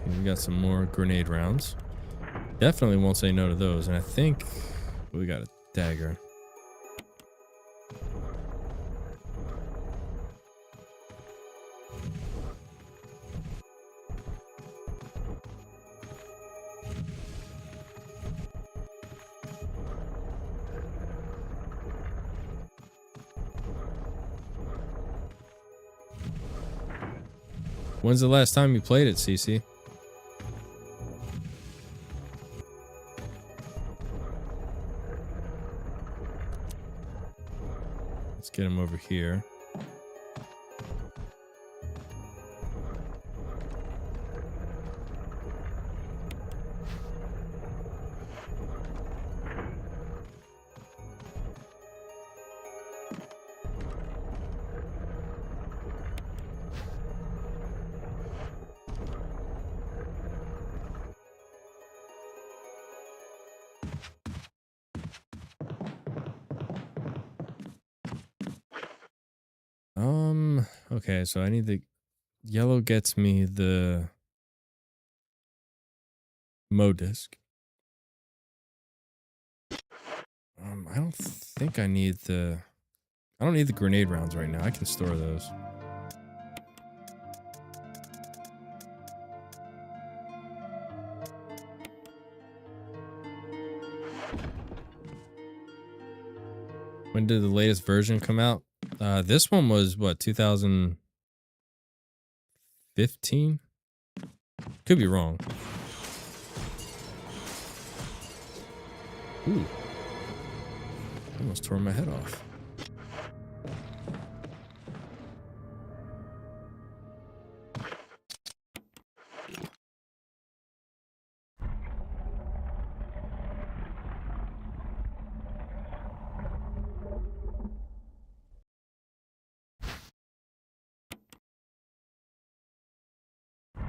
See, we got some more grenade rounds. Definitely won't say no to those. And I think we got a dagger. When's the last time you played it, CC? Let's get him over here. Okay, so I need the yellow gets me the Mo disc. I don't think I need the grenade rounds right now. I can store those. When did the latest version come out? This one was what, 2015? Could be wrong. Ooh. Almost tore my head off.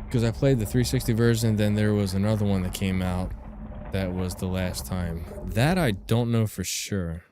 Because I played the 360 version, then there was another one that came out that was the last time. That I don't know for sure.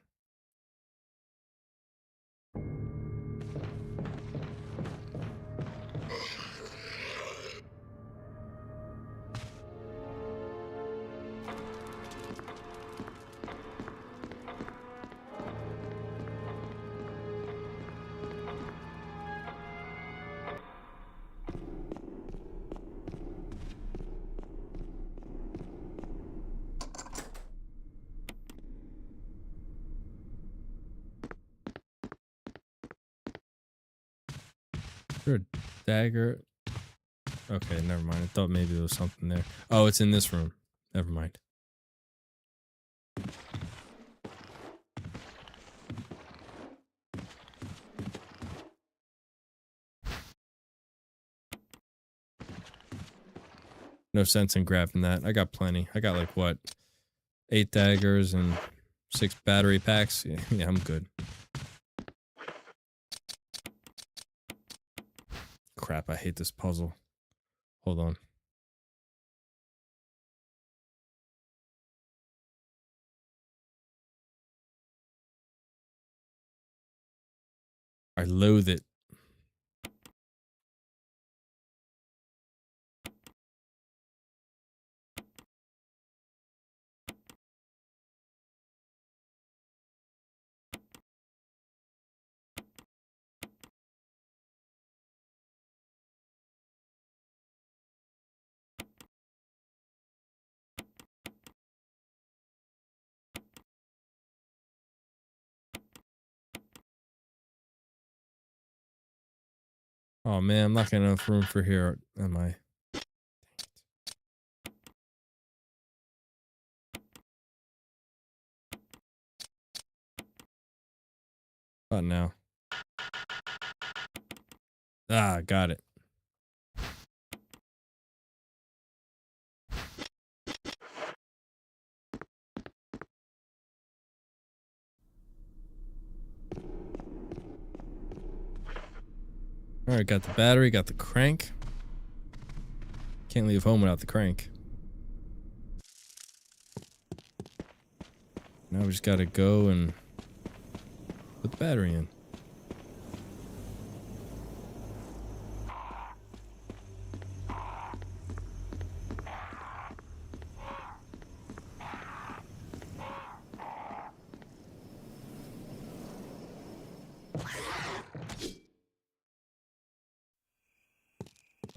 Sure, dagger. Okay, never mind. I thought maybe there was something there. Oh, it's in this room. Never mind. No sense in grabbing that. I got plenty. I got like what? 8 daggers and 6 battery packs. Yeah, I'm good. Crap, I hate this puzzle. Hold on. I loathe it. Oh man, I'm not getting enough room for here, am I? What now? Ah, got it. Alright, got the battery, got the crank. Can't leave home without the crank. Now we just gotta go and put the battery in.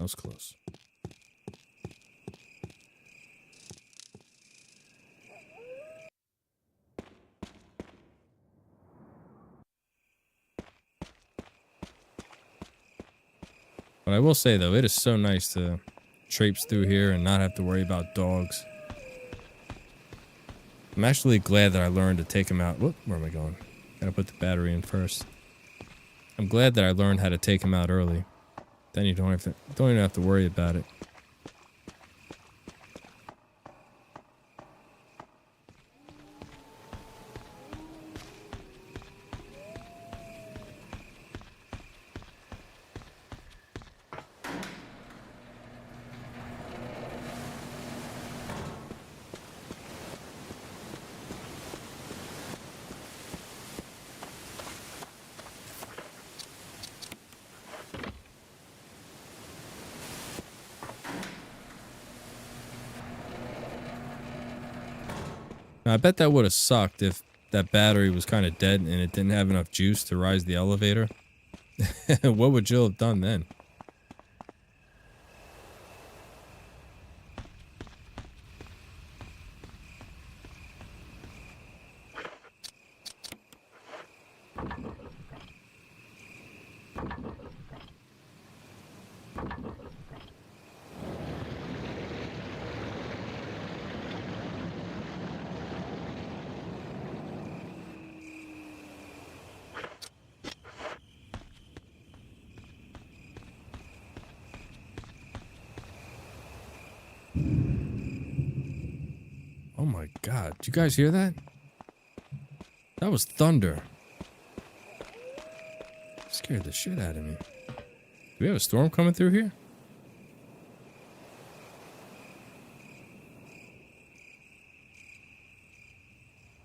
was close. But I will say, though, it is so nice to traipse through here and not have to worry about dogs. I'm actually glad that I learned to take them out. Whoop, where am I going? Gotta put the battery in first. I'm glad that I learned how to take them out early. Then you don't even have to worry about it. Now, I bet that would have sucked if that battery was kind of dead and it didn't have enough juice to rise the elevator. What would Jill have done then? Oh my god, did you guys hear that? That was thunder. Scared the shit out of me. Do we have a storm coming through here?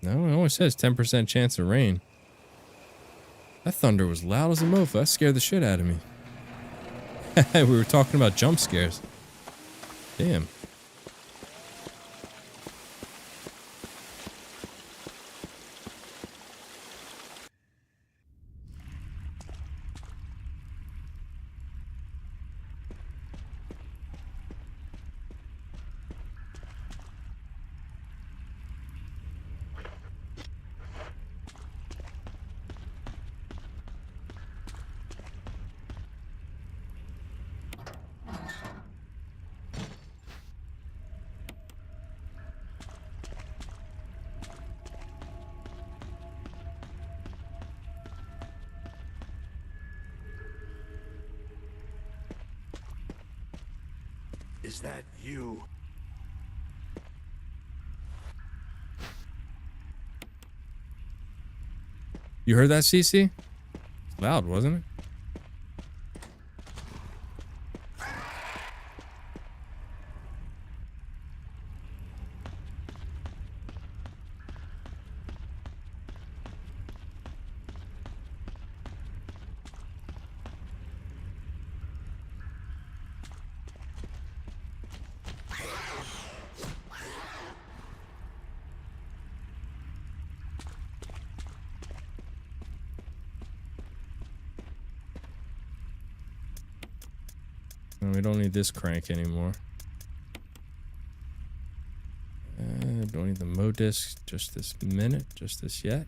No, it only says 10% chance of rain. That thunder was loud as a mofo. That scared the shit out of me. We were talking about jump scares. Damn. Is that you? You heard that, CC? Loud, wasn't it? We don't need this crank anymore. Don't need the Mo disc just this minute, just this yet.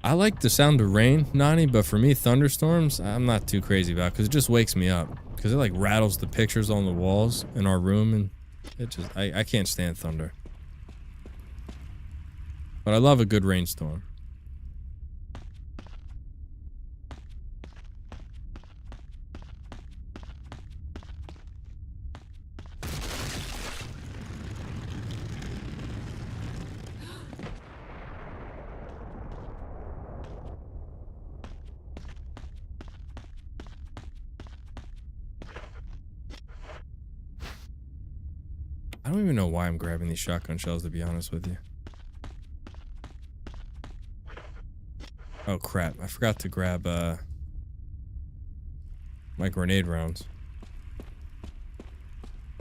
I like the sound of rain, Nani, but for me, thunderstorms, I'm not too crazy about because it just wakes me up. Because it like rattles the pictures on the walls in our room, and it just, I can't stand thunder. But I love a good rainstorm. I don't even know why I'm grabbing these shotgun shells, to be honest with you. Oh crap, I forgot to grab my grenade rounds.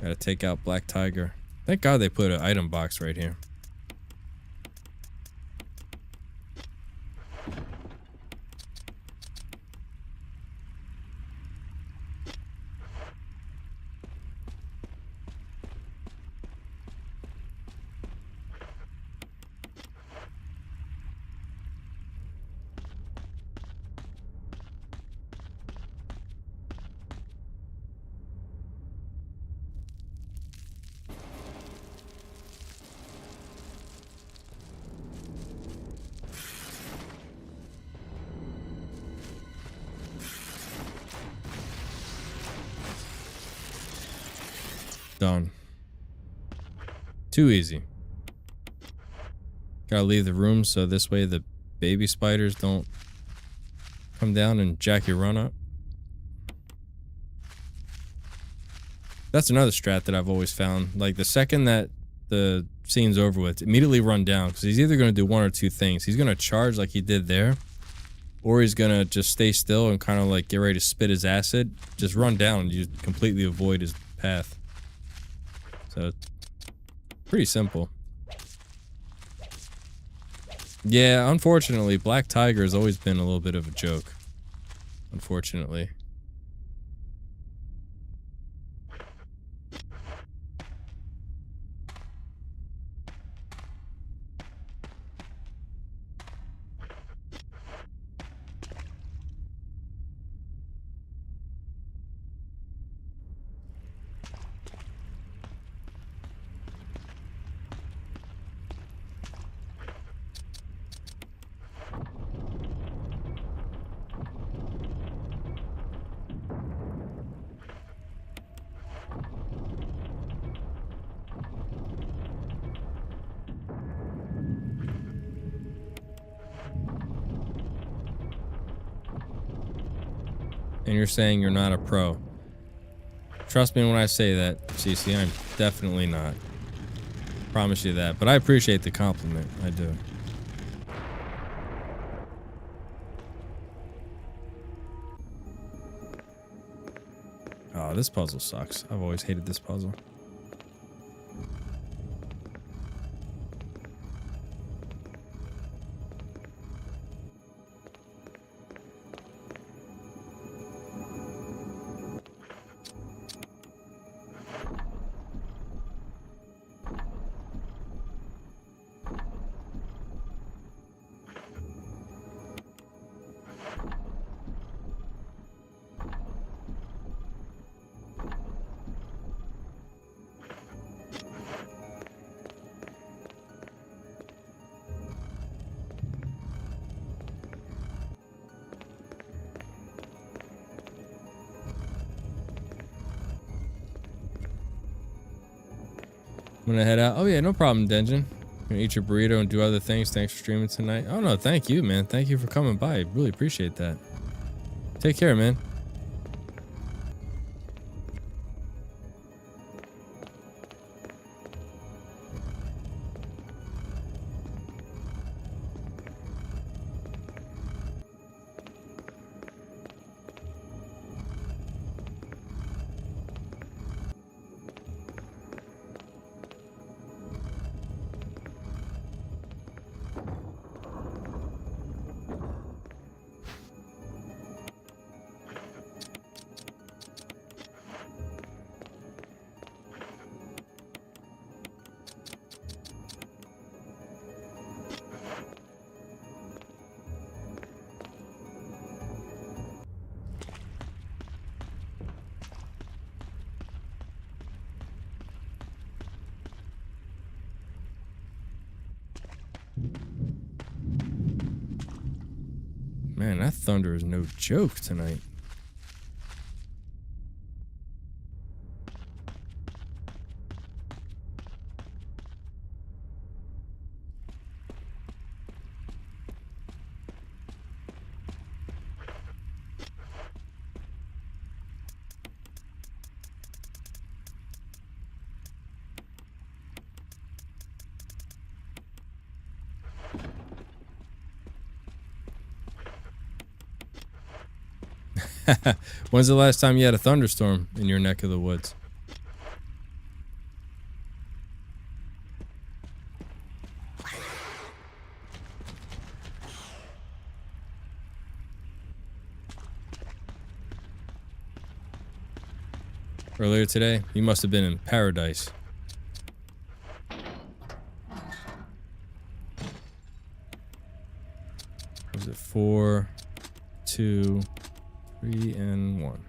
Gotta take out Black Tiger. Thank God they put an item box right here. Done. Too easy. Gotta leave the room so this way the baby spiders don't come down and jack your run up. That's another strat that I've always found. Like, the second that the scene's over with, immediately run down, because he's either going to do one or two things. He's going to charge like he did there, or he's going to just stay still and kind of like get ready to spit his acid. Just run down. You completely avoid his path. So, pretty simple. Yeah, unfortunately, Black Tiger has always been a little bit of a joke. Unfortunately. And you're saying you're not a pro. Trust me when I say that, CC, I'm definitely not. Promise you that. But I appreciate the compliment. I do. Oh, this puzzle sucks. I've always hated this puzzle. I'm gonna head out. Oh yeah, no problem, Denjin. Gonna eat your burrito and do other things. Thanks for streaming tonight. Oh no, thank you, man. Thank you for coming by. I really appreciate that. Take care, man. Man, that thunder is no joke tonight. When's the last time you had a thunderstorm in your neck of the woods? earlier today. He must have been in paradise. Was it 4, 2, 3, and 1?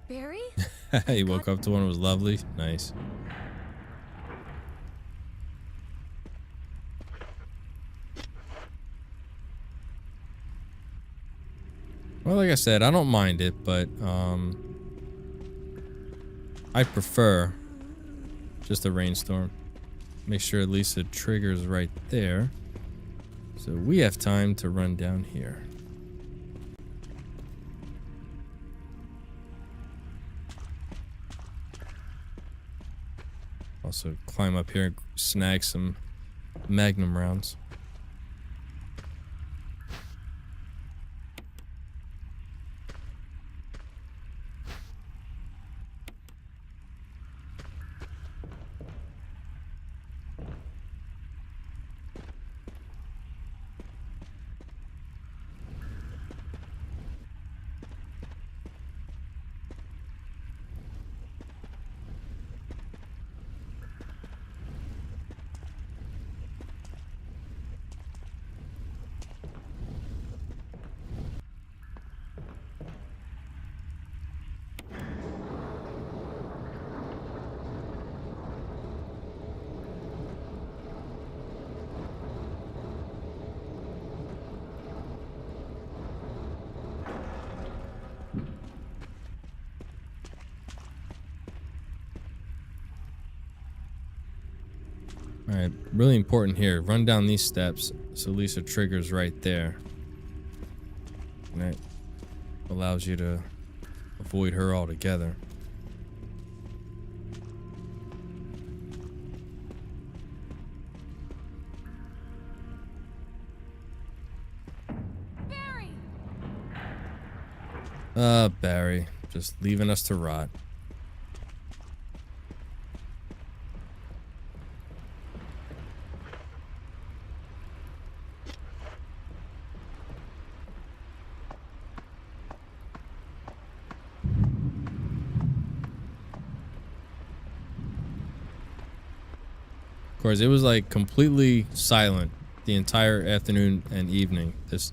Barry? He woke up to one. It was lovely. Nice. Well, like I said, I don't mind it, but I prefer just a rainstorm. Make sure at least the trigger's right there, so we have time to run down here. Also climb up here and snag some magnum rounds. Alright, really important here. Run down these steps so Lisa triggers right there. And that allows you to avoid her altogether. Barry! Barry. Just leaving us to rot. Of course, it was like completely silent the entire afternoon and evening. As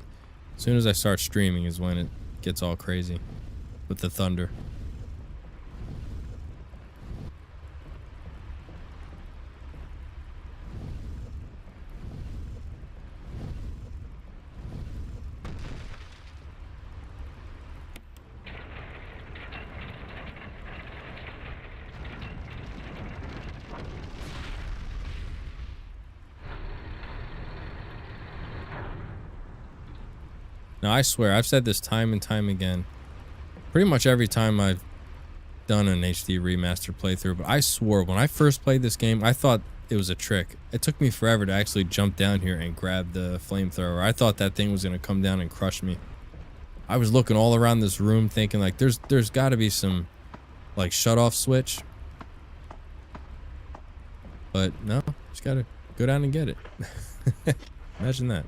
soon as I start streaming is when it gets all crazy with the thunder. Now, I swear, I've said this time and time again. Pretty much every time I've done an HD remaster playthrough, but I swore when I first played this game, I thought it was a trick. It took me forever to actually jump down here and grab the flamethrower. I thought that thing was going to come down and crush me. I was looking all around this room thinking, like, there's got to be some, like, shut-off switch. But, no, just got to go down and get it. Imagine that.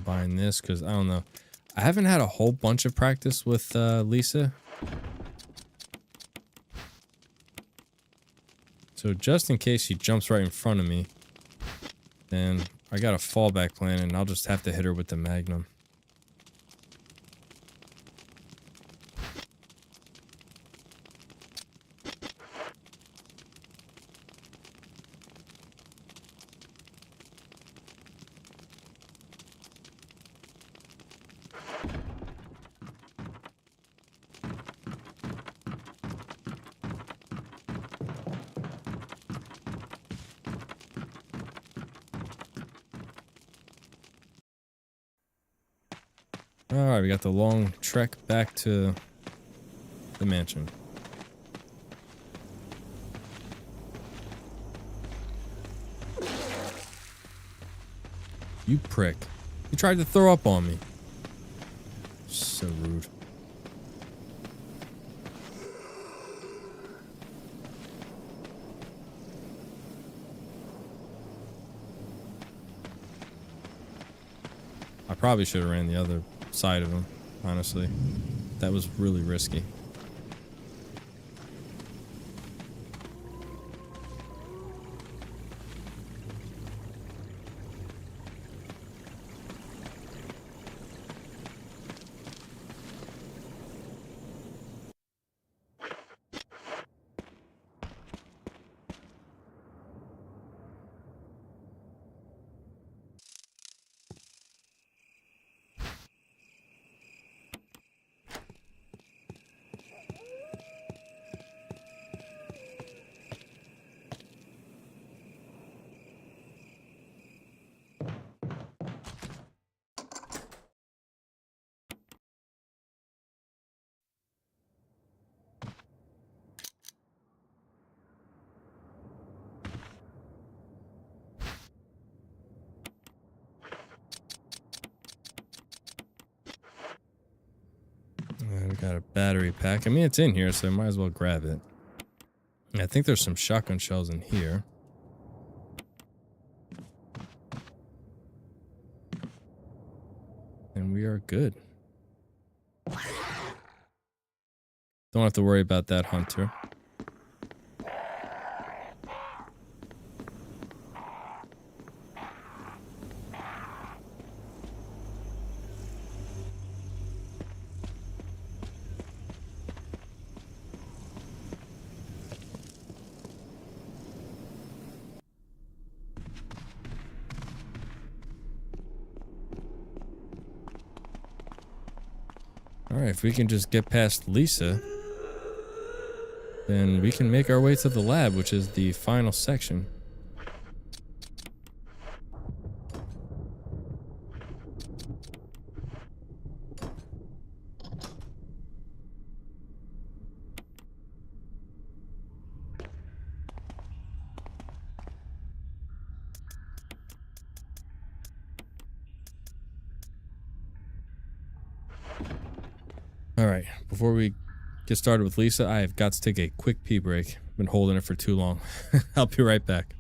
combine this because I don't know. I haven't had a whole bunch of practice with Lisa. So just in case she jumps right in front of me, then I got a fallback plan and I'll just have to hit her with the Magnum. Alright, we got the long trek back to the mansion. You prick. You tried to throw up on me. So rude. I probably should have ran the other side of him, honestly. That was really risky. We got a battery pack. I mean, it's in here, so I might as well grab it. I think there's some shotgun shells in here. And we are good. Don't have to worry about that hunter. Alright, if we can just get past Lisa, then we can make our way to the lab, which is the final section. Alright, before we get started with Lisa, I have got to take a quick pee break. Been holding it for too long. I'll be right back.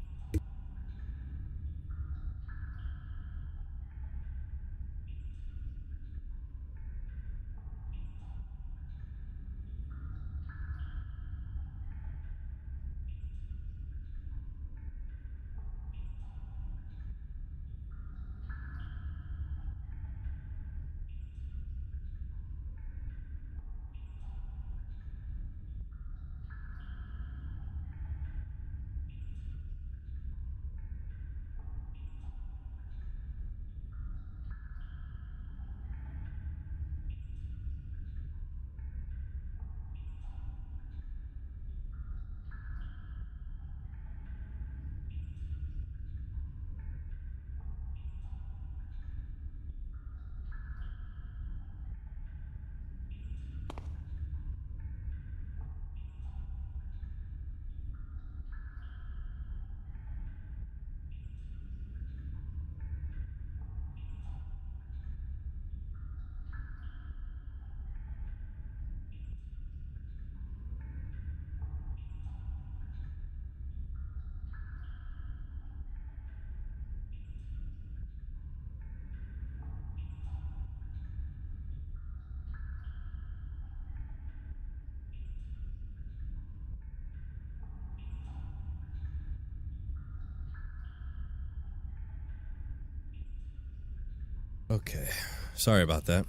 Okay. Sorry about that.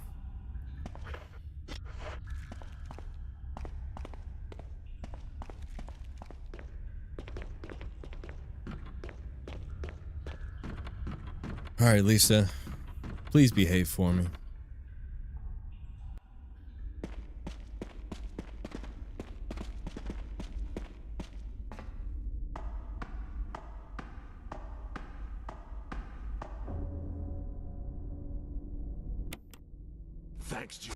Alright, Lisa. Please behave for me. Thanks, G.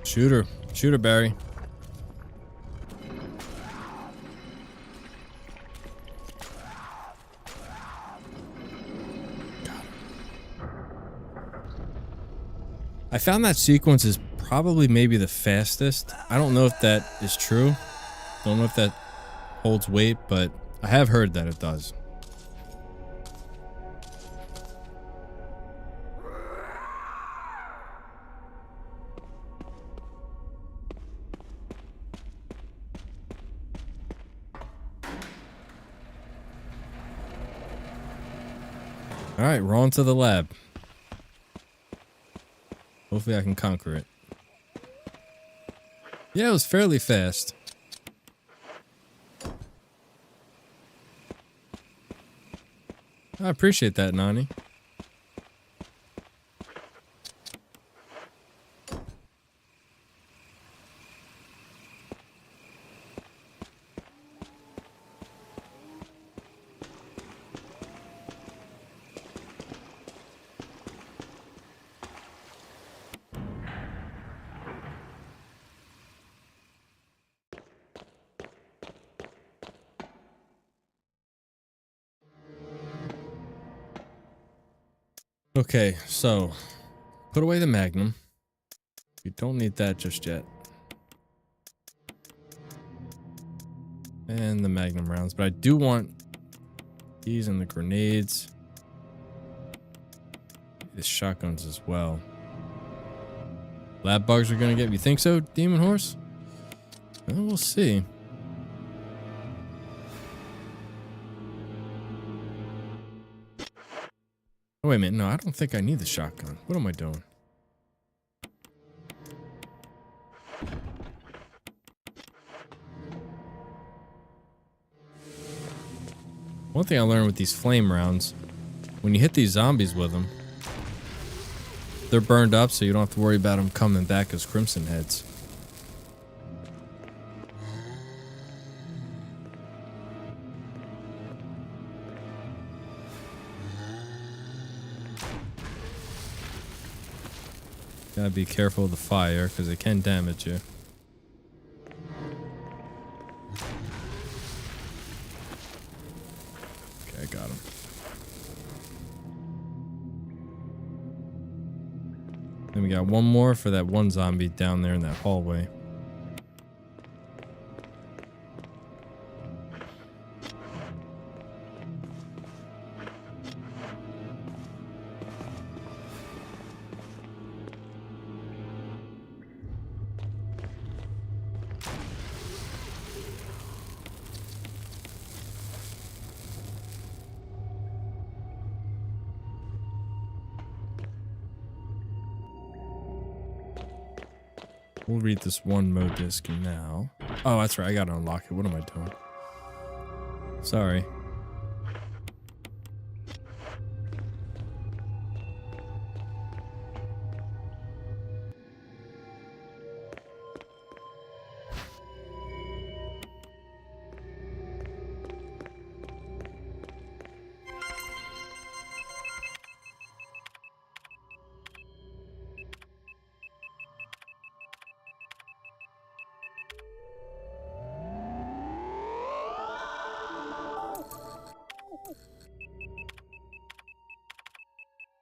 Shoot her. Shoot her, Barry. I found that sequence is probably maybe the fastest. I don't know if that is true. Don't know if that holds weight, but I have heard that it does. Alright, we're on to the lab. Hopefully I can conquer it. Yeah, it was fairly fast. I appreciate that, Nani. Okay, so put away the Magnum. You don't need that just yet. And the Magnum rounds, but I do want these and the grenades. The shotguns as well. Lab bugs are gonna get. You think so, Demon Horse? Well, we'll see. Oh, wait a minute. No, I don't think I need the shotgun. What am I doing? One thing I learned with these flame rounds, when you hit these zombies with them, they're burned up, so you don't have to worry about them coming back as crimson heads. Gotta be careful of the fire, because it can damage you. Okay, I got him. Then we got one more for that one zombie down there in that hallway. We'll read this one mode disc now. Oh, that's right. I gotta unlock it. What am I doing? Sorry.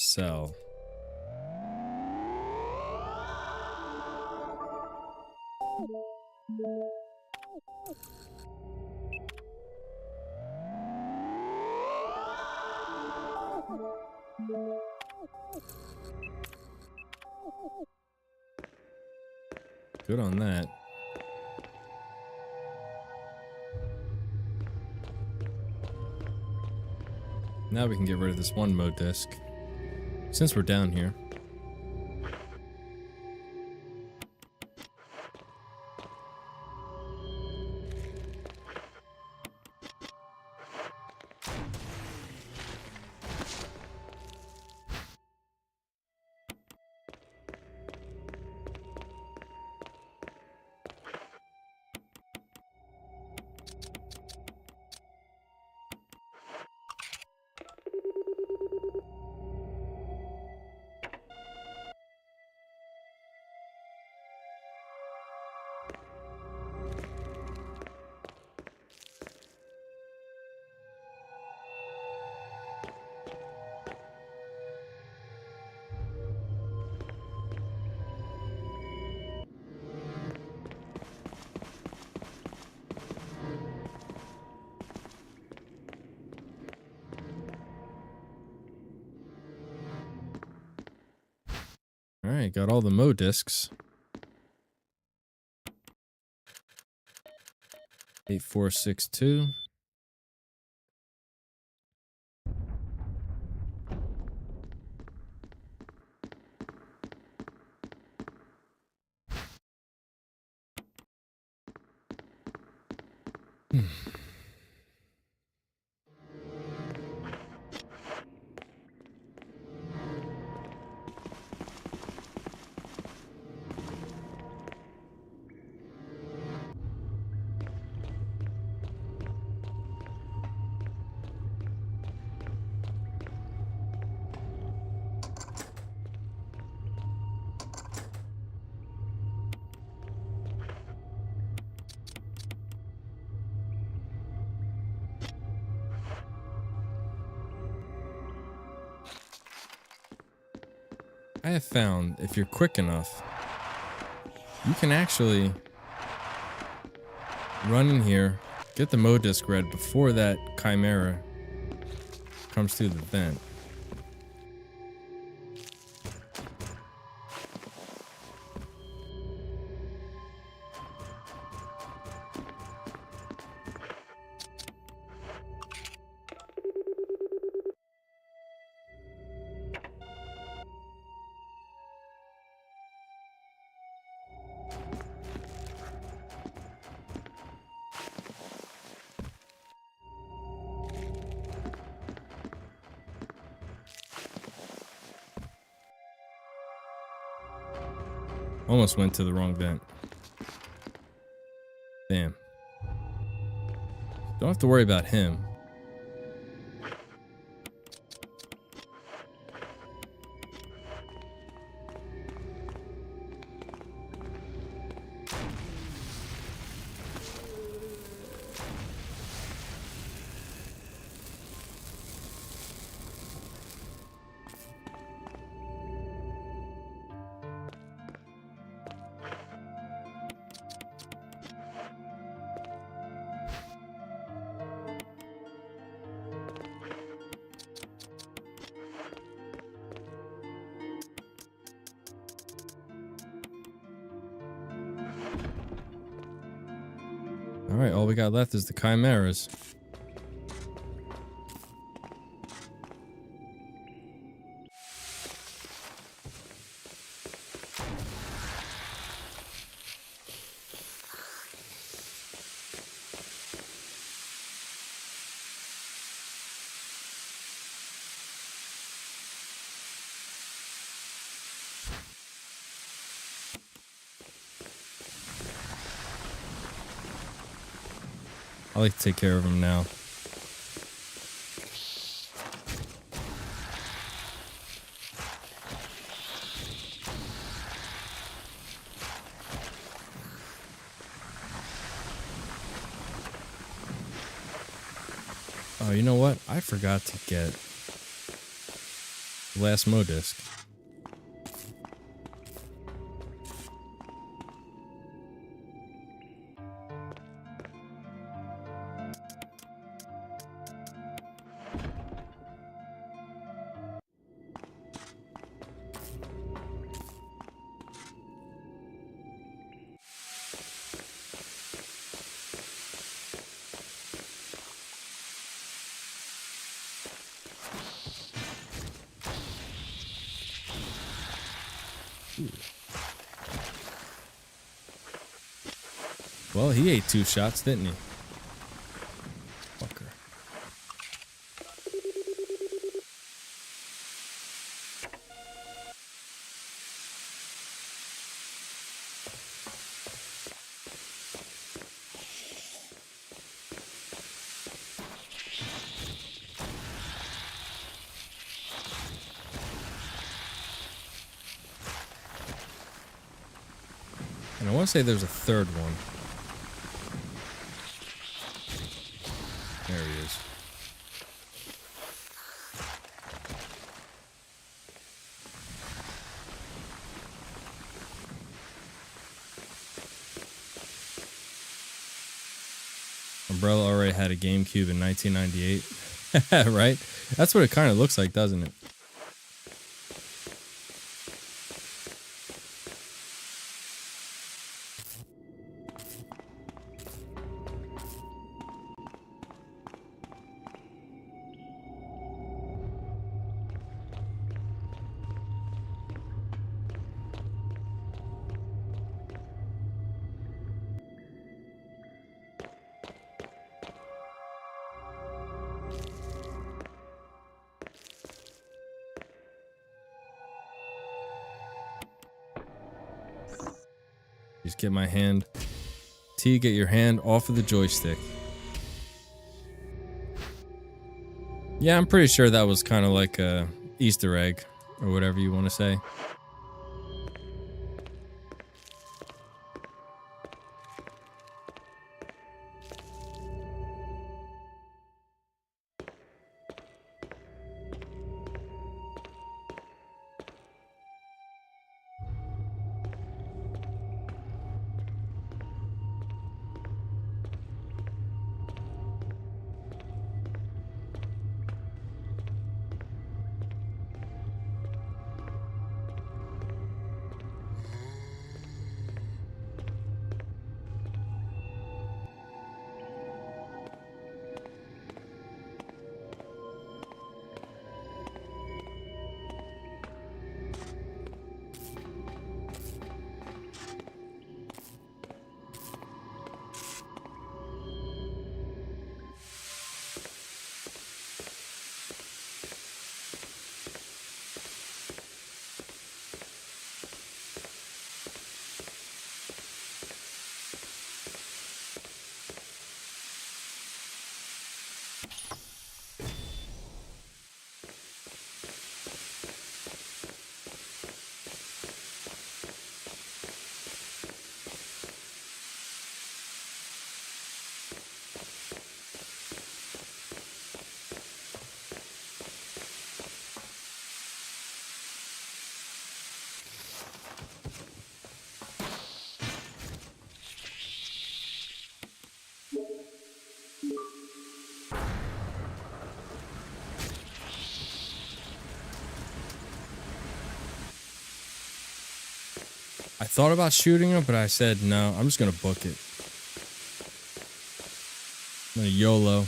Sell. Good on that. Now we can get rid of this one mode disc. Since we're down here. All right, got all the Mo discs. 8462. I have found if you're quick enough, you can actually run in here, get the Mo disc read before that chimera comes through the vent. Almost went to the wrong vent. Damn. Don't have to worry about him. Alright, all we got left is the chimeras. I like to take care of them now. Oh, you know what? I forgot to get the last Mo disc. Well, he ate 2 shots, didn't he? Fucker. And I want to say there's a third one. There he is. Umbrella already had a GameCube in 1998. Right? That's what it kind of looks like, doesn't it? Just get my hand. T, get your hand off of the joystick. Yeah, I'm pretty sure that was kind of like a Easter egg or whatever you want to say. I thought about shooting him, but I said, no, I'm just going to book it. I'm going to YOLO.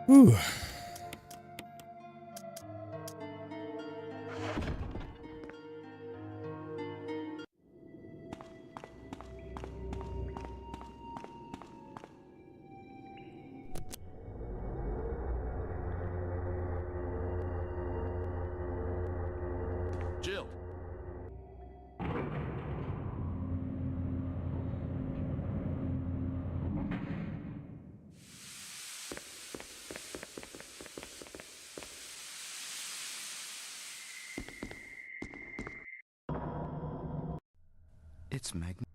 Whew. Jill. It's magnificent.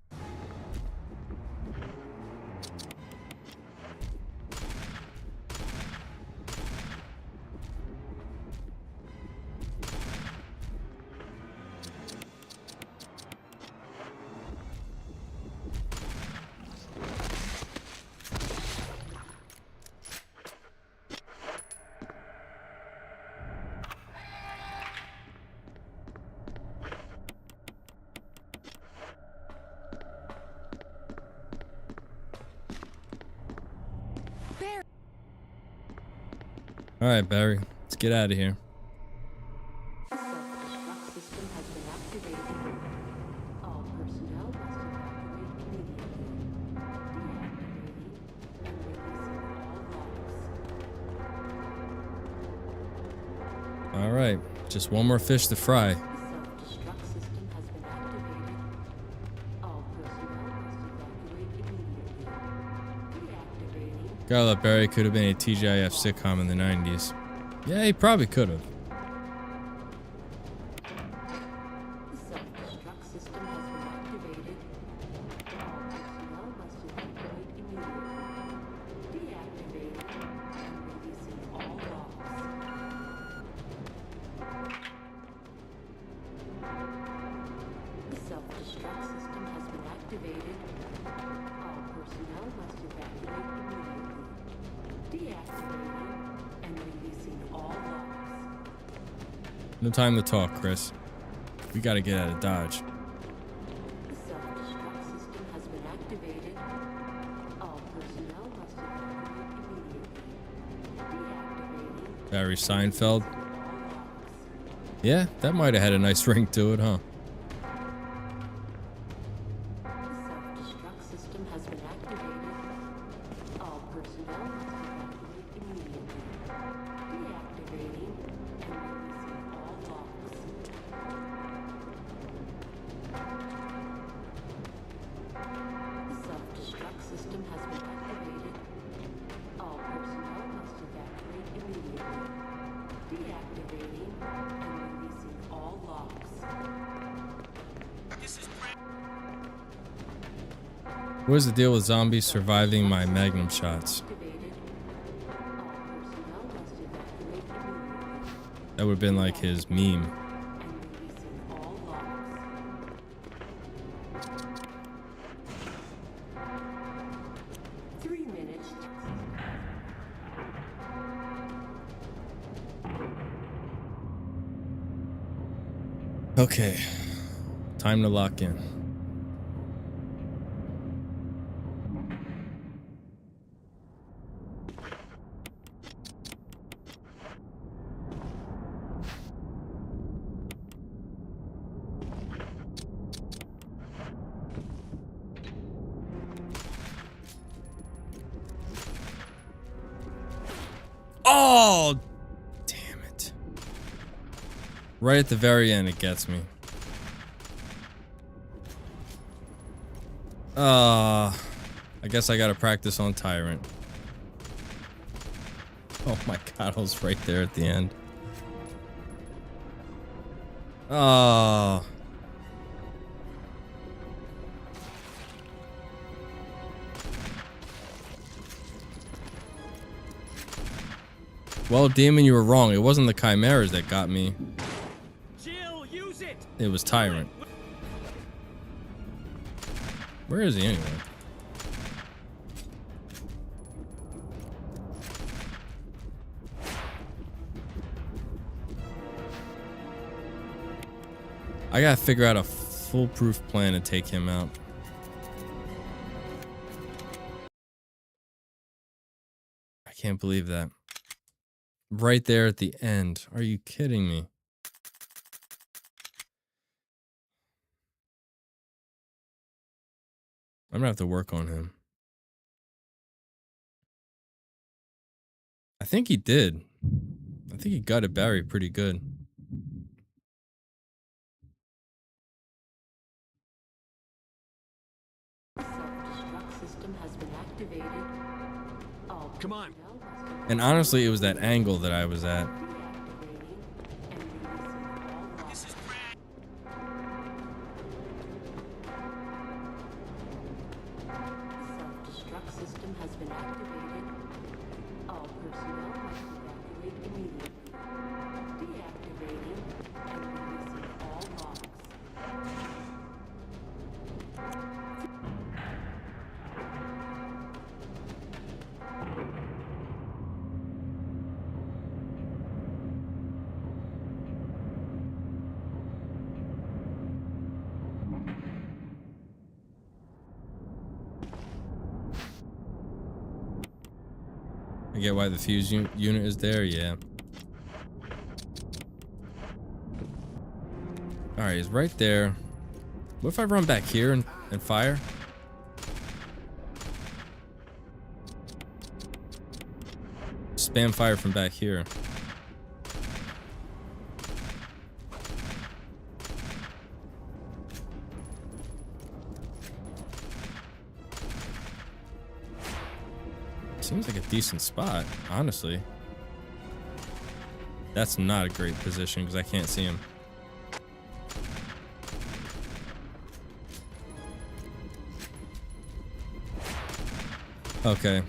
All right, Barry, let's get out of here. Self-destruct system has been activated. All personnel must evacuate immediately. Deactivating and releasing all locks. All right, just one more fish to fry. The self-destruct system has been activated. All personnel must evacuate immediately. Deactivating. Gotta let Barry could have been a TGIF sitcom in the 90s. Yeah, he probably could have. The self-destruct system has been activated. All personnel must evacuate immediately. Deactivating and releasing all locks. The self-destruct system has been activated. All personnel must evacuate immediately. Deactivating and releasing all locks. No time to talk, Chris. We gotta get out of Dodge. The self-destruct system has been activated. All personnel must evacuate immediately. Deactivating Barry Seinfeld. all locks. Yeah, that might have had a nice ring to it, huh? The self-destruct system has been activated. All personnel must evacuate immediately. Deactivating and releasing all locks. The self-destruct system has been activated. All personnel must evacuate immediately. Deactivating and releasing all locks. This is Brad. What is the deal with zombies surviving my magnum shots? Activated. All personnel must evacuate immediately. That would have been like his meme. And releasing all locks. 3 minutes. Okay, time to lock in. Oh, damn it. Right at the very end, it gets me. I guess I gotta practice on Tyrant. Oh my god, I was right there at the end. Oh. Well, Demon, you were wrong. It wasn't the Chimeras that got me. Jill, use it. It was Tyrant. Where is he anyway? I gotta figure out a foolproof plan to take him out. I can't believe that. Right there at the end. Are you kidding me? I'm gonna have to work on him. I think he did. I think he gutted Barry pretty good. Self-destruct system has been activated. All Come on. personnel must And honestly, it was that angle that I was at. deactivating and releasing all locks. This is Brad. The self-destruct system has been activated. All personnel must evacuate immediately. Deactivating and releasing all locks. I get why the fuse unit is there, yeah. Alright, he's right there. What if I run back here and fire? Spam fire from back here. Seems like a decent spot, honestly. That's not a great position because I can't see him. Okay,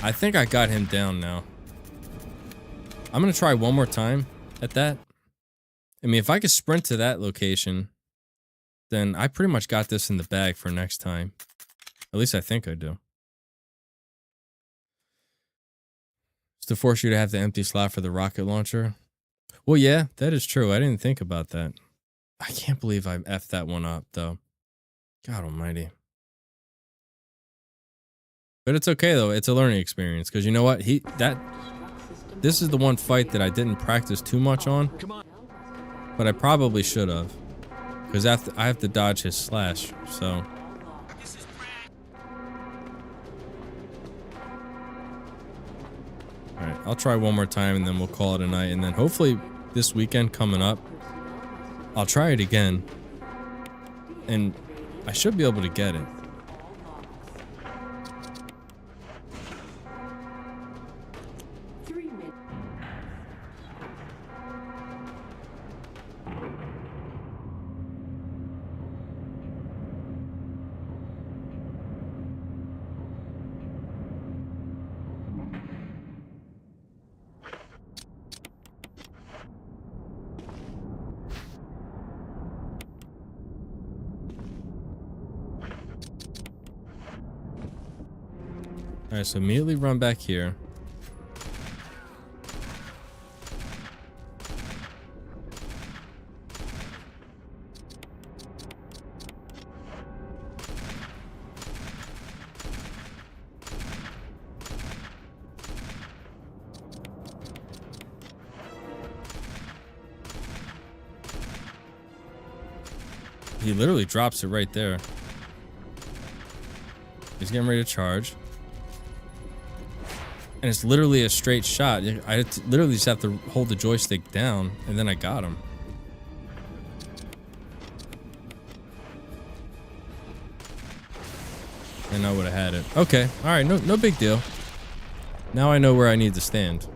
I think I got him down now. I'm gonna try one more time at that. I mean, if I could sprint to that location, then I pretty much got this in the bag for next time. At least I think I do. It's to force you to have the empty slot for the rocket launcher. Well, yeah, that is true. I didn't think about that. I can't believe I effed that one up, though. God almighty. But it's okay, though. It's a learning experience. Because you know what? This is the one fight that I didn't practice too much on. But I probably should have. Because I have to dodge his slash, so... Alright, I'll try one more time and then we'll call it a night. And then hopefully this weekend coming up, I'll try it again. And I should be able to get it. Alright, so immediately run back here. He literally drops it right there. He's getting ready to charge. And it's literally a straight shot. I literally just have to hold the joystick down, and then I got him. And I would have had it. Okay, all right, no big deal. Now I know where I need to stand.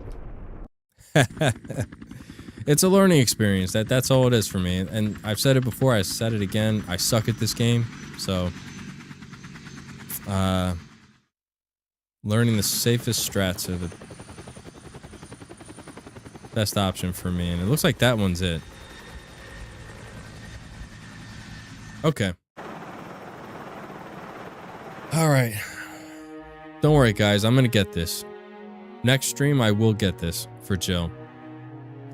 It's a learning experience. That's all it is for me. And I've said it before. I said it again. I suck at this game, so learning the safest strats are the best option for me, and it looks like that one's it. Okay. All right. Don't worry, guys. I'm gonna get this. Next stream, I will get this for Jill.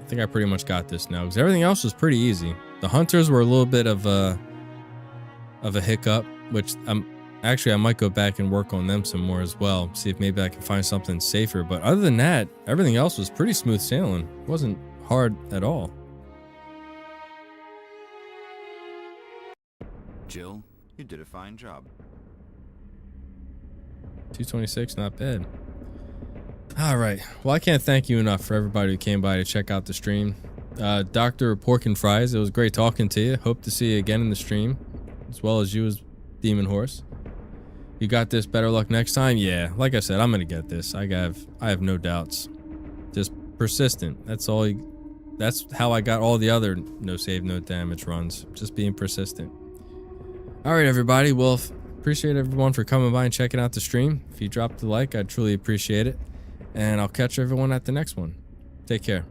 I think I pretty much got this now, because everything else was pretty easy. The hunters were a little bit of a hiccup, which I might go back and work on them some more as well. See if maybe I can find something safer. But other than that, everything else was pretty smooth sailing. It wasn't hard at all. Jill, you did a fine job. 226, not bad. All right. Well, I can't thank you enough for everybody who came by to check out the stream. Dr. Pork and Fries, it was great talking to you. Hope to see you again in the stream, as well as you as Demon Horse. You got this. Better luck next time. Yeah, like I said, I'm gonna get this. I have no doubts. Just persistent. That's all. That's how I got all the other no save, no damage runs. Just being persistent. All right, everybody. Well, appreciate everyone for coming by and checking out the stream. If you dropped a like, I'd truly appreciate it. And I'll catch everyone at the next one. Take care.